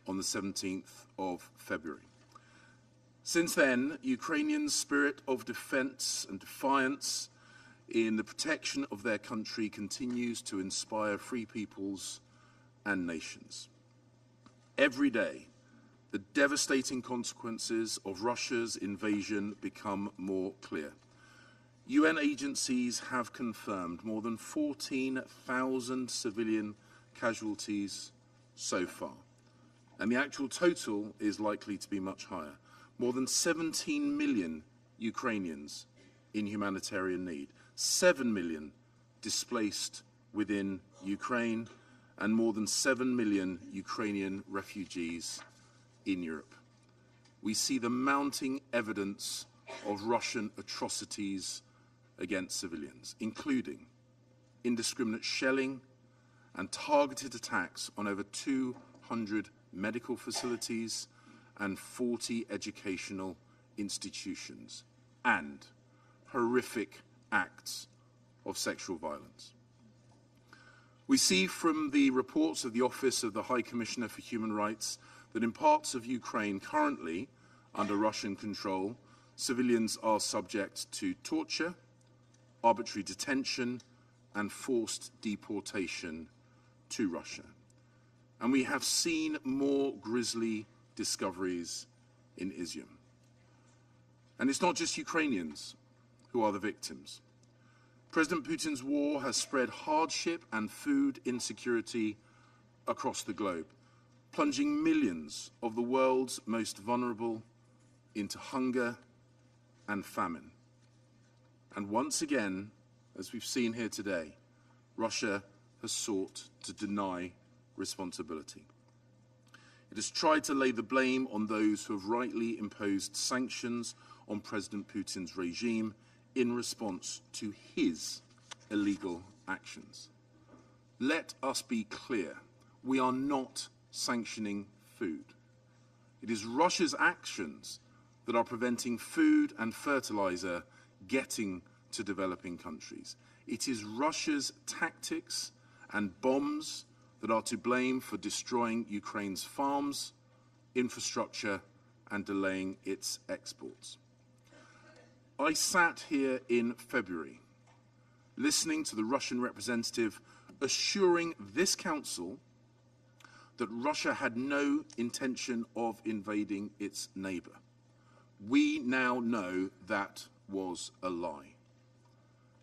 Speaker 20: on the 17th of February. Since then, Ukrainians' spirit of defense and defiance in the protection of their country continues to inspire free peoples and nations. Every day, the devastating consequences of Russia's invasion become more clear. UN agencies have confirmed more than 14,000 civilian casualties so far. And the actual total is likely to be much higher. More than 17 million Ukrainians in humanitarian need, 7 million displaced within Ukraine, and more than 7 million Ukrainian refugees in Europe. We see the mounting evidence of Russian atrocities against civilians, including indiscriminate shelling and targeted attacks on over 200 medical facilities and 40 educational institutions, and horrific acts of sexual violence. We see from the reports of the Office of the High Commissioner for Human Rights that in parts of Ukraine currently under Russian control, civilians are subject to torture, arbitrary detention, and forced deportation to Russia. And we have seen more grisly discoveries in Izium. And it's not just Ukrainians who are the victims. President Putin's war has spread hardship and food insecurity across the globe, plunging millions of the world's most vulnerable into hunger and famine. And once again, as we've seen here today, Russia has sought to deny responsibility. It has tried to lay the blame on those who have rightly imposed sanctions on President Putin's regime in response to his illegal actions. Let us be clear, we are not sanctioning food. It is Russia's actions that are preventing food and fertilizer getting to developing countries. It is Russia's tactics and bombs that are to blame for destroying Ukraine's farms, infrastructure, and delaying its exports. I sat here in February, listening to the Russian representative assuring this Council that Russia had no intention of invading its neighbor. We now know that was a lie.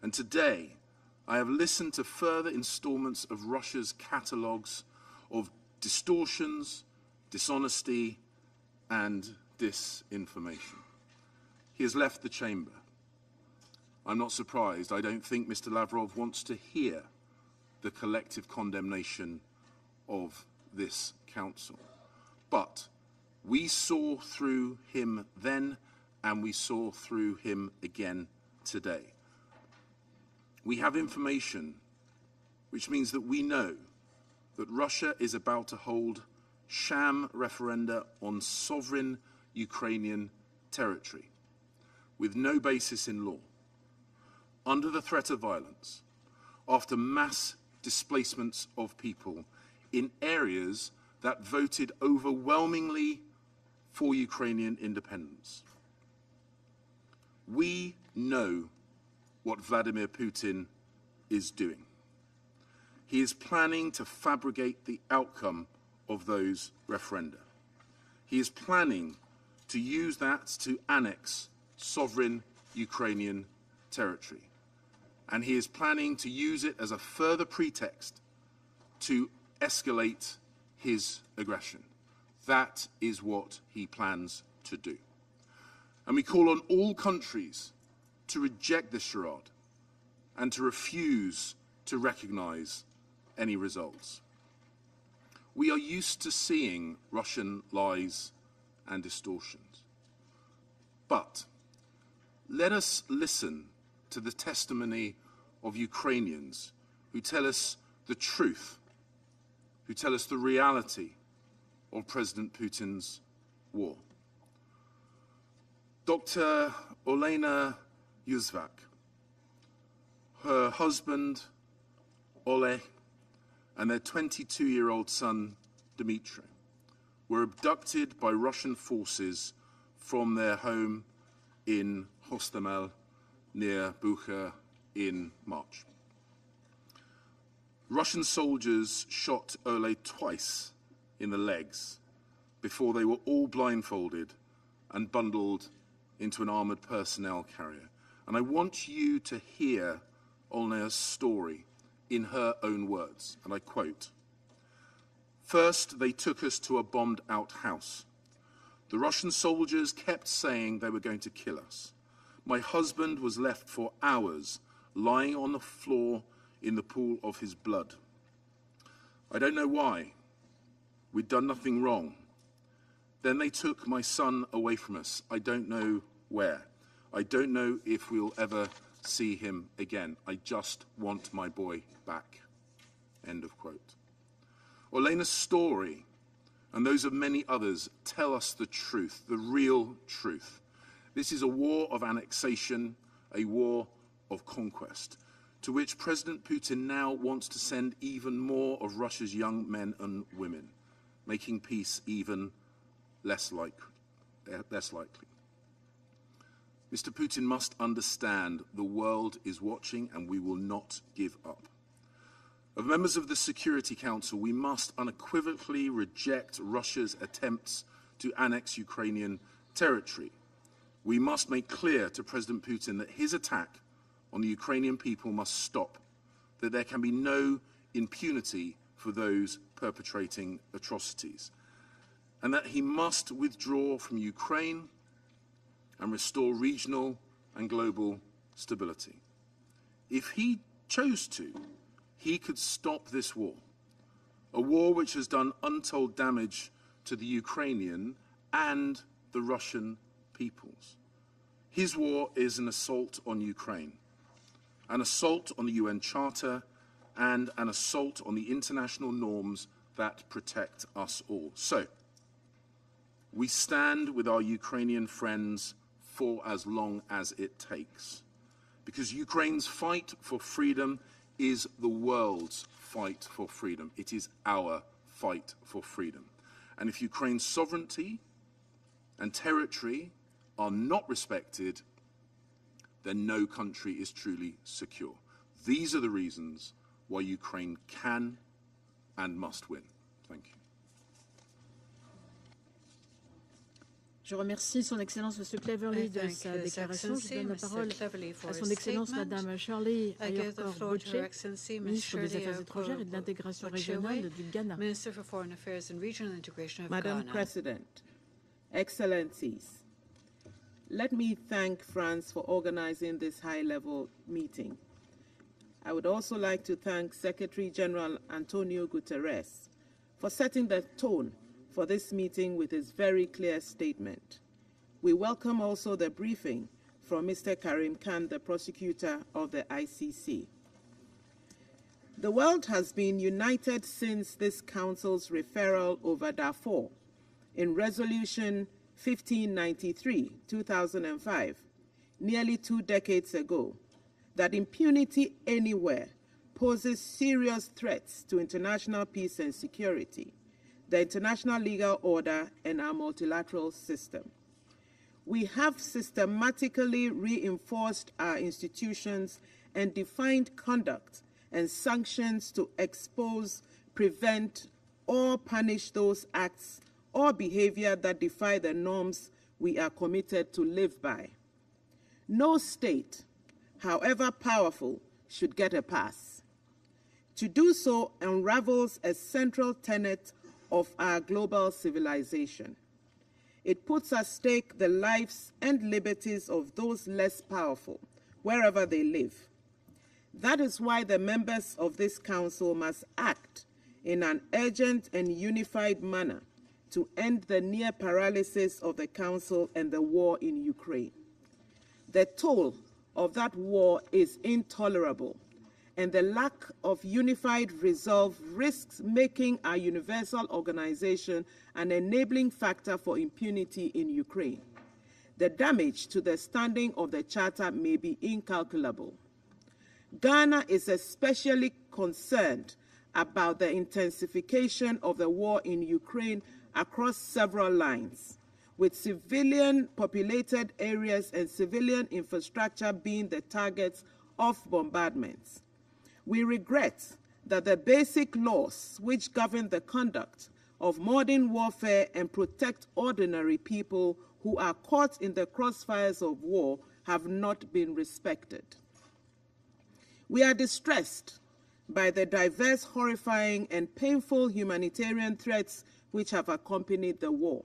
Speaker 20: And today, I have listened to further installments of Russia's catalogues of distortions, dishonesty, and disinformation. He has left the chamber. I'm not surprised. I don't think Mr. Lavrov wants to hear the collective condemnation of this council. But we saw through him then, and we saw through him again today. We have information, which means that we know that Russia is about to hold sham referenda on sovereign Ukrainian territory, with no basis in law, under the threat of violence, after mass displacements of people in areas that voted overwhelmingly for Ukrainian independence. We know what Vladimir Putin is doing. He is planning to fabricate the outcome of those referenda. He is planning to use that to annex sovereign Ukrainian territory. And he is planning to use it as a further pretext to escalate his aggression. That is what he plans to do. And we call on all countries to reject this charade and to refuse to recognize any results. We are used to seeing Russian lies and distortions. But let us listen to the testimony of Ukrainians who tell us the truth, who tell us the reality of President Putin's war. Dr. Olena Yuzvak, her husband, Oleg, and their 22-year-old son, Dmitry, were abducted by Russian forces from their home in Hostomel, near Bucha, in March. Russian soldiers shot Oleg twice in the legs before they were all blindfolded and bundled into an armored personnel carrier. And I want you to hear Olena's story in her own words, and I quote, "First, they took us to a bombed-out house. The Russian soldiers kept saying they were going to kill us. My husband was left for hours lying on the floor in the pool of his blood. I don't know why. We'd done nothing wrong. Then they took my son away from us. I don't know where. I don't know if we'll ever see him again. I just want my boy back." End of quote. Olena's story and those of many others tell us the truth, the real truth. This is a war of annexation, a war of conquest, to which President Putin now wants to send even more of Russia's young men and women, making peace even less likely. Mr. Putin must understand the world is watching and we will not give up. As members of the Security Council, we must unequivocally reject Russia's attempts to annex Ukrainian territory. We must make clear to President Putin that his attack on the Ukrainian people must stop, that there can be no impunity for those perpetrating atrocities, and that he must withdraw from Ukraine and restore regional and global stability. If he chose to, he could stop this war, a war which has done untold damage to the Ukrainian and the Russian peoples. His war is an assault on Ukraine, an assault on the UN Charter, and an assault on the international norms that protect us all. So, we stand with our Ukrainian friends for as long as it takes, because Ukraine's fight for freedom is the world's fight for freedom. It is our fight for freedom. And if Ukraine's sovereignty and territory are not respected, then no country is truly secure. These are the reasons why Ukraine can and must win. Thank you.
Speaker 8: Je remercie Son Excellence M. Cleverly de sa déclaration. Je donne la parole à Son Excellence Mme Shirley Ayorkor-Botche, ministre des Affaires étrangères et de l'intégration régionale du Ghana.
Speaker 21: Madam President, Excellencies, let me thank France for organizing this high-level meeting. I would also like to thank Secretary General Antonio Guterres for setting the tone for this meeting with his very clear statement. We welcome also the briefing from Mr. Karim Khan, the prosecutor of the ICC. The world has been united since this Council's referral over Darfur in Resolution 1593, 2005, nearly 2 decades ago, that impunity anywhere poses serious threats to international peace and security, the international legal order, and our multilateral system. We have systematically reinforced our institutions and defined conduct and sanctions to expose, prevent, or punish those acts or behavior that defy the norms we are committed to live by. No state, however powerful, should get a pass. To do so unravels a central tenet of our global civilization. It puts at stake the lives and liberties of those less powerful, wherever they live. That is why the members of this Council must act in an urgent and unified manner to end the near paralysis of the Council and the war in Ukraine. The toll of that war is intolerable, and the lack of unified resolve risks making our universal organization an enabling factor for impunity in Ukraine. The damage to the standing of the Charter may be incalculable. Ghana is especially concerned about the intensification of the war in Ukraine across several lines, with civilian populated areas and civilian infrastructure being the targets of bombardments. We regret that the basic laws which govern the conduct of modern warfare and protect ordinary people who are caught in the crossfires of war have not been respected. We are distressed by the diverse, horrifying, and painful humanitarian threats which have accompanied the war.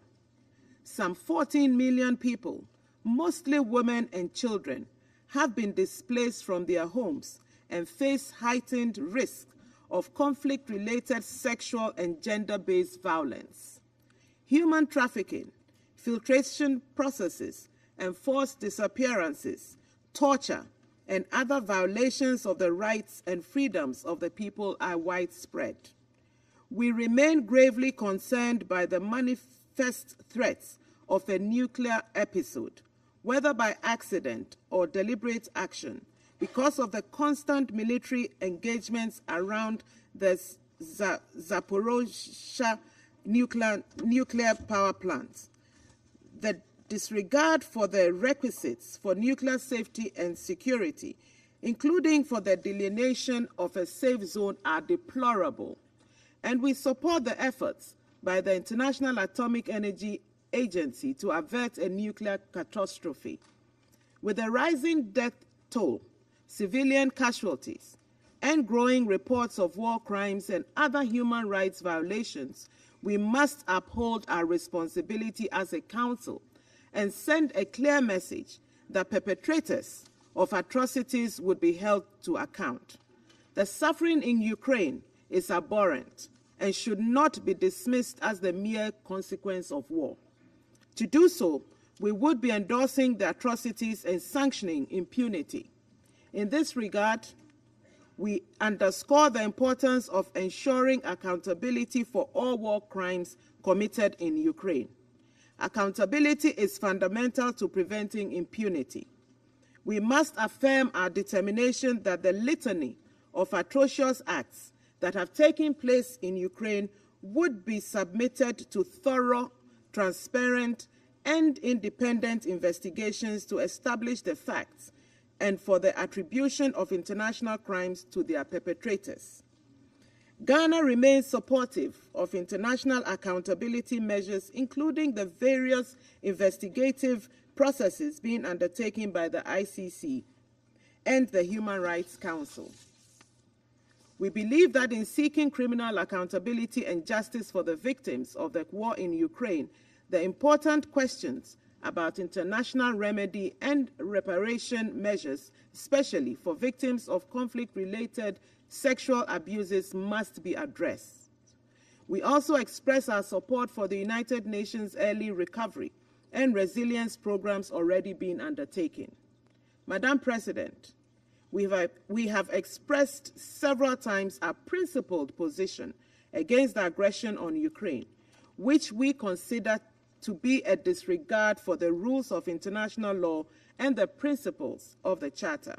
Speaker 21: Some 14 million people, mostly women and children, have been displaced from their homes and face heightened risk of conflict-related sexual and gender-based violence. Human trafficking, filtration processes, and forced disappearances, torture, and other violations of the rights and freedoms of the people are widespread. We remain gravely concerned by the manifest threats of a nuclear episode, whether by accident or deliberate action, because of the constant military engagements around the Zaporozhye nuclear power plant. The disregard for the requisites for nuclear safety and security, including for the delineation of a safe zone, are deplorable. And we support the efforts by the International Atomic Energy Agency to avert a nuclear catastrophe. With a rising death toll, civilian casualties, and growing reports of war crimes and other human rights violations, we must uphold our responsibility as a council and send a clear message that perpetrators of atrocities would be held to account. The suffering in Ukraine is abhorrent and should not be dismissed as the mere consequence of war. To do so, we would be endorsing the atrocities and sanctioning impunity. In this regard, we underscore the importance of ensuring accountability for all war crimes committed in Ukraine. Accountability is fundamental to preventing impunity. We must affirm our determination that the litany of atrocious acts that have taken place in Ukraine would be submitted to thorough, transparent, and independent investigations to establish the facts and for the attribution of international crimes to their perpetrators. Ghana remains supportive of international accountability measures, including the various investigative processes being undertaken by the ICC and the Human Rights Council. We believe that in seeking criminal accountability and justice for the victims of the war in Ukraine, the important questions about international remedy and reparation measures, especially for victims of conflict-related sexual abuses, must be addressed. We also express our support for the United Nations early recovery and resilience programs already being undertaken. Madam President, we have expressed several times our principled position against the aggression on Ukraine, which we consider to be a disregard for the rules of international law and the principles of the Charter.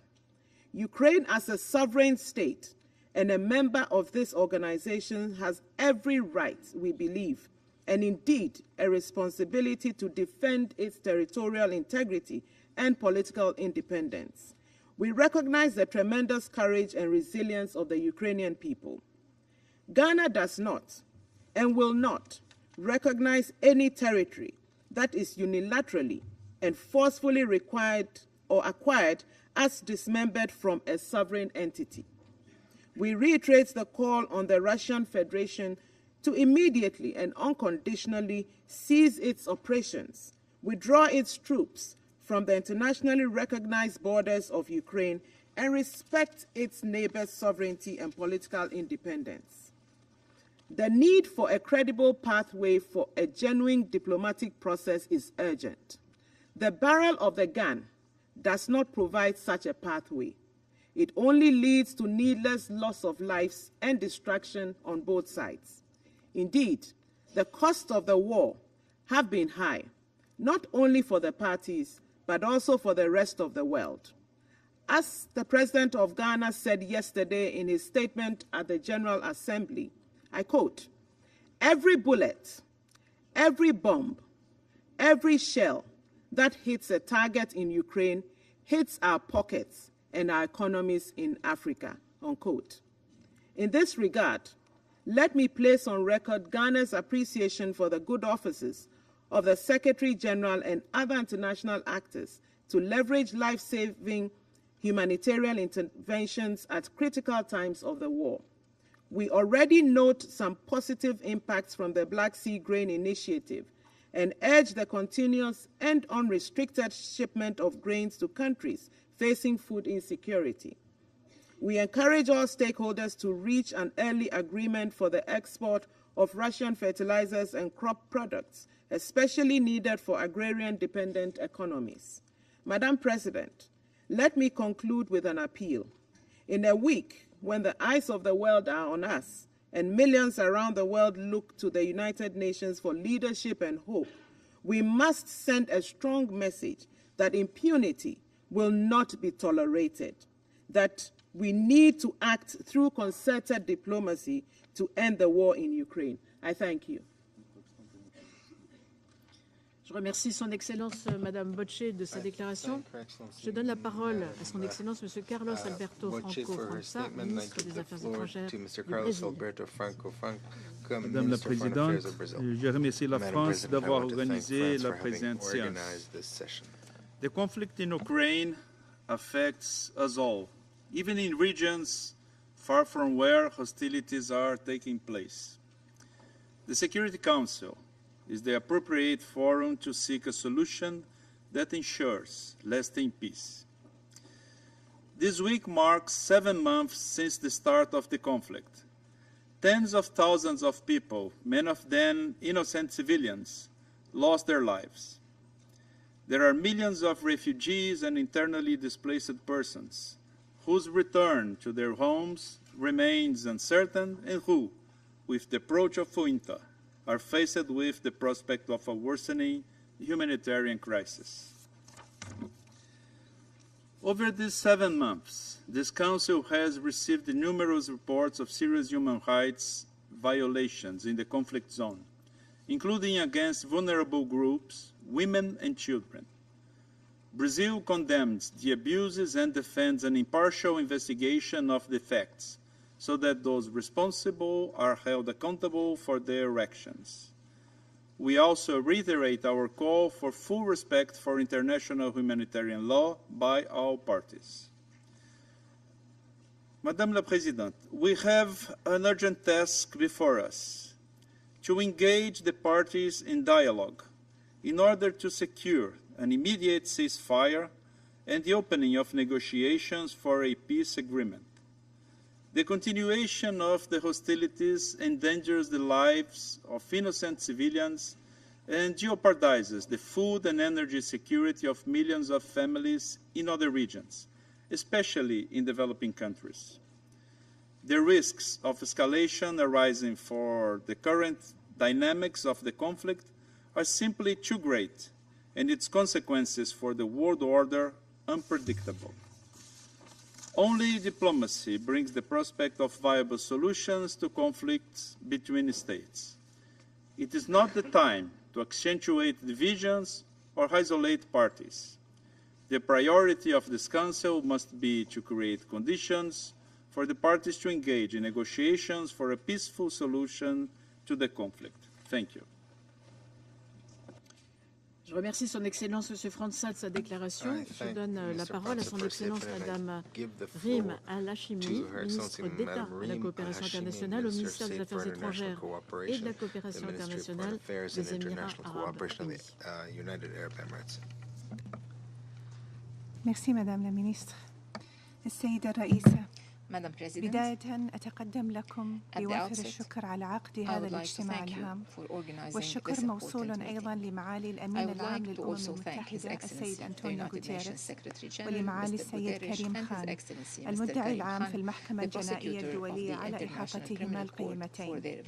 Speaker 21: Ukraine, as a sovereign state and a member of this organization, has every right, we believe, and indeed a responsibility to defend its territorial integrity and political independence. We recognize the tremendous courage and resilience of the Ukrainian people. Ghana does not and will not recognize any territory that is unilaterally and forcefully required or acquired as dismembered from a sovereign entity. We reiterate the call on the Russian Federation to immediately and unconditionally cease its operations, withdraw its troops from the internationally recognized borders of Ukraine, and respect its neighbors' sovereignty and political independence. The need for a credible pathway for a genuine diplomatic process is urgent. The barrel of the gun does not provide such a pathway. It only leads to needless loss of lives and destruction on both sides. Indeed, the costs of the war have been high, not only for the parties, but also for the rest of the world. As the President of Ghana said yesterday in his statement at the General Assembly, I quote, "Every bullet, every bomb, every shell that hits a target in Ukraine hits our pockets and our economies in Africa," unquote. In this regard, let me place on record Ghana's appreciation for the good offices of the Secretary General and other international actors to leverage life-saving humanitarian interventions at critical times of the war. We already note some positive impacts from the Black Sea Grain Initiative and urge the continuous and unrestricted shipment of grains to countries facing food insecurity. We encourage all stakeholders to reach an early agreement for the export of Russian fertilizers and crop products, especially needed for agrarian-dependent economies. Madam President, let me conclude with an appeal. In a week when the eyes of the world are on us and millions around the world look to the United Nations for leadership and hope, we must send a strong message that impunity will not be tolerated, that we need to act through concerted diplomacy to end the war in Ukraine. I thank you.
Speaker 8: Je remercie Son Excellence Madame Bocce de sa déclaration. Je donne la parole à Son Excellence Monsieur Carlos Alberto Franco França, ministre des Affaires étrangères du Brésil.
Speaker 3: Madame la Présidente, je remercie la France d'avoir organisé la présente séance. The conflict in Ukraine affects us all, even in regions far from where hostilities are taking place. The Security Council is the appropriate forum to seek a solution that ensures lasting peace. This week marks 7 months since the start of the conflict. Tens of thousands of people, many of them innocent civilians, lost their lives. There are millions of refugees and internally displaced persons whose return to their homes remains uncertain and who, with the approach of winter, are faced with the prospect of a worsening humanitarian crisis. Over these 7 months, this Council has received numerous reports of serious human rights violations in the conflict zone, including against vulnerable groups, women and children. Brazil condemns the abuses and defends an impartial investigation of the facts, so that those responsible are held accountable for their actions. We also reiterate our call for full respect for international humanitarian law by all parties. Madame la Présidente, we have an urgent task before us to engage the parties in dialogue in order to secure an immediate ceasefire and the opening of negotiations for a peace agreement. The continuation of the hostilities endangers the lives of innocent civilians and jeopardizes the food and energy security of millions of families in other regions, especially in developing countries. The risks of escalation arising for the current dynamics of the conflict are simply too great, and its consequences for the world order unpredictable. Only diplomacy brings the prospect of viable solutions to conflicts between states. It is not the time to accentuate divisions or isolate parties. The priority of this Council must be to create conditions for the parties to engage in negotiations for a peaceful solution to the conflict. Thank you.
Speaker 8: Je remercie Son Excellence M. Franza de sa déclaration. Je donne la parole à Son Excellence Mme Rim Al-Hashimi, ministre d'État à la coopération internationale au ministère des Affaires étrangères et de la coopération internationale des Émirats arabes unis.
Speaker 4: Merci Madame la Ministre. السيدة الرئيسة بداية أتقدم لكم بوافر الشكر على عقد هذا الاجتماع الهام، والشكر موصول أيضا لمعالي الأمين العام للأمم المتحدة السيد أنطونيو غوتيريس، ولمعالي السيد كريم خان المدعي العام في المحكمة الجنائية الدولية على إحاطتهما القيمتين.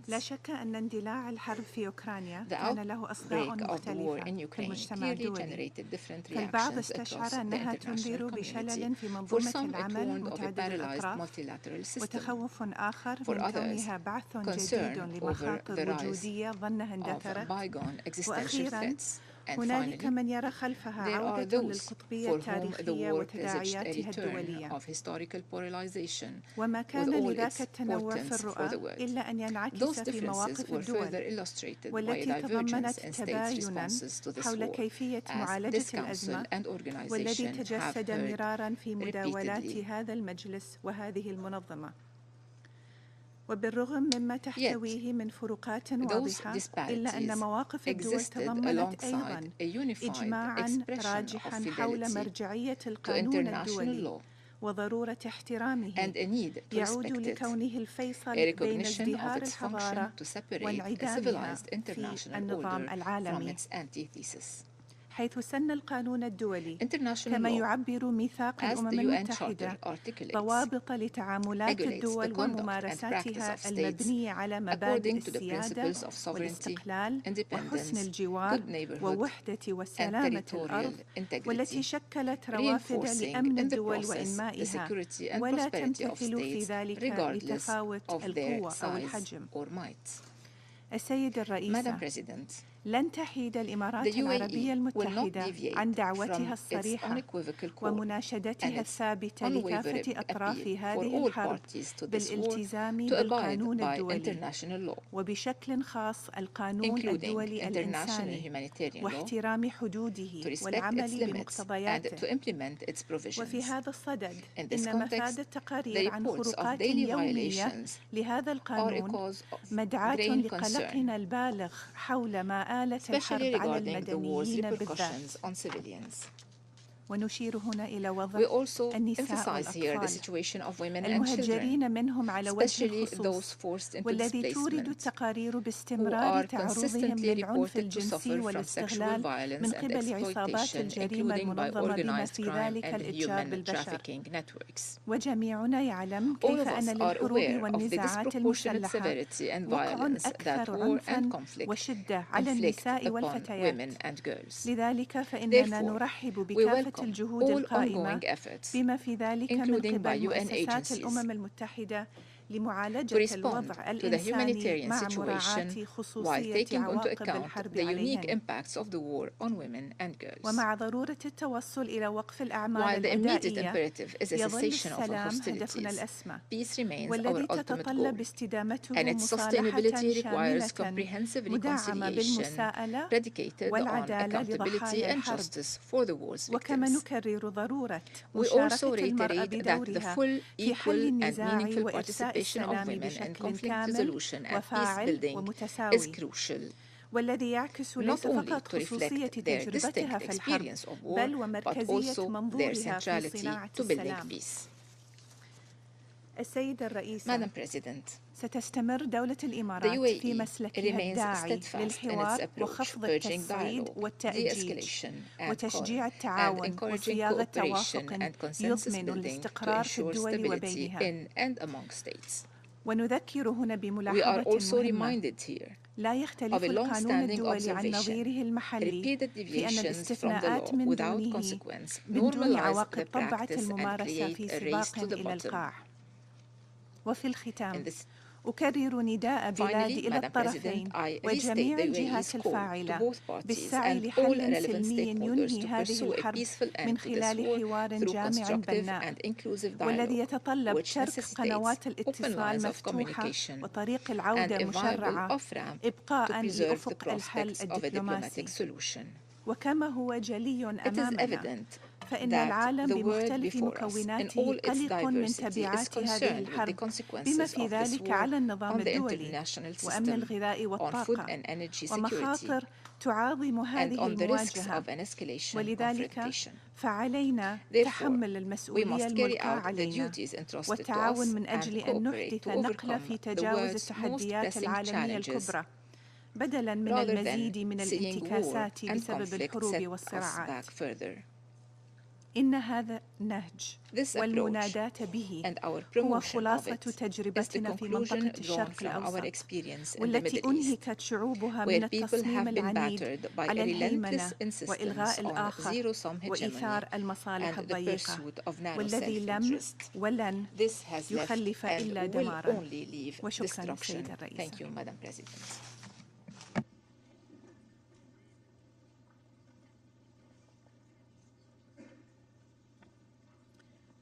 Speaker 4: لا شك أن اندلاع الحرب في أوكرانيا كان له أصداء مختلفة في المجتمع الدولي، فالبعض استشعر أنها تنذر بشلل في منظومة العمل متعدد الأطراف، وتخوف آخر من كونها بعث جديد لمخاطر وجودية ظنها اندثرت، وأخيراً هنالك من يرى خلفها عودة للقطبية التاريخية وتداعياتها الدولية، وما كان لذاك التنوع في الرؤى إلا أن ينعكس في مواقف الدول، والتي تضمنت تبايناً حول كيفية معالجة الأزمة، والذي تجسد مراراً في مداولات هذا المجلس وهذه المنظمة. وبالرغم مما تحتويه من فروقات واضحة، إلا أن مواقف الدول تضمنت أيضاً إجماعاً راجحاً حول مرجعية القانون الدولي وضرورة احترامه، يعود لكونه الفيصل بين ازدهار الحضارة وانعدامها في النظام العالمي، حيث سن القانون الدولي كما يعبر ميثاق الأمم المتحدة ضوابط لتعاملات الدول وممارساتها المبنية على مبادئ السيادة والاستقلال وحسن الجوار ووحدة وسلامة الأرض، والتي شكلت روافد لأمن الدول وإنمائها، ولا تمتثل في ذلك لتفاوت القوة أو الحجم. السيد الرئيس، لن تحيد الإمارات العربية المتحدة عن دعوتها الصريحة ومناشدتها الثابتة لكافة أطراف هذه الحرب بالالتزام بالقانون الدولي، وبشكل خاص القانون الدولي الإنساني، واحترام حدوده والعمل بمقتضياته. وفي هذا الصدد إن مفاد التقارير عن خروقات يومية لهذا القانون مدعاة لقلقنا البالغ حول ما آلت الحرب على المدنيين بالذات. ونشير هنا إلى وضع النساء والأطفال المهجرين منهم على وجه الخصوص، والذي تورد التقارير باستمرار تعرضهم للعنف الجنسي والاستغلال من قبل عصابات الجريمة المنظمة بما في ذلك الإتجار بالبشر. وجميعنا يعلم كيف أن للحروب والنزاعات المسلحة وقع أكثر عنفاً وشدة على النساء والفتيات. لذلك فإننا نرحب بكافة الجهود القائمة بما في ذلك من قبل مؤسسات الأمم المتحدة to respond to the humanitarian situation while taking into account the unique impacts of the war on women and girls. While the immediate imperative is a cessation of hostilities, peace remains our ultimate goal, and its sustainability requires comprehensive reconciliation predicated on accountability and justice for the war's victims. We also reiterate that the full, equal, and meaningful participation of women in conflict resolution and peace building is crucial, not only to reflect their distinct experience of war, but also their centrality to building peace. Madam President, the UAE remains steadfast in its approach, urging dialogue, de-escalation, and encouraging cooperation and consensus building to ensure stability in and among states. We are also reminded here of a long-standing observation: repeated deviations from the law without consequence normalize the practice and create a race to the bottom. أكرر نداء بلادي إلى الطرفين وجميع الجهات الفاعلة بالسعي لحل سلمي ينهي هذه الحرب من خلال حوار جامع بناء، والذي يتطلب ترك قنوات الاتصال مفتوحة وطريق العودة مشرعة إبقاء لأفق الحل الدبلوماسي. وكما هو جلي أمامنا، فإن العالم بمختلف مكوناته قلق من تبعات هذه الحرب، بما في ذلك على النظام الدولي وأمن الغذاء والطاقة ومخاطر تعاظم هذه المواجهة. ولذلك فعلينا تحمل المسؤولية الملقاة علينا والتعاون من أجل أن نحدث نقلة في تجاوز التحديات العالمية الكبرى، بدلاً من المزيد من الانتكاسات بسبب الحروب والصراعات. إن هذا النهج والمناداة به هو خلاصة تجربتنا في منطقة الشرق الأوسط، والتي أنهكت شعوبها من التصميم العنيد على الهيمنة وإلغاء الآخر وإيثار المصالح الضيقة، والذي لم ولن يخلف إلا دماراً. وشكراً سيد الرئيس.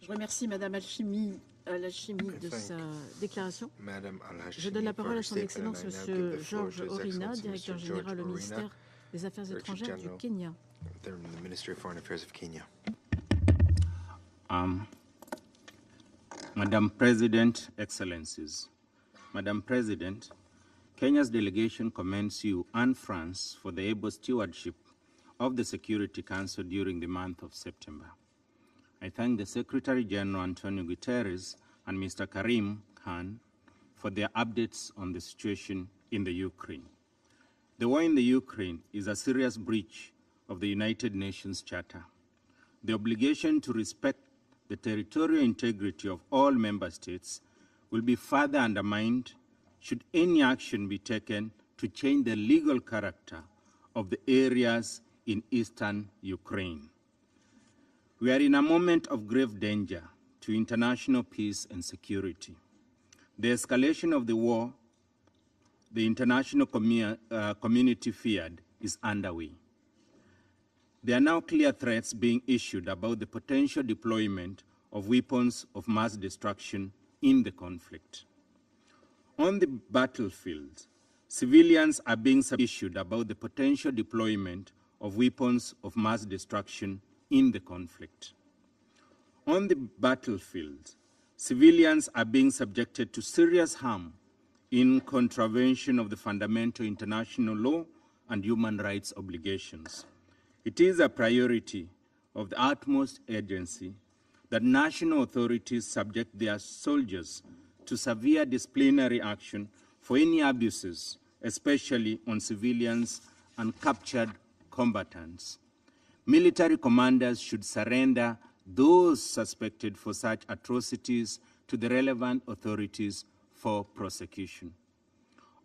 Speaker 8: Je remercie Madame Al-Chimi de sa déclaration. Je donne la parole à son Excellence Monsieur Georges Orina, directeur général au ministère des Affaires étrangères du Kenya.
Speaker 5: Madam President, Excellencies. Madam President, Kenya's delegation commends you and France for the able stewardship of the Security Council during the month of September. I thank the Secretary General Antonio Guterres and Mr. Karim Khan for their updates on the situation in the Ukraine. The war in the Ukraine is a serious breach of the United Nations Charter. The obligation to respect the territorial integrity of all member states will be further undermined should any action be taken to change the legal character of the areas in eastern Ukraine. We are in a moment of grave danger to international peace and security. The escalation of the war the international community feared is underway. There are now clear threats being issued about the potential deployment of weapons of mass destruction in the conflict. On the battlefield, civilians are being issued about the potential deployment of weapons of mass destruction in the conflict. On the battlefield, civilians are being subjected to serious harm in contravention of the fundamental international law and human rights obligations. It is a priority of the utmost urgency that national authorities subject their soldiers to severe disciplinary action for any abuses, especially on civilians and captured combatants. Military commanders should surrender those suspected for such atrocities to the relevant authorities for prosecution.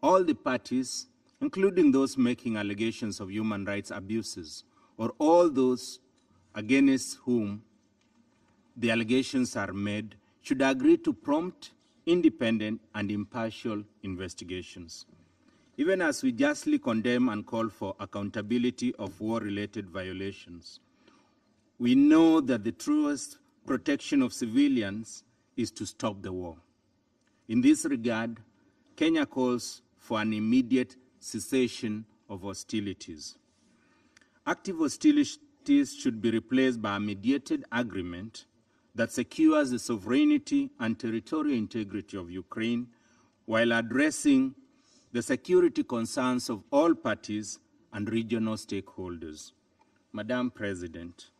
Speaker 5: All the parties, including those making allegations of human rights abuses, or all those against whom the allegations are made, should agree to prompt independent and impartial investigations. Even as we justly condemn and call for accountability of war-related violations, we know that the truest protection of civilians is to stop the war. In this regard, Kenya calls for an immediate cessation of hostilities. Active hostilities should be replaced by a mediated agreement that secures the sovereignty and territorial integrity of Ukraine while addressing the security concerns of all parties and regional stakeholders. Madam President,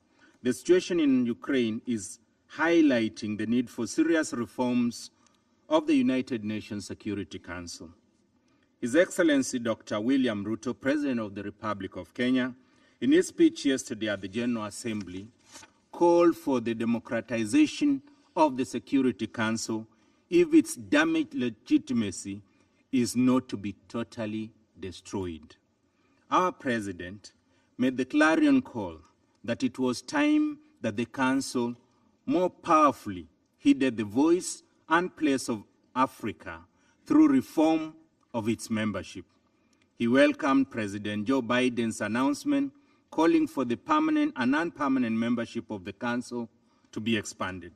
Speaker 5: the situation in Ukraine is highlighting the need for serious reforms of the United Nations Security Council. His Excellency Dr. William Ruto, President of the Republic of Kenya, in his speech yesterday at the General Assembly, called for the democratization of the Security Council if its damaged legitimacy is not to be totally destroyed. Our President made the clarion call that it was time that the Council more powerfully heeded the voice and place of Africa through reform of its membership. He welcomed President Joe Biden's announcement calling for the permanent and non-permanent membership of the Council to be expanded.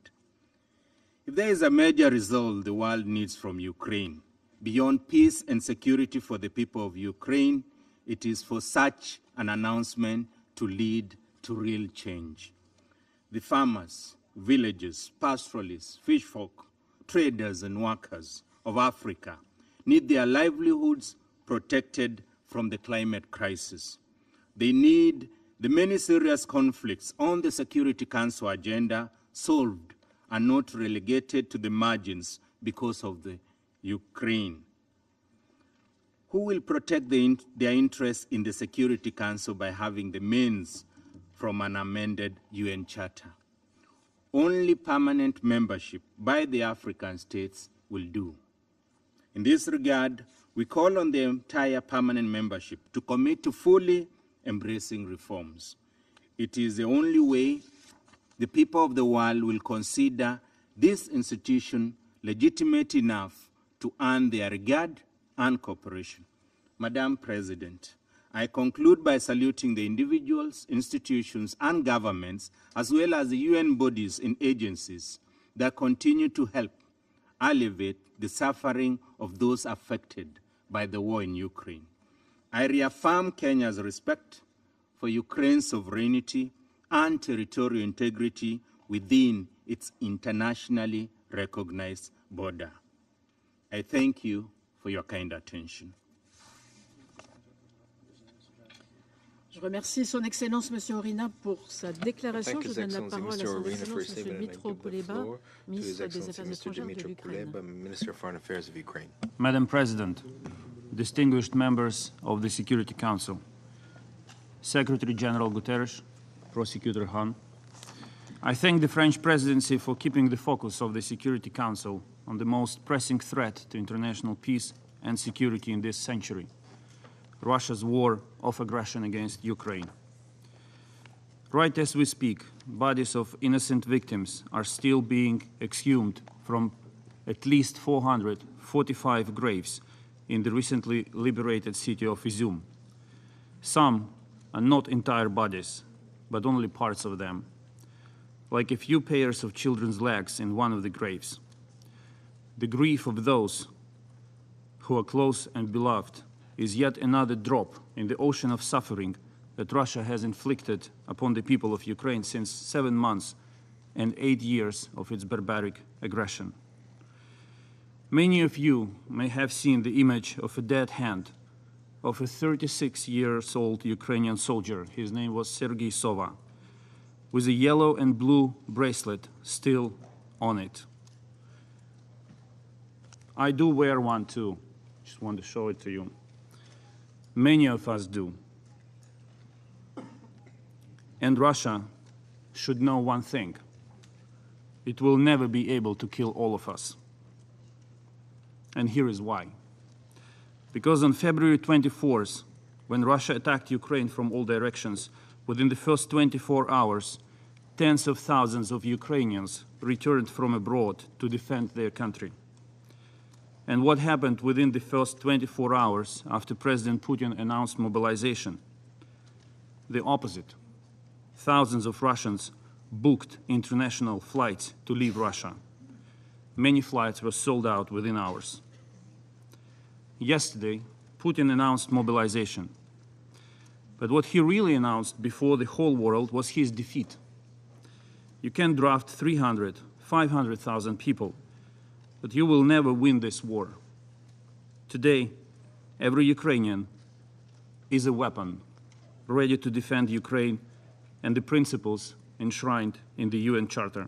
Speaker 5: If there is a major result the world needs from Ukraine, beyond peace and security for the people of Ukraine, it is for such an announcement to lead to real change. The farmers, villagers, pastoralists, fishfolk, traders and workers of Africa need their livelihoods protected from the climate crisis. They need the many serious conflicts on the Security Council agenda solved and not relegated to the margins because of the Ukraine. Who will protect their interests in the Security Council by having the means from an amended UN Charter? Only permanent membership by the African states will do. In this regard, we call on the entire permanent membership to commit to fully embracing reforms. It is the only way the people of the world will consider this institution legitimate enough to earn their regard and cooperation. Madam President, I conclude by saluting the individuals, institutions, and governments, as well as the UN bodies and agencies that continue to help alleviate the suffering of those affected by the war in Ukraine. I reaffirm Kenya's respect for Ukraine's sovereignty and territorial integrity within its internationally recognized border. I thank you for your kind attention.
Speaker 8: Je remercie Son Excellence M. Orina pour sa déclaration. Je donne la parole à Son Excellence M. Dmytro Kuleba, ministre des Affaires étrangères de l'Ukraine.
Speaker 2: Madam President, distinguished members of the Security Council, Secretary General Guterres, Prosecutor Hahn, I thank the French presidency for keeping the focus of the Security Council on the most pressing threat to international peace and security in this century, Russia's war of aggression against Ukraine. Right as we speak, bodies of innocent victims are still being exhumed from at least 445 graves in the recently liberated city of Izum. Some are not entire bodies, but only parts of them, like a few pairs of children's legs in one of the graves. The grief of those who are close and beloved is yet another drop in the ocean of suffering that Russia has inflicted upon the people of Ukraine since 7 months and 8 years of its barbaric aggression. Many of you may have seen the image of a dead hand of a 36-year-old Ukrainian soldier. His name was Sergei Sova, with a yellow and blue bracelet still on it. I do wear one too. Just want to show it to you. Many of us do. And Russia should know one thing. It will never be able to kill all of us. And here is why. Because on February 24th, when Russia attacked Ukraine from all directions, within the first 24 hours, tens of thousands of Ukrainians returned from abroad to defend their country. and what happened within the first 24 hours after President Putin announced mobilization. The opposite. Thousands of Russians booked international flights to leave Russia. Many flights were sold out within hours. Yesterday, Putin announced mobilization. But what he really announced before the whole world was his defeat. You can draft 300, 500,000 people, but you will never win this war. Today, every Ukrainian is a weapon ready to defend Ukraine and the principles enshrined in the UN Charter.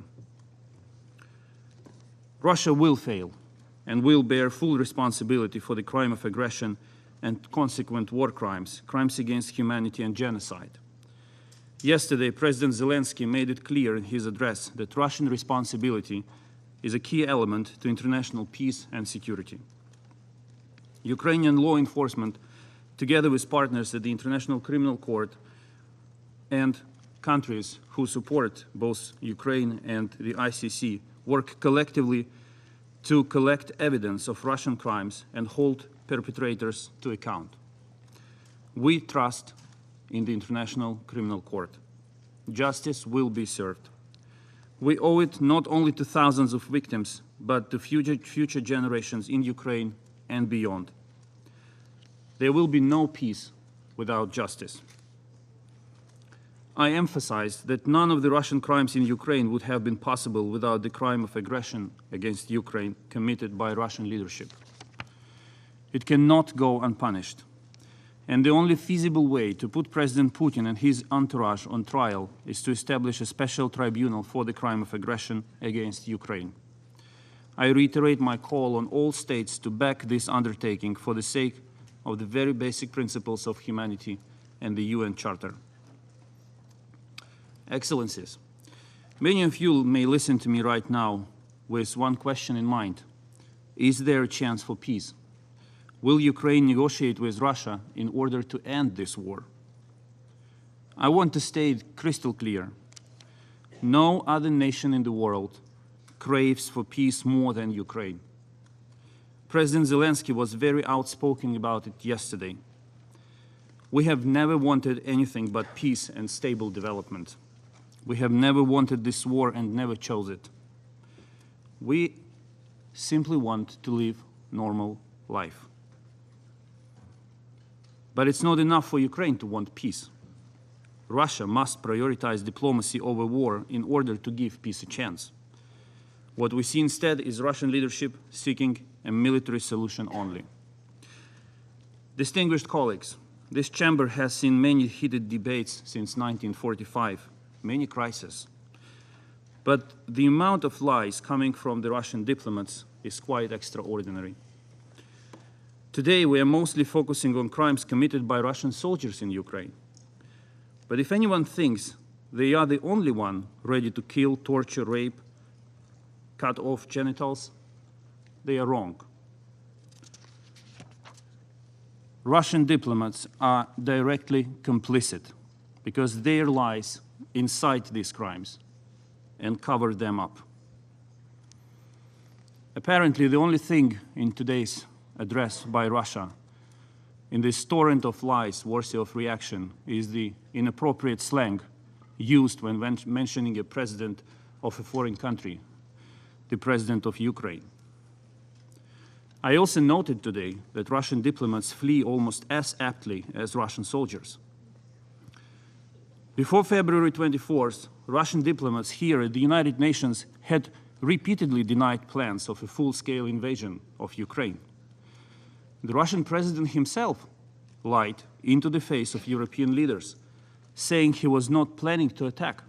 Speaker 2: Russia will fail and will bear full responsibility for the crime of aggression and consequent war crimes, crimes against humanity and genocide. Yesterday, President Zelensky made it clear in his address that Russian responsibility is a key element to international peace and security. Ukrainian law enforcement, together with partners at the International Criminal Court and countries who support both Ukraine and the ICC, work collectively to collect evidence of Russian crimes and hold perpetrators to account. We trust in the International Criminal Court. Justice will be served. We owe it not only to thousands of victims, but to future generations in Ukraine and beyond. There will be no peace without justice. I emphasized that none of the Russian crimes in Ukraine would have been possible without the crime of aggression against Ukraine committed by Russian leadership. It cannot go unpunished. And the only feasible way to put President Putin and his entourage on trial is to establish a special tribunal for the crime of aggression against Ukraine. I reiterate my call on all states to back this undertaking for the sake of the very basic principles of humanity and the UN Charter. Excellencies, many of you may listen to me right now with one question in mind. Is there a chance for peace? Will Ukraine negotiate with Russia in order to end this war? I want to state crystal clear. No other nation in the world craves for peace more than Ukraine. President Zelensky was very outspoken about it yesterday. We have never wanted anything but peace and stable development. We have never wanted this war and never chose it. We simply want to live normal life. But it's not enough for Ukraine to want peace. Russia must prioritize diplomacy over war in order to give peace a chance. What we see instead is Russian leadership seeking a military solution only. Distinguished colleagues, this chamber has seen many heated debates since 1945, many crises. But the amount of lies coming from the Russian diplomats is quite extraordinary. Today, we are mostly focusing on crimes committed by Russian soldiers in Ukraine. But if anyone thinks they are the only one ready to kill, torture, rape, cut off genitals, they are wrong. Russian diplomats are directly complicit because their lies incite these crimes and cover them up. Apparently, the only thing in today's address by Russia in this torrent of lies worthy of reaction is the inappropriate slang used when mentioning a president of a foreign country, the president of Ukraine. I also noted today that Russian diplomats flee almost as aptly as Russian soldiers. Before February 24th, Russian diplomats here at the United Nations had repeatedly denied plans of a full-scale invasion of Ukraine. The Russian president himself lied into the face of European leaders, saying he was not planning to attack.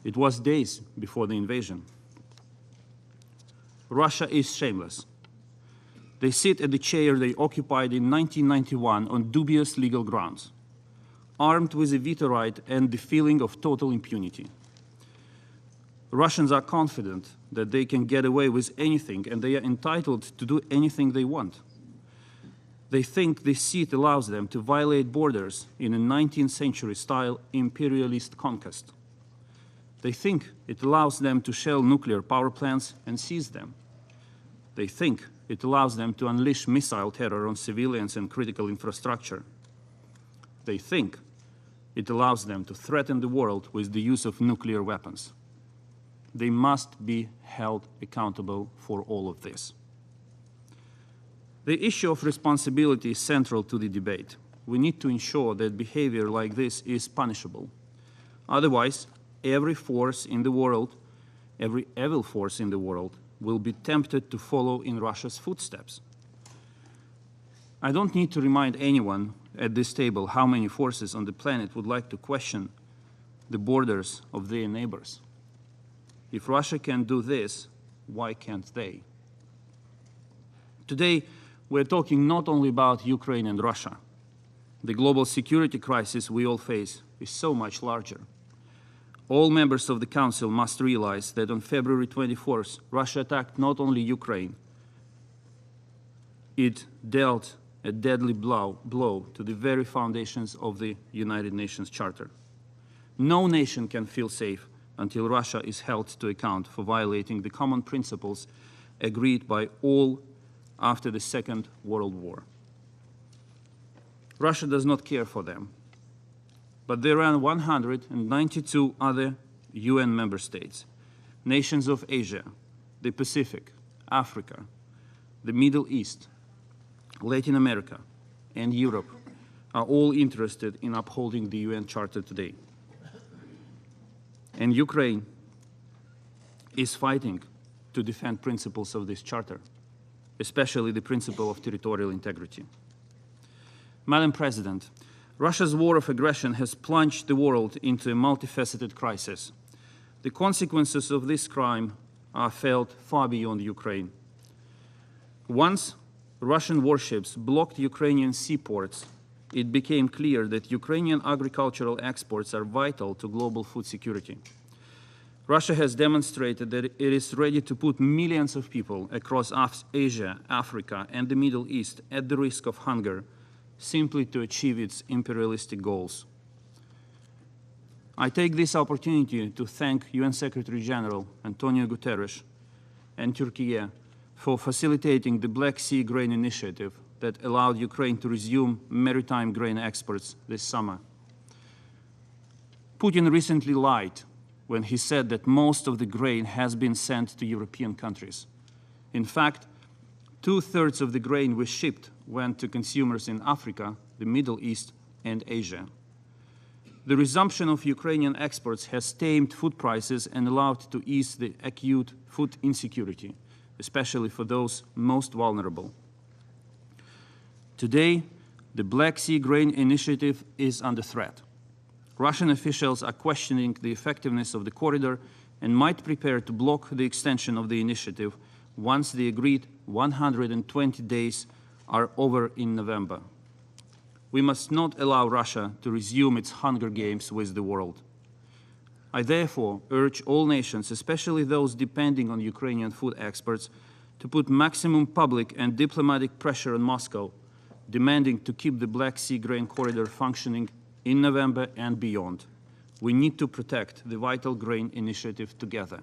Speaker 2: It was days before the invasion. Russia is shameless. They sit at the chair they occupied in 1991 on dubious legal grounds, armed with a veto right and the feeling of total impunity. Russians are confident that they can get away with anything and they are entitled to do anything they want. They think this seat allows them to violate borders in a 19th century style imperialist conquest. They think it allows them to shell nuclear power plants and seize them. They think it allows them to unleash missile terror on civilians and critical infrastructure. They think it allows them to threaten the world with the use of nuclear weapons. They must be held accountable for all of this. The issue of responsibility is central to the debate. We need to ensure that behavior like this is punishable. Otherwise, every force in the world, every evil force in the world, will be tempted to follow in Russia's footsteps. I don't need to remind anyone at this table how many forces on the planet would like to question the borders of their neighbors. If Russia can do this, why can't they? Today, we're talking not only about Ukraine and Russia. The global security crisis we all face is so much larger. All members of the Council must realize that on February 24th, Russia attacked not only Ukraine, it dealt a deadly blow to the very foundations of the United Nations Charter. No nation can feel safe until Russia is held to account for violating the common principles agreed by all after the Second World War. Russia does not care for them, but there are 192 other UN member states, nations of Asia, the Pacific, Africa, the Middle East, Latin America, and Europe are all interested in upholding the UN Charter today. And Ukraine is fighting to defend principles of this Charter, especially the principle of territorial integrity. Madam President, Russia's war of aggression has plunged the world into a multifaceted crisis. The consequences of this crime are felt far beyond Ukraine. Once Russian warships blocked Ukrainian seaports, it became clear that Ukrainian agricultural exports are vital to global food security. Russia has demonstrated that it is ready to put millions of people across Asia, Africa, and the Middle East at the risk of hunger simply to achieve its imperialistic goals. I take this opportunity to thank UN Secretary General Antonio Guterres and Turkey for facilitating the Black Sea Grain Initiative that allowed Ukraine to resume maritime grain exports this summer. Putin recently lied when he said that most of the grain has been sent to European countries. In fact, 2/3 of the grain we shipped went to consumers in Africa, the Middle East, and Asia. The resumption of Ukrainian exports has tamed food prices and allowed to ease the acute food insecurity, especially for those most vulnerable. Today, the Black Sea Grain Initiative is under threat. Russian officials are questioning the effectiveness of the corridor and might prepare to block the extension of the initiative once the agreed 120 days are over in November. We must not allow Russia to resume its hunger games with the world. I therefore urge all nations, especially those depending on Ukrainian food exports, to put maximum public and diplomatic pressure on Moscow, demanding to keep the Black Sea Grain Corridor functioning in November and beyond. We need to protect the vital grain initiative together.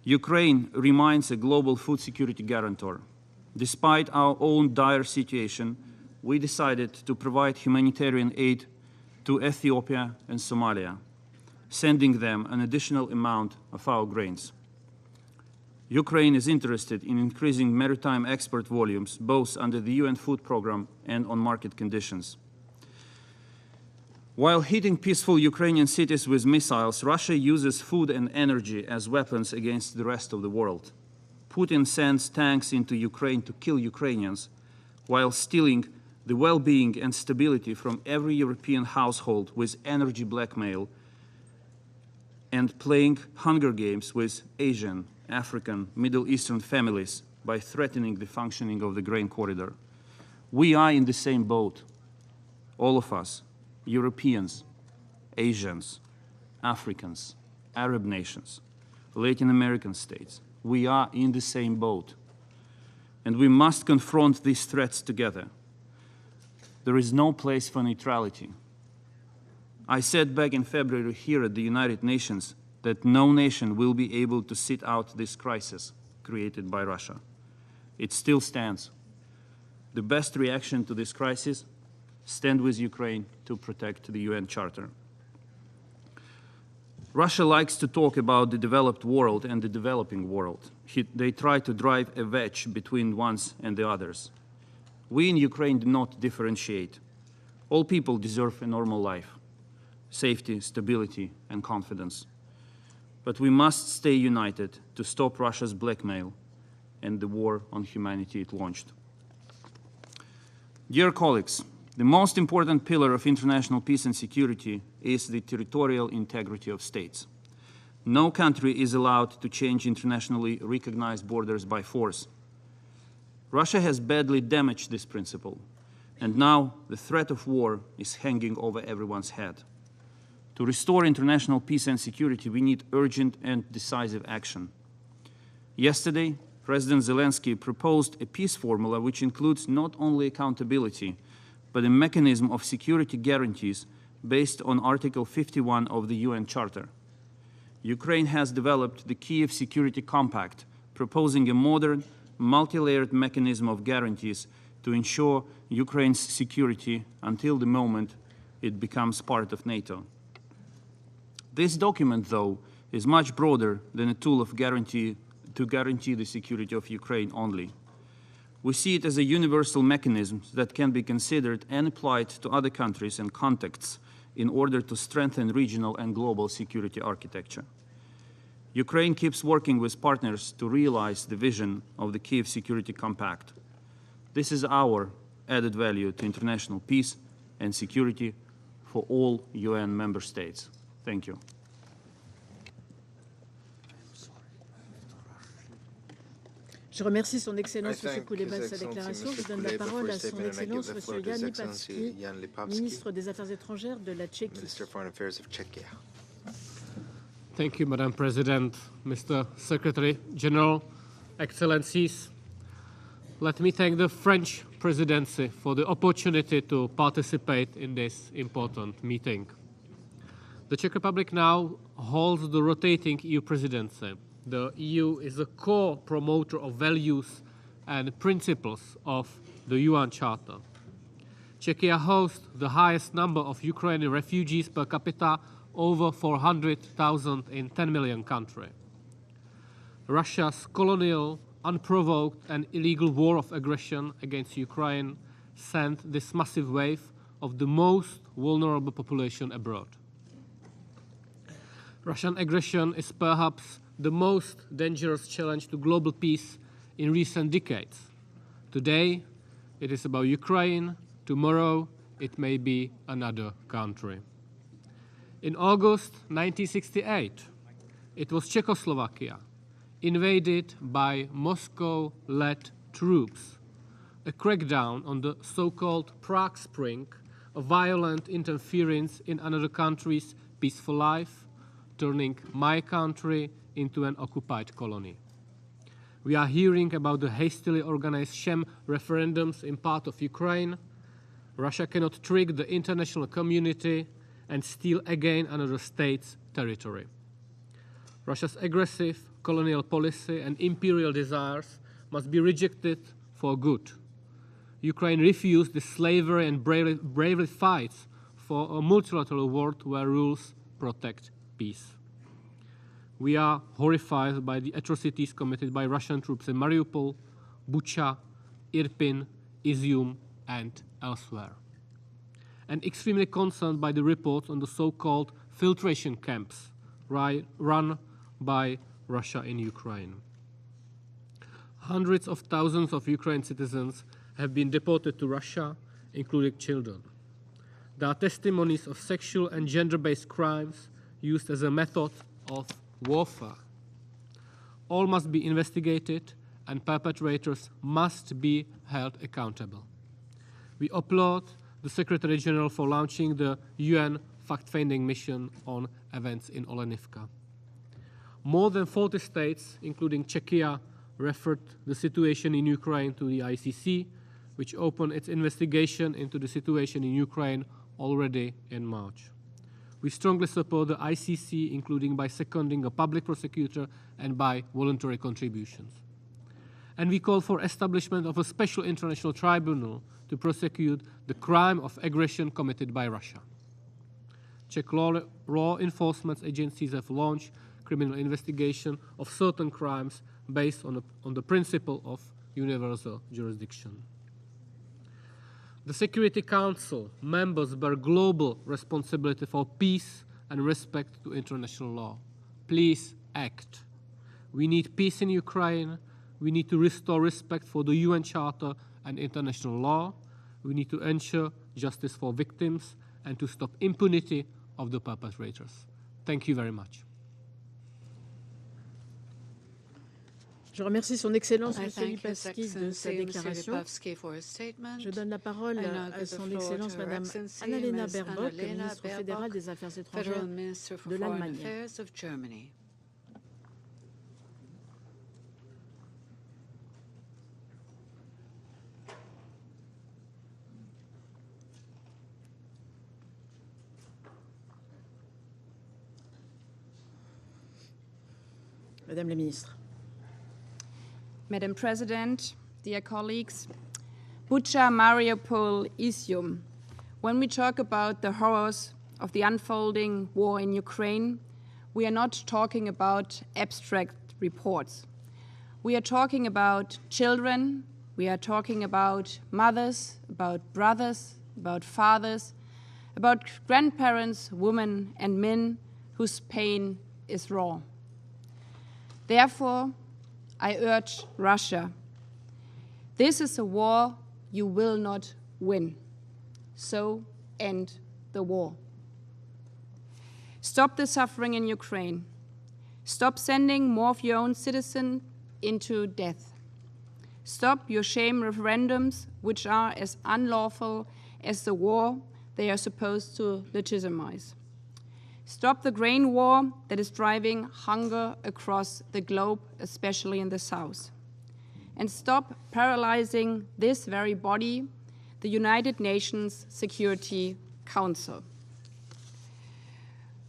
Speaker 2: Ukraine remains a global food security guarantor. Despite our own dire situation, we decided to provide humanitarian aid to Ethiopia and Somalia, sending them an additional amount of our grains. Ukraine is interested in increasing maritime export volumes, both under the UN Food Programme and on market conditions. While hitting peaceful Ukrainian cities with missiles, Russia uses food and energy as weapons against the rest of the world. Putin sends tanks into Ukraine to kill Ukrainians, while stealing the well-being and stability from every European household with energy blackmail and playing hunger games with Asian, African, Middle Eastern families by threatening the functioning of the grain corridor. We are in the same boat, all of us, Europeans, Asians, Africans, Arab nations, Latin American states. We are in the same boat, and we must confront these threats together. There is no place for neutrality. I said back in February here at the United Nations that no nation will be able to sit out this crisis. created by Russia. It still stands. The best reaction to this crisis: stand with Ukraine to protect the UN Charter. Russia likes to talk about the developed world and the developing world. They try to drive a wedge between ones and the others. We in Ukraine do not differentiate. All people deserve a normal life, safety, stability, and confidence. But we must stay united to stop Russia's blackmail and the war on humanity it launched. Dear colleagues, the most important pillar of international peace and security is the territorial integrity of states. No country is allowed to change internationally recognized borders by force. Russia has badly damaged this principle, and now the threat of war is hanging over everyone's head. To restore international peace and security, we need urgent and decisive action. Yesterday, President Zelensky proposed a peace formula which includes not only accountability, but a mechanism of security guarantees based on Article 51 of the UN Charter. Ukraine has developed the Kyiv Security Compact, proposing a modern, multi-layered mechanism of guarantees to ensure Ukraine's security until the moment it becomes part of NATO. This document, though, is much broader than a tool of guarantee the security of Ukraine only. We see it as a universal mechanism that can be considered and applied to other countries and contexts in order to strengthen regional and global security architecture. Ukraine keeps working with partners to realize the vision of the Kyiv Security Compact. This is our added value to international peace and security for all UN member states. Thank you.
Speaker 8: Je remercie son Excellence M. Kuleba de sa déclaration. Je donne la parole à son Excellence M. Jan Lipavsky, ministre des Affaires étrangères de la Tchéquie.
Speaker 7: Thank you, Madam President, Mr. Secretary General, Excellencies. Let me thank the French Presidency for the opportunity to participate in this important meeting. The Czech Republic now holds the Rotating EU Presidency. The EU is a core promoter of values and principles of the UN Charter. Czechia hosts the highest number of Ukrainian refugees per capita, over 400,000 in 10 million country. Russia's colonial, unprovoked and illegal war of aggression against Ukraine sent this massive wave of the most vulnerable population abroad. Russian aggression is perhaps the most dangerous challenge to global peace in recent decades. Today, it is about Ukraine. Tomorrow, it may be another country. In August 1968, it was Czechoslovakia, invaded by Moscow-led troops, a crackdown on the so-called Prague Spring, a violent interference in another country's peaceful life, turning my country into an occupied colony. We are hearing about the hastily organized sham referendums in part of Ukraine. Russia cannot trick the international community and steal again another state's territory. Russia's aggressive colonial policy and imperial desires must be rejected for good. Ukraine refused the slavery and bravely fights for a multilateral world where rules protect peace. We are horrified by the atrocities committed by Russian troops in Mariupol, Bucha, Irpin, Izium, and elsewhere, and extremely concerned by the reports on the so-called filtration camps run by Russia in Ukraine. Hundreds of thousands of Ukrainian citizens have been deported to Russia, including children. There are testimonies of sexual and gender-based crimes used as a method of warfare. All must be investigated and perpetrators must be held accountable. We applaud the Secretary General for launching the UN fact-finding mission on events in Olenivka. More than 40 states, including Czechia, referred the situation in Ukraine to the ICC, which opened its investigation into the situation in Ukraine already in March. We strongly support the ICC, including by seconding a public prosecutor and by voluntary contributions. And we call for establishment of a special international tribunal to prosecute the crime of aggression committed by Russia. Czech law enforcement agencies have launched criminal investigation of certain crimes based on the principle of universal jurisdiction. The Security Council members bear global responsibility for peace and respect to international law. Please act. We need peace in Ukraine. We need to restore respect for the UN Charter and international law. We need to ensure justice for victims and to stop impunity of the perpetrators. Thank you very much.
Speaker 8: Je remercie son Excellence M. Lipavsky de sa déclaration. Je donne la parole à son Excellence Mme Annalena Baerbock, ministre fédérale des Affaires étrangères de l'Allemagne. Madame la ministre.
Speaker 9: Madam President, dear colleagues, Bucha, Mariupol, Izium. When we talk about the horrors of the unfolding war in Ukraine, we are not talking about abstract reports. We are talking about children, we are talking about mothers, about brothers, about fathers, about grandparents, women and men whose pain is raw. Therefore, I urge Russia, this is a war you will not win. So end the war. Stop the suffering in Ukraine. Stop sending more of your own citizens into death. Stop your shame referendums, which are as unlawful as the war they are supposed to legitimize. Stop the grain war that is driving hunger across the globe, especially in the south. And stop paralyzing this very body, the United Nations Security Council.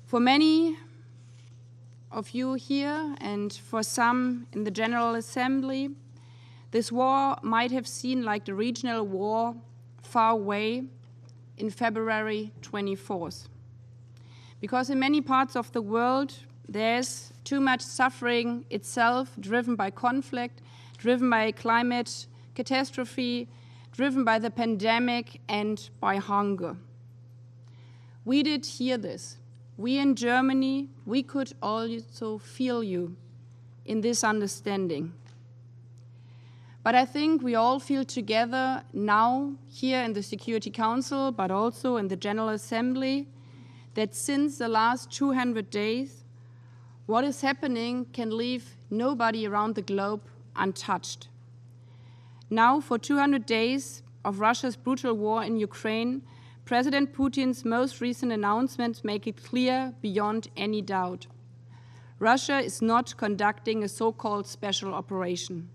Speaker 9: For many of you here and for some in the General Assembly, this war might have seemed like the regional war far away in February 24th. Because in many parts of the world, there's too much suffering itself, driven by conflict, driven by climate catastrophe, driven by the pandemic and by hunger. We did hear this. We in Germany, we could also feel you in this understanding. But I think we all feel together now here in the Security Council, but also in the General Assembly, that since the last 200 days, what is happening can leave nobody around the globe untouched. Now, for 200 days of Russia's brutal war in Ukraine, President Putin's most recent announcements make it clear beyond any doubt. Russia is not conducting a so-called special operation.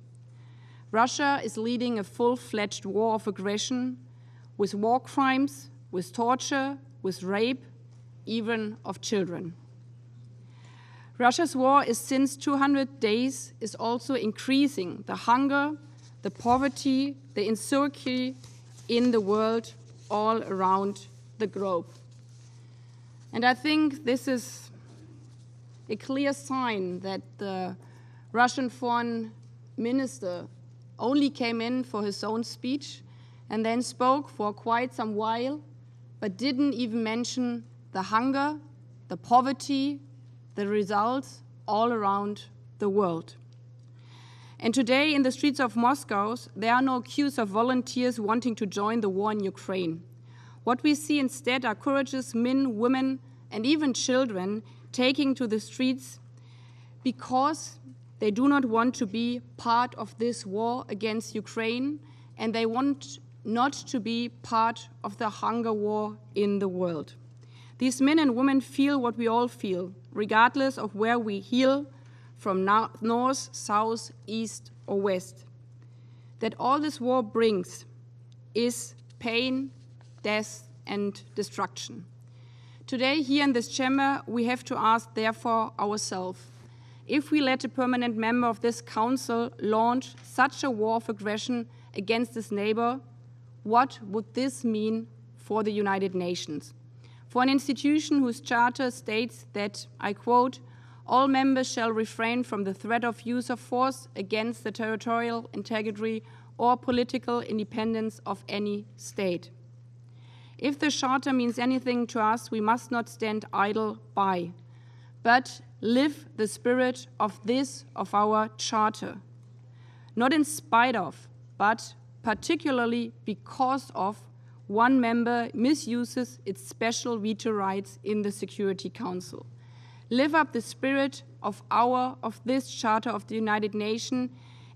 Speaker 9: Russia is leading a full-fledged war of aggression with war crimes, with torture, with rape, even of children. Russia's war is since 200 days is also increasing the hunger, the poverty, the insecurity in the world all around the globe. And I think this is a clear sign that the Russian foreign minister only came in for his own speech and then spoke for quite some while, but didn't even mention the hunger, the poverty, the results all around the world. And today in the streets of Moscow, there are no queues of volunteers wanting to join the war in Ukraine. What we see instead are courageous men, women, and even children taking to the streets because they do not want to be part of this war against Ukraine, and they want not to be part of the hunger war in the world. These men and women feel what we all feel, regardless of where we hail from north, south, east, or west. That all this war brings is pain, death, and destruction. Today, here in this chamber, we have to ask, therefore, ourselves, if we let a permanent member of this council launch such a war of aggression against this neighbor, what would this mean for the United Nations? For an institution whose charter states that, I quote, all members shall refrain from the threat of use of force against the territorial integrity or political independence of any state. If the charter means anything to us, we must not stand idle by, but live the spirit of our charter, not in spite of, but particularly because of one member misuses its special veto rights in the Security Council. Live up the spirit of this Charter of the United Nations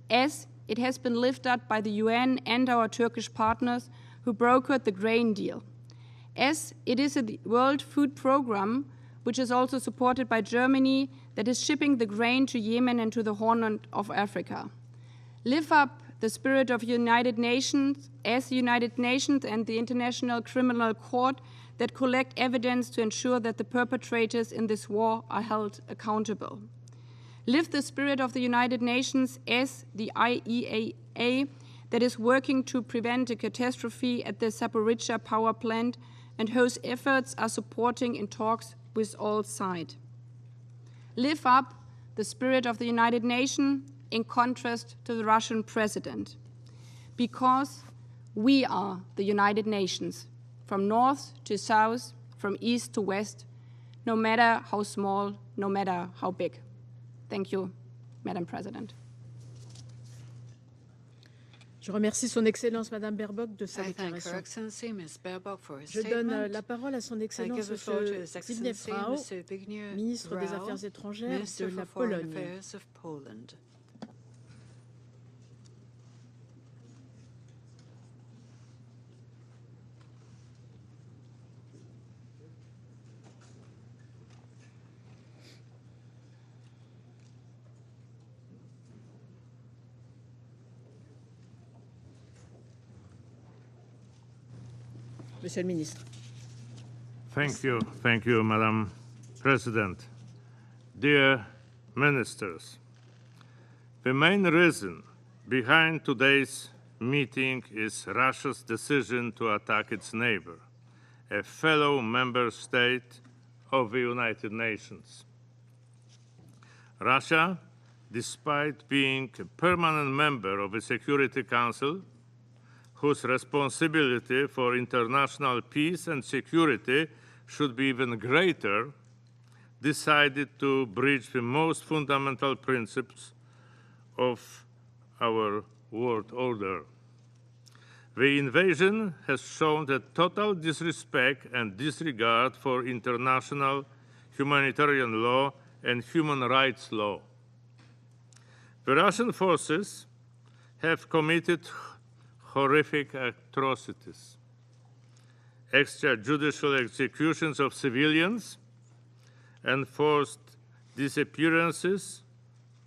Speaker 9: as it has been lived up by the UN and our Turkish partners who brokered the grain deal. As it is a World Food Programme, which is also supported by Germany, that is shipping the grain to Yemen and to the Horn of Africa. Live up the spirit of United Nations as the United Nations and the International Criminal Court that collect evidence to ensure that the perpetrators in this war are held accountable. Live the spirit of the United Nations as the IAEA that is working to prevent a catastrophe at the Zaporizhzhia power plant and whose efforts are supporting in talks with all sides. Live up the spirit of the United Nations in contrast to the Russian president, because we are the United Nations, from north to south, from east to west, no matter how small, no matter how big. Thank you, Madam President.
Speaker 8: Je remercie Son Excellence Madame Baerbock de sa déclaration. Je donne la parole à Son Excellence Monsieur Zbigniew Brau, ministre des Affaires étrangères de la Pologne. Monsieur le ministre.
Speaker 1: Thank you, Madam President. Dear ministers, the main reason behind today's meeting is Russia's decision to attack its neighbor, a fellow member state of the United Nations. Russia, despite being a permanent member of the Security Council, whose responsibility for international peace and security should be even greater, decided to breach the most fundamental principles of our world order. The invasion has shown a total disrespect and disregard for international humanitarian law and human rights law. The Russian forces have committed horrific atrocities, extrajudicial executions of civilians, enforced disappearances,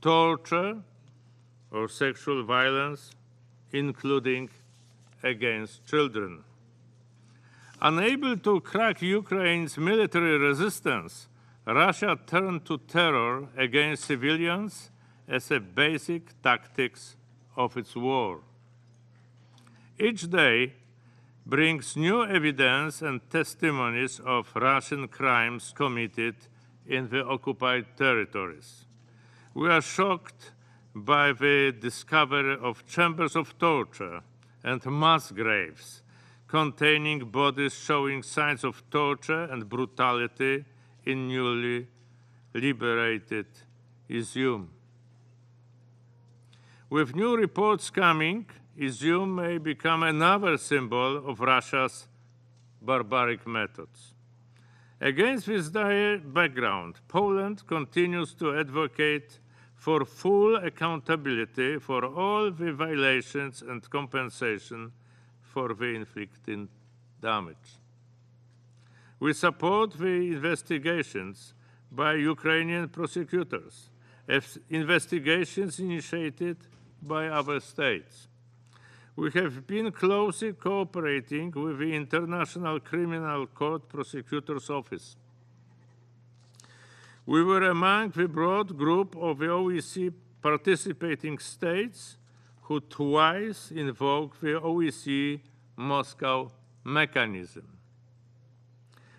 Speaker 1: torture, or sexual violence, including against children. Unable to crack Ukraine's military resistance, Russia turned to terror against civilians as a basic tactics of its war. Each day brings new evidence and testimonies of Russian crimes committed in the occupied territories. We are shocked by the discovery of chambers of torture and mass graves containing bodies showing signs of torture and brutality in newly liberated Izium. With new reports coming, Izium may become another symbol of Russia's barbaric methods. Against this dire background, Poland continues to advocate for full accountability for all the violations and compensation for the inflicted damage. We support the investigations by Ukrainian prosecutors, as investigations initiated by other states. We have been closely cooperating with the International Criminal Court Prosecutor's Office. We were among the broad group of the OEC participating states who twice invoked the OEC Moscow mechanism.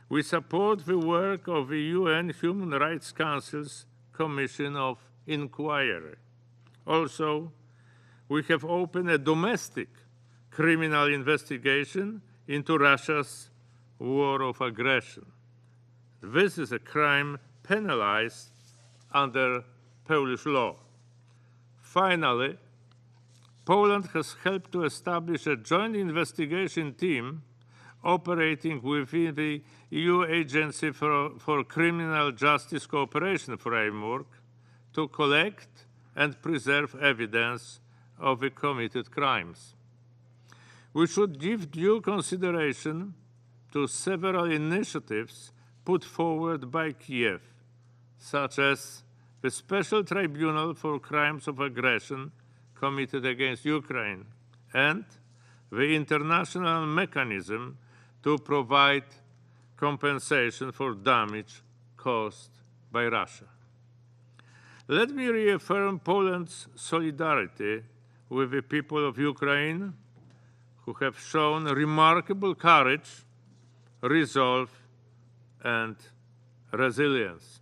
Speaker 1: We support the work of the UN Human Rights Council's Commission of Inquiry. Also, we have opened a domestic criminal investigation into Russia's war of aggression. This is a crime penalized under Polish law. Finally, Poland has helped to establish a joint investigation team operating within the EU Agency for Criminal Justice Cooperation framework to collect and preserve evidence of the committed crimes. We should give due consideration to several initiatives put forward by Kiev, such as the Special Tribunal for Crimes of Aggression committed against Ukraine and the international mechanism to provide compensation for damage caused by Russia. Let me reaffirm Poland's solidarity with the people of Ukraine, who have shown remarkable courage, resolve, and resilience.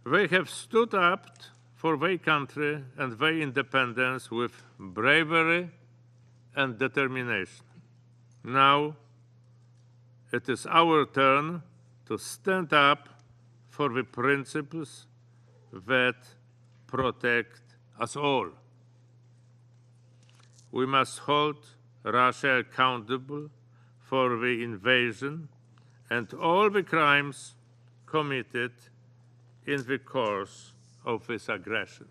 Speaker 1: They have stood up for their country and their independence with bravery and determination. Now, it is our turn to stand up for the principles that protect us all. We must hold Russia accountable for the invasion and all the crimes committed in the course of this aggression.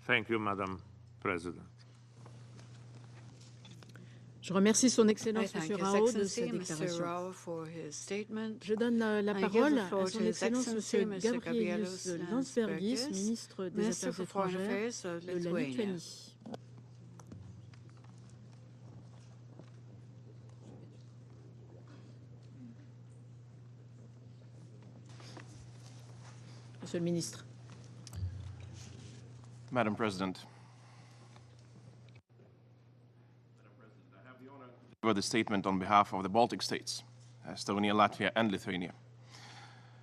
Speaker 1: Thank you, Madam President.
Speaker 8: Je remercie Son Excellence M. Rao de sa déclaration. Je donne la parole à Son Excellence M. Gabrielius Landsbergis, ministre des Affaires étrangères de la Lituanie. Monsieur le ministre.
Speaker 10: Madam President, I have the statement on behalf of the Baltic states, Estonia, Latvia, and Lithuania.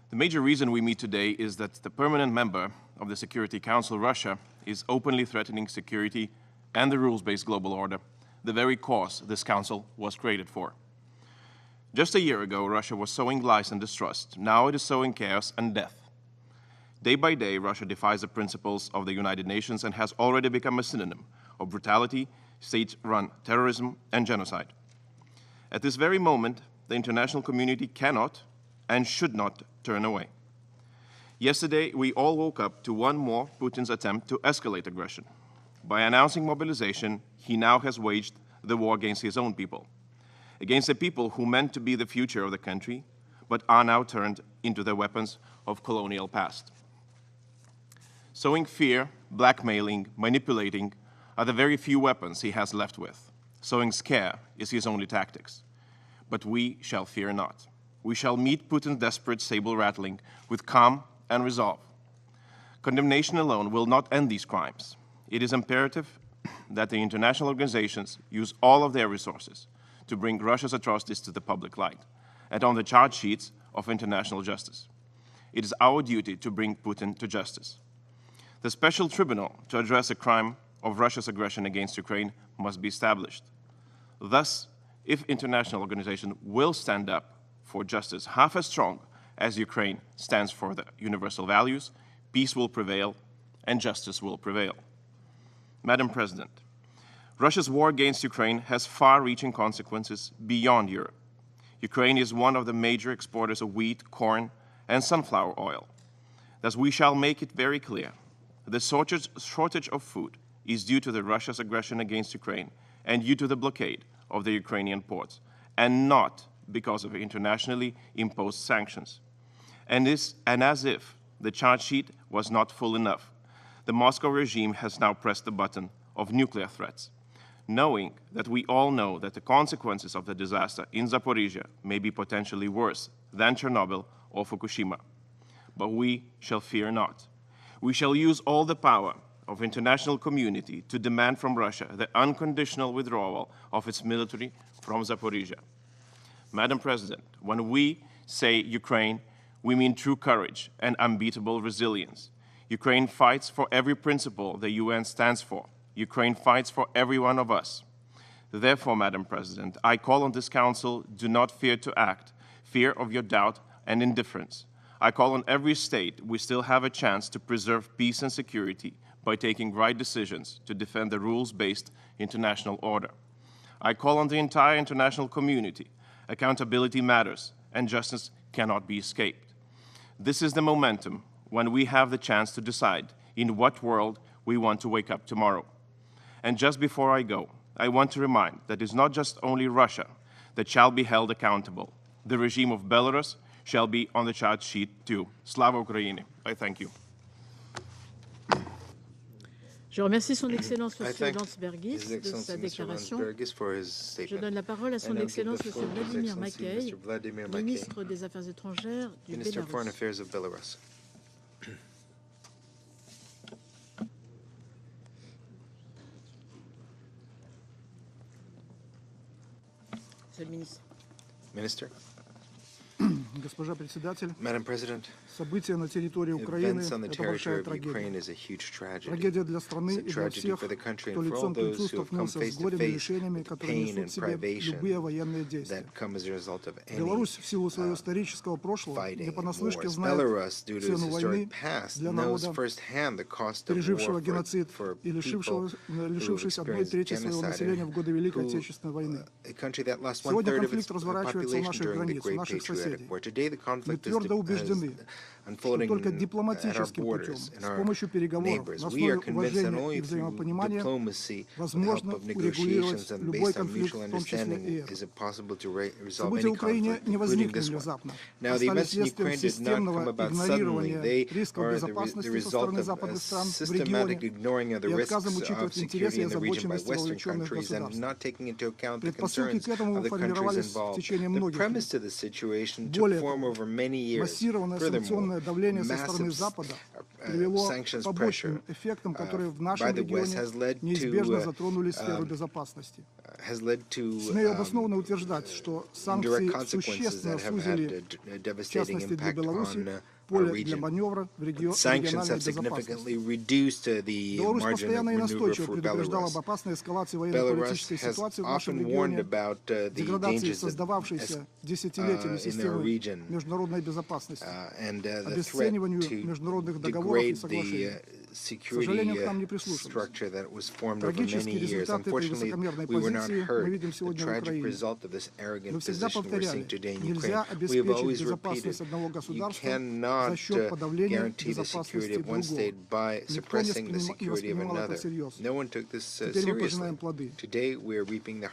Speaker 10: The major reason we meet today is that the permanent member of the Security Council, Russia, is openly threatening security and the rules-based global order, the very cause this council was created for. Just a year ago, Russia was sowing lies and distrust. Now it is sowing chaos and death. Day by day, Russia defies the principles of the United Nations and has already become a synonym of brutality, state-run terrorism, and genocide. At this very moment, the international community cannot and should not turn away. Yesterday, we all woke up to one more Putin's attempt to escalate aggression. By announcing mobilization, he now has waged the war against his own people, against the people who meant to be the future of the country, but are now turned into the weapons of colonial past. Sowing fear, blackmailing, manipulating are the very few weapons he has left with. Sowing scare is his only tactics. But we shall fear not. We shall meet Putin's desperate sable rattling with calm and resolve. Condemnation alone will not end these crimes. It is imperative that the international organizations use all of their resources to bring Russia's atrocities to the public light and on the charge sheets of international justice. It is our duty to bring Putin to justice. The special tribunal to address the crime of Russia's aggression against Ukraine must be established. Thus, if international organizations will stand up for justice half as strong as Ukraine stands for the universal values, peace will prevail and justice will prevail. Madam President, Russia's war against Ukraine has far-reaching consequences beyond Europe. Ukraine is one of the major exporters of wheat, corn, and sunflower oil. Thus, we shall make it very clear the shortage of food is due to Russia's aggression against Ukraine and due to the blockade of the Ukrainian ports, and not because of internationally imposed sanctions. And as if the charge sheet was not full enough, the Moscow regime has now pressed the button of nuclear threats, knowing that we all know that the consequences of the disaster in Zaporizhia may be potentially worse than Chernobyl or Fukushima. But we shall fear not. We shall use all the power of international community to demand from Russia the unconditional withdrawal of its military from Zaporizhia. Madam President, when we say Ukraine, we mean true courage and unbeatable resilience. Ukraine fights for every principle the UN stands for. Ukraine fights for every one of us. Therefore, Madam President, I call on this Council, do not fear to act, fear of your doubt and indifference. I call on every state, we still have a chance to preserve peace and security by taking right decisions to defend the rules-based international order. I call on the entire international community. Accountability matters, and justice cannot be escaped. This is the momentum when we have the chance to decide in what world we want to wake up tomorrow. And just before I go, I want to remind that it's not just only Russia that shall be held accountable. The regime of Belarus shall be on the charge sheet too. Slava Ukraini. I thank you.
Speaker 8: Je remercie son Excellence M. Landsbergis de sa déclaration. Je donne la parole à son Excellence M. Vladimir Makey, ministre des Affaires étrangères du Bélarus. Monsieur le ministre.
Speaker 6: Minister.
Speaker 13: Госпожа председатель,
Speaker 6: Madam President,
Speaker 13: события на территории Украины – это большая трагедия. Трагедия для страны и для всех, кто лицом к лицу столкнулся с горем и лишениями, которые несут в себе любые военные действия. Беларусь в силу своего исторического прошлого не понаслышке знает цену войны для народа, пережившего геноцид и лишившись 1/3 своего населения в годы Великой Отечественной войны. Сегодня конфликт разворачивается у наших границ, у наших соседей. Мы твердо убеждены, что только дипломатическим путем, с помощью переговоров, на основе уважения и взаимопонимания, возможно урегулировать любой конфликт, в том числе и этот. События в Украине не возникли внезапно, а стали следствием системного игнорирования рисков безопасности со стороны западных стран в регионе и отказом учитывать интересы и озабоченности вовлеченных государств. Предпосылки к этому формировались в течение многих лет. Более того, массированное санкционное давление со стороны Запада привело к побочным эффектам, которые в нашем регионе неизбежно затронули сферу безопасности. Смею обоснованно утверждать, что санкции существенно сузили, в частности для Беларуси, поле для маневра в региональной безопасности. Беларусь постоянно и настойчиво предупреждала об опасной эскалации военно-политической ситуации в нашем регионе, деградации создававшейся десятилетиями системы международной безопасности, обесцениванию международных договоров и соглашений. К сожалению, к нам не прислушались. Трагический результат этой высокомерной позиции мы видим сегодня в Украине. Мы всегда повторяли, нельзя обеспечить безопасность одного государства за счет подавления безопасности другого. Никто не воспринимал это серьезно. Теперь мы пожинаем плоды.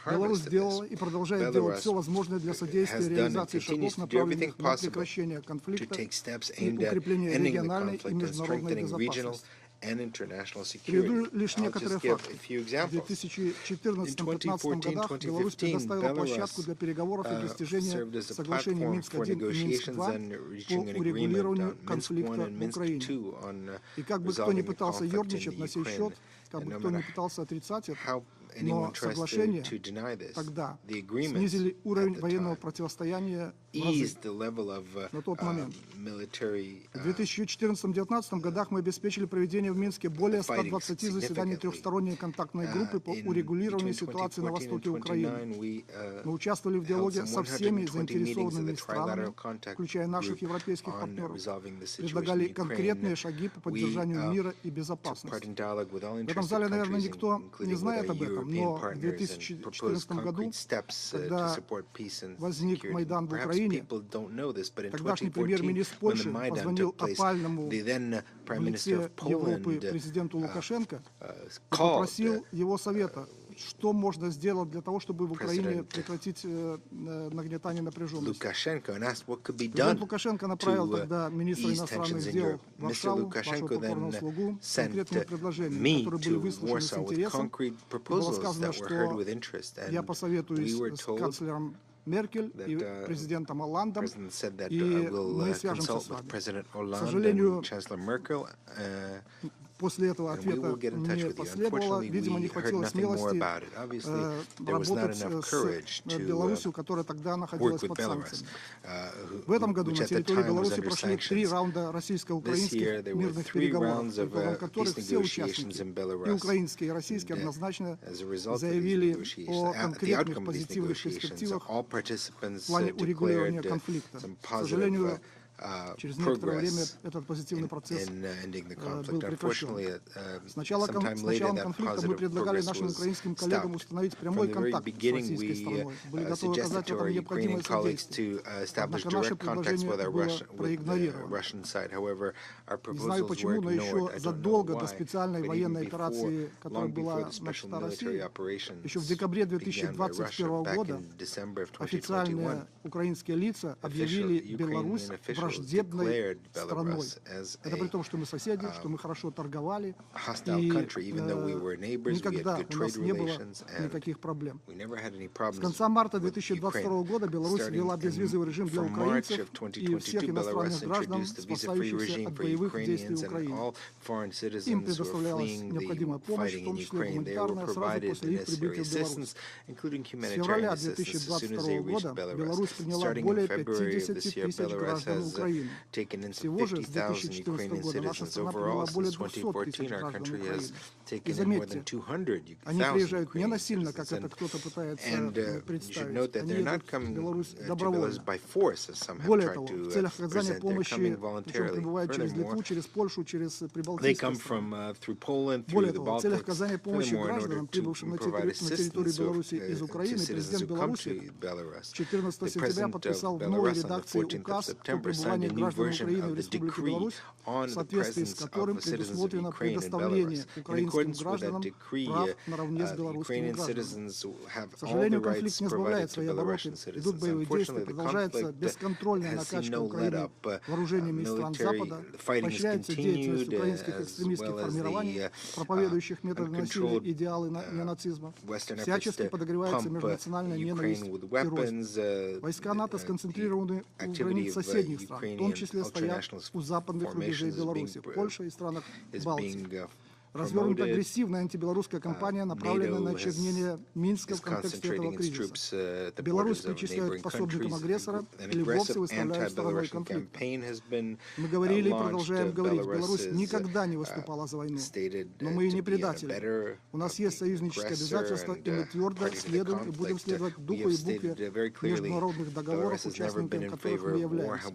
Speaker 13: Беларусь сделала и продолжает делать все возможное для содействия реализации шагов, направленных на прекращение конфликта и укрепление региональной и международной безопасности. Приведу лишь некоторые факты. В 2014-2015 годах Беларусь предоставила площадку для переговоров и достижения соглашений Минск-1 и Минск-2 по урегулированию конфликта в Украине. И как бы кто ни пытался ерничать на сей счет, как бы кто ни пытался отрицать это, но соглашения тогда снизили уровень военного противостояния в разы на тот момент. В 2014-2019 годах мы обеспечили проведение в Минске более 120 заседаний трехсторонней контактной группы по урегулированию ситуации на востоке Украины. Мы участвовали в диалоге со всеми заинтересованными странами, включая наших европейских партнеров, предлагали конкретные шаги по поддержанию мира и безопасности. В этом зале, наверное, никто не знает об этом, но в 2014 году, когда возник Майдан в Украине, тогдашний премьер-министр Польши позвонил опальному в лице Европы президенту Лукашенко и попросил его совета, что можно сделать для того, чтобы в Украине прекратить нагнетание напряженности. Президент Лукашенко направил тогда министра иностранных дел в Варшаву, вашего покорного слугу, с конкретными предложениями, которые были выслушаны с интересом. Было сказано, что я посоветуюсь с канцлером Меркель и президентом Олландом, и мы свяжемся с вами. К сожалению, после этого ответа не последовало. Видимо, не хватило смелости работать с Беларусью, которая тогда находилась под санкциями. В этом году на территории Беларуси прошли 3 раунда российско-украинских мирных переговоров, в ходе которых все участники, и украинские, и российские, однозначно заявили о конкретных позитивных перспективах в плане урегулирования конфликта. К сожалению, через некоторое время этот позитивный процесс был прекращен. С началом конфликта мы предлагали нашим украинским коллегам установить прямой контакт с российской стороной. Были готовы оказать этому необходимое содействие. Однако наше предложение было проигнорировано. Не знаю почему, но еще задолго до специальной военной операции, которая была начата Россией, еще в декабре 2021 года официальные украинские лица объявили Беларусь враждебной страной. Это при том, что мы соседи, что мы хорошо торговали, и никогда у нас не было никаких проблем. С конца марта 2022 года Беларусь ввела безвизовый режим для украинцев и всех иностранных граждан, спасающихся от боевых действий Украины. Им предоставлялась необходимая помощь, в том числе гуманитарная, сразу после их прибытия в Беларусь. С февраля 2022 года Беларусь приняла более 50 тысяч граждан Украины. Всего же с 2014 года наша страна приняла более 200 тысяч граждан Украины. И заметьте, они приезжают не насильно, как это кто-то пытается представить. Они едут в Беларусь добровольно. Более того, в целях оказания помощи, причем прибывают через Литву, через Польшу, через Прибалтийские страны. Более того, в целях оказания помощи гражданам, прибывшим на территорию Беларуси из Украины, президент Беларуси 14 сентября подписал в новой редакции указ о пребывании граждан Украины в Республике Беларусь, в соответствии с которым предусмотрено предоставление украинским гражданам прав наравне с белорусскими гражданами. К сожалению, конфликт не сбавляет свои обороты, идут боевые действия, продолжается бесконтрольная накачка Украины вооружениями из стран Запада, поощряется деятельность украинских экстремистских формирований, проповедующих методы насилия и идеалы неонацизма, всячески подогревается межнациональная ненависть и рознь. Войска НАТО сконцентрированы у границ соседних стран, в том числе стоят у западных рубежей Беларуси, Польши и странах Балтии. Развернута агрессивная антибелорусская кампания, направленная на очернение Минска в контексте этого кризиса. Беларусь причисляют к пособникам агрессора или вовсе выставляют стороной конфликта. Мы говорили и продолжаем говорить, Беларусь никогда не выступала за войну. Но мы и не предатели. У нас есть союзнические обязательства, и мы твердо следуем и будем следовать духу и букве международных договоров, участниками которых мы являемся.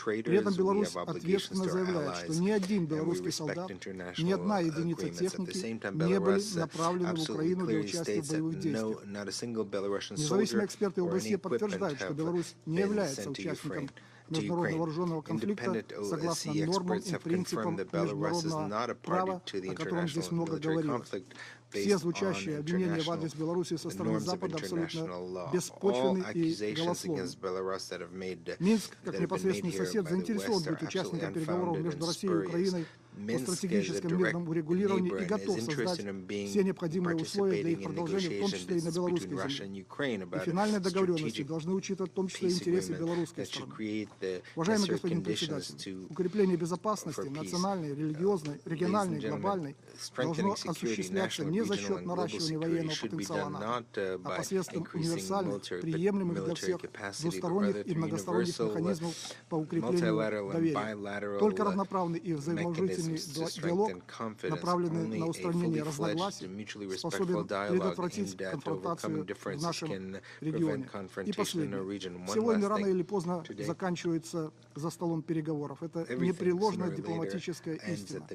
Speaker 13: При этом Беларусь ответственно заявляет, что ни один белорусский солдат, ни одна единица техники не были направлены в Украину для участия в боевых действиях. Независимые эксперты в области подтверждают, что Беларусь не является участником международного вооруженного конфликта согласно нормам и принципам международного права, о котором здесь много говорилось. Все звучащие обвинения в адрес Беларуси со стороны Запада абсолютно беспочвенны и голословны. Минск, как непосредственный сосед, заинтересован быть участником переговоров между Россией и Украиной о стратегическом мирном урегулировании и готов создать все необходимые условия для их продолжения, в том числе и на белорусской земле. И финальные договоренности должны учитывать в том числе интересы белорусской страны. Уважаемый господин председатель, укрепление безопасности национальной, религиозной, региональной, глобальной должно осуществляться не за счет наращивания военного потенциала НАТО, а посредством универсальных, приемлемых для всех двусторонних и многосторонних механизмов по укреплению доверия. Только равноправный и взаимоуважительный диалог, направленный на устранение разногласий, способен предотвратить конфронтацию в нашем регионе. И последнее. Все войны рано или поздно заканчиваются за столом переговоров. Это непреложная дипломатическая истина.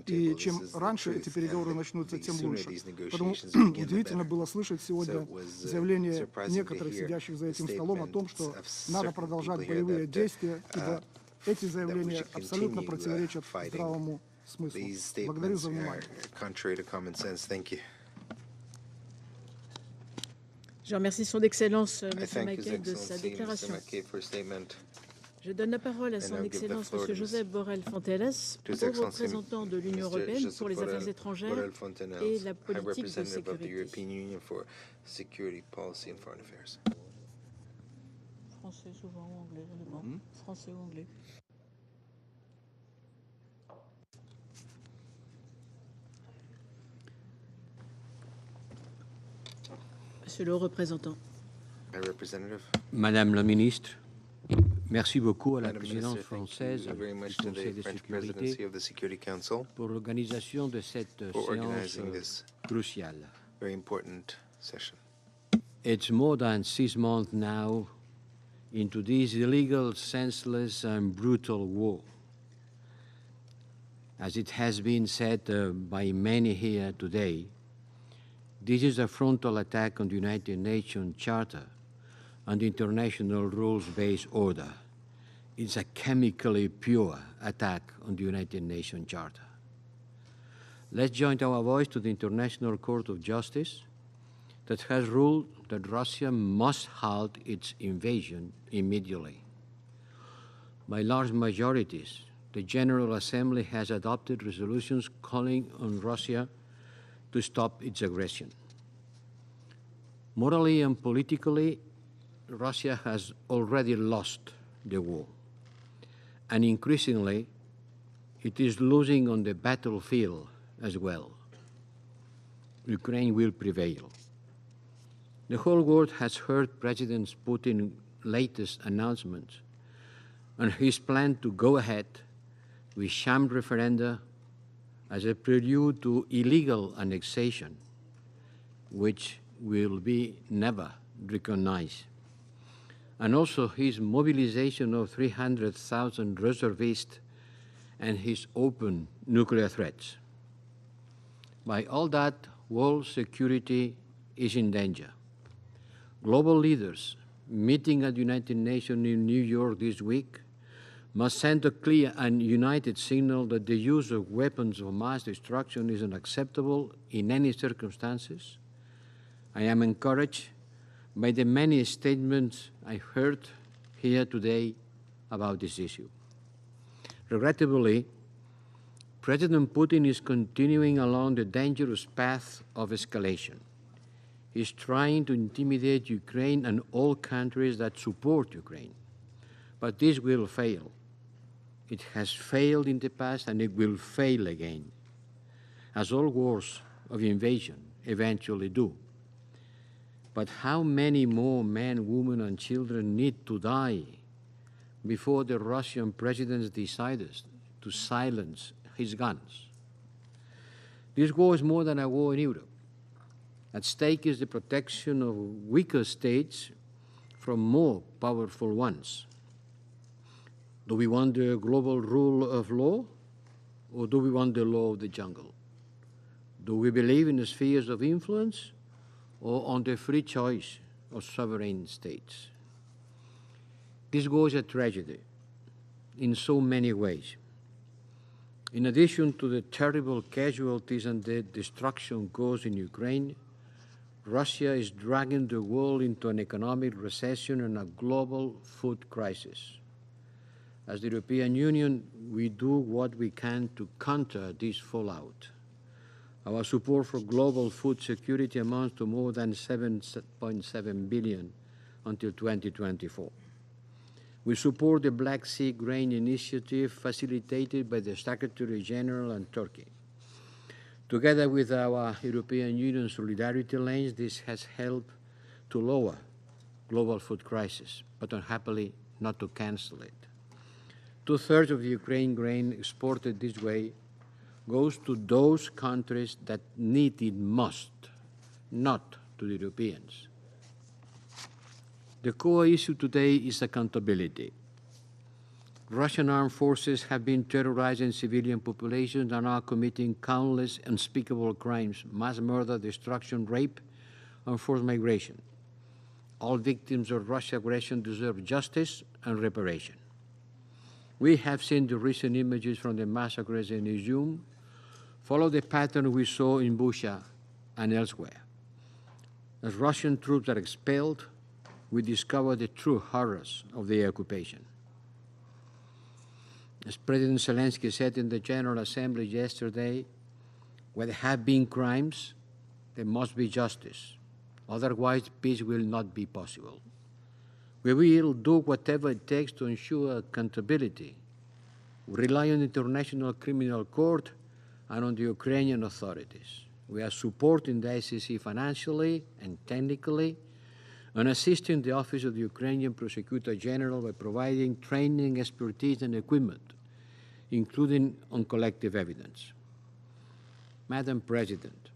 Speaker 13: И чем раньше эти переговоры начнутся, тем лучше. Поэтому удивительно было слышать сегодня заявление некоторых сидящих за этим столом о том, что надо продолжать боевые действия, ибо эти заявления абсолютно противоречат здравому смыслу. Благодарю за внимание.
Speaker 8: Je remercie son Excellence M. Mackay de sa déclaration. Je donne la parole à son Excellence M. Joseph Borrell Fonteles, haut représentant de l'Union européenne pour les affaires étrangères et la politique de sécurité. français souvent ou anglais, ça dépend. Français ou anglais. Monsieur le représentant.
Speaker 12: Madame la ministre, merci beaucoup à la présidence française du Conseil de sécurité pour l'organisation de cette séance cruciale. It's more than 6 months now into this illegal, senseless, and brutal war. As it has been said by many here today, this is a frontal attack on the United Nations Charter and the international rules-based order. It's a chemically pure attack on the United Nations Charter. Let's join our voice to the International Court of Justice that has ruled that Russia must halt its invasion immediately. By large majorities, the General Assembly has adopted resolutions calling on Russia to stop its aggression. Morally and politically, Russia has already lost the war, and increasingly, it is losing on the battlefield as well. Ukraine will prevail. The whole world has heard President Putin's latest announcement and his plan to go ahead with sham referenda as a prelude to illegal annexation, which will be never recognized. And also his mobilization of 300,000 reservists and his open nuclear threats. By all that, world security is in danger. Global leaders meeting at the United Nations in New York this week must send a clear and united signal that the use of weapons of mass destruction is unacceptable in any circumstances. I am encouraged by the many statements I heard here today about this issue. Regrettably, President Putin is continuing along the dangerous path of escalation. He's trying to intimidate Ukraine and all countries that support Ukraine. But this will fail. It has failed in the past and it will fail again, as all wars of invasion eventually do. But how many more men, women, and children need to die before the Russian president decides to silence his guns? This war is more than a war in Europe. At stake is the protection of weaker states from more powerful ones. Do we want the global rule of law, or do we want the law of the jungle? Do we believe in the spheres of influence, or on the free choice of sovereign states? This war is a tragedy in so many ways. In addition to the terrible casualties and the destruction caused in Ukraine, Russia is dragging the world into an economic recession and a global food crisis. As the European Union, we do what we can to counter this fallout. Our support for global food security amounts to more than 7.7 billion until 2024. We support the Black Sea Grain Initiative facilitated by the Secretary General and Turkey. Together with our European Union solidarity lanes, this has helped to lower global food crisis, but unhappily not to cancel it. 2/3 of the Ukraine grain exported this way goes to those countries that need it most, not to the Europeans. The core issue today is accountability. Russian armed forces have been terrorizing civilian populations and are committing countless unspeakable crimes: mass murder, destruction, rape, and forced migration. All victims of Russian aggression deserve justice and reparation. We have seen the recent images from the massacres in Izium follow the pattern we saw in Bucha and elsewhere. As Russian troops are expelled, we discover the true horrors of the occupation. As President Zelensky said in the General Assembly yesterday, where there have been crimes, there must be justice. Otherwise, peace will not be possible. We will do whatever it takes to ensure accountability. We rely on the International Criminal Court and on the Ukrainian authorities. We are supporting the ICC financially and technically and assisting the Office of the Ukrainian Prosecutor General by providing training, expertise, and equipment, including on collective evidence. Madam President,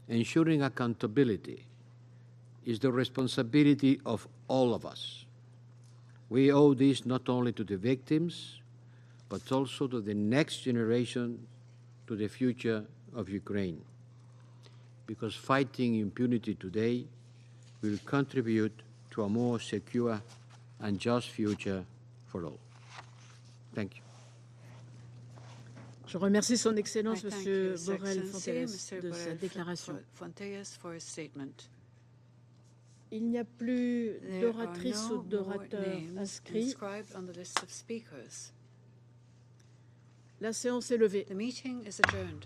Speaker 12: ensuring accountability is the responsibility of all of us. We owe this not only to the victims, but also to the next generation, to the future of Ukraine. Because fighting impunity today will contribute to a more secure and just future for all. Thank you.
Speaker 8: Je remercie Son Excellence Monsieur Borrell Fontellas de sa déclaration. Il n'y a plus d'oratrices ou d'orateurs inscrits. La séance est levée.
Speaker 11: The meeting is adjourned.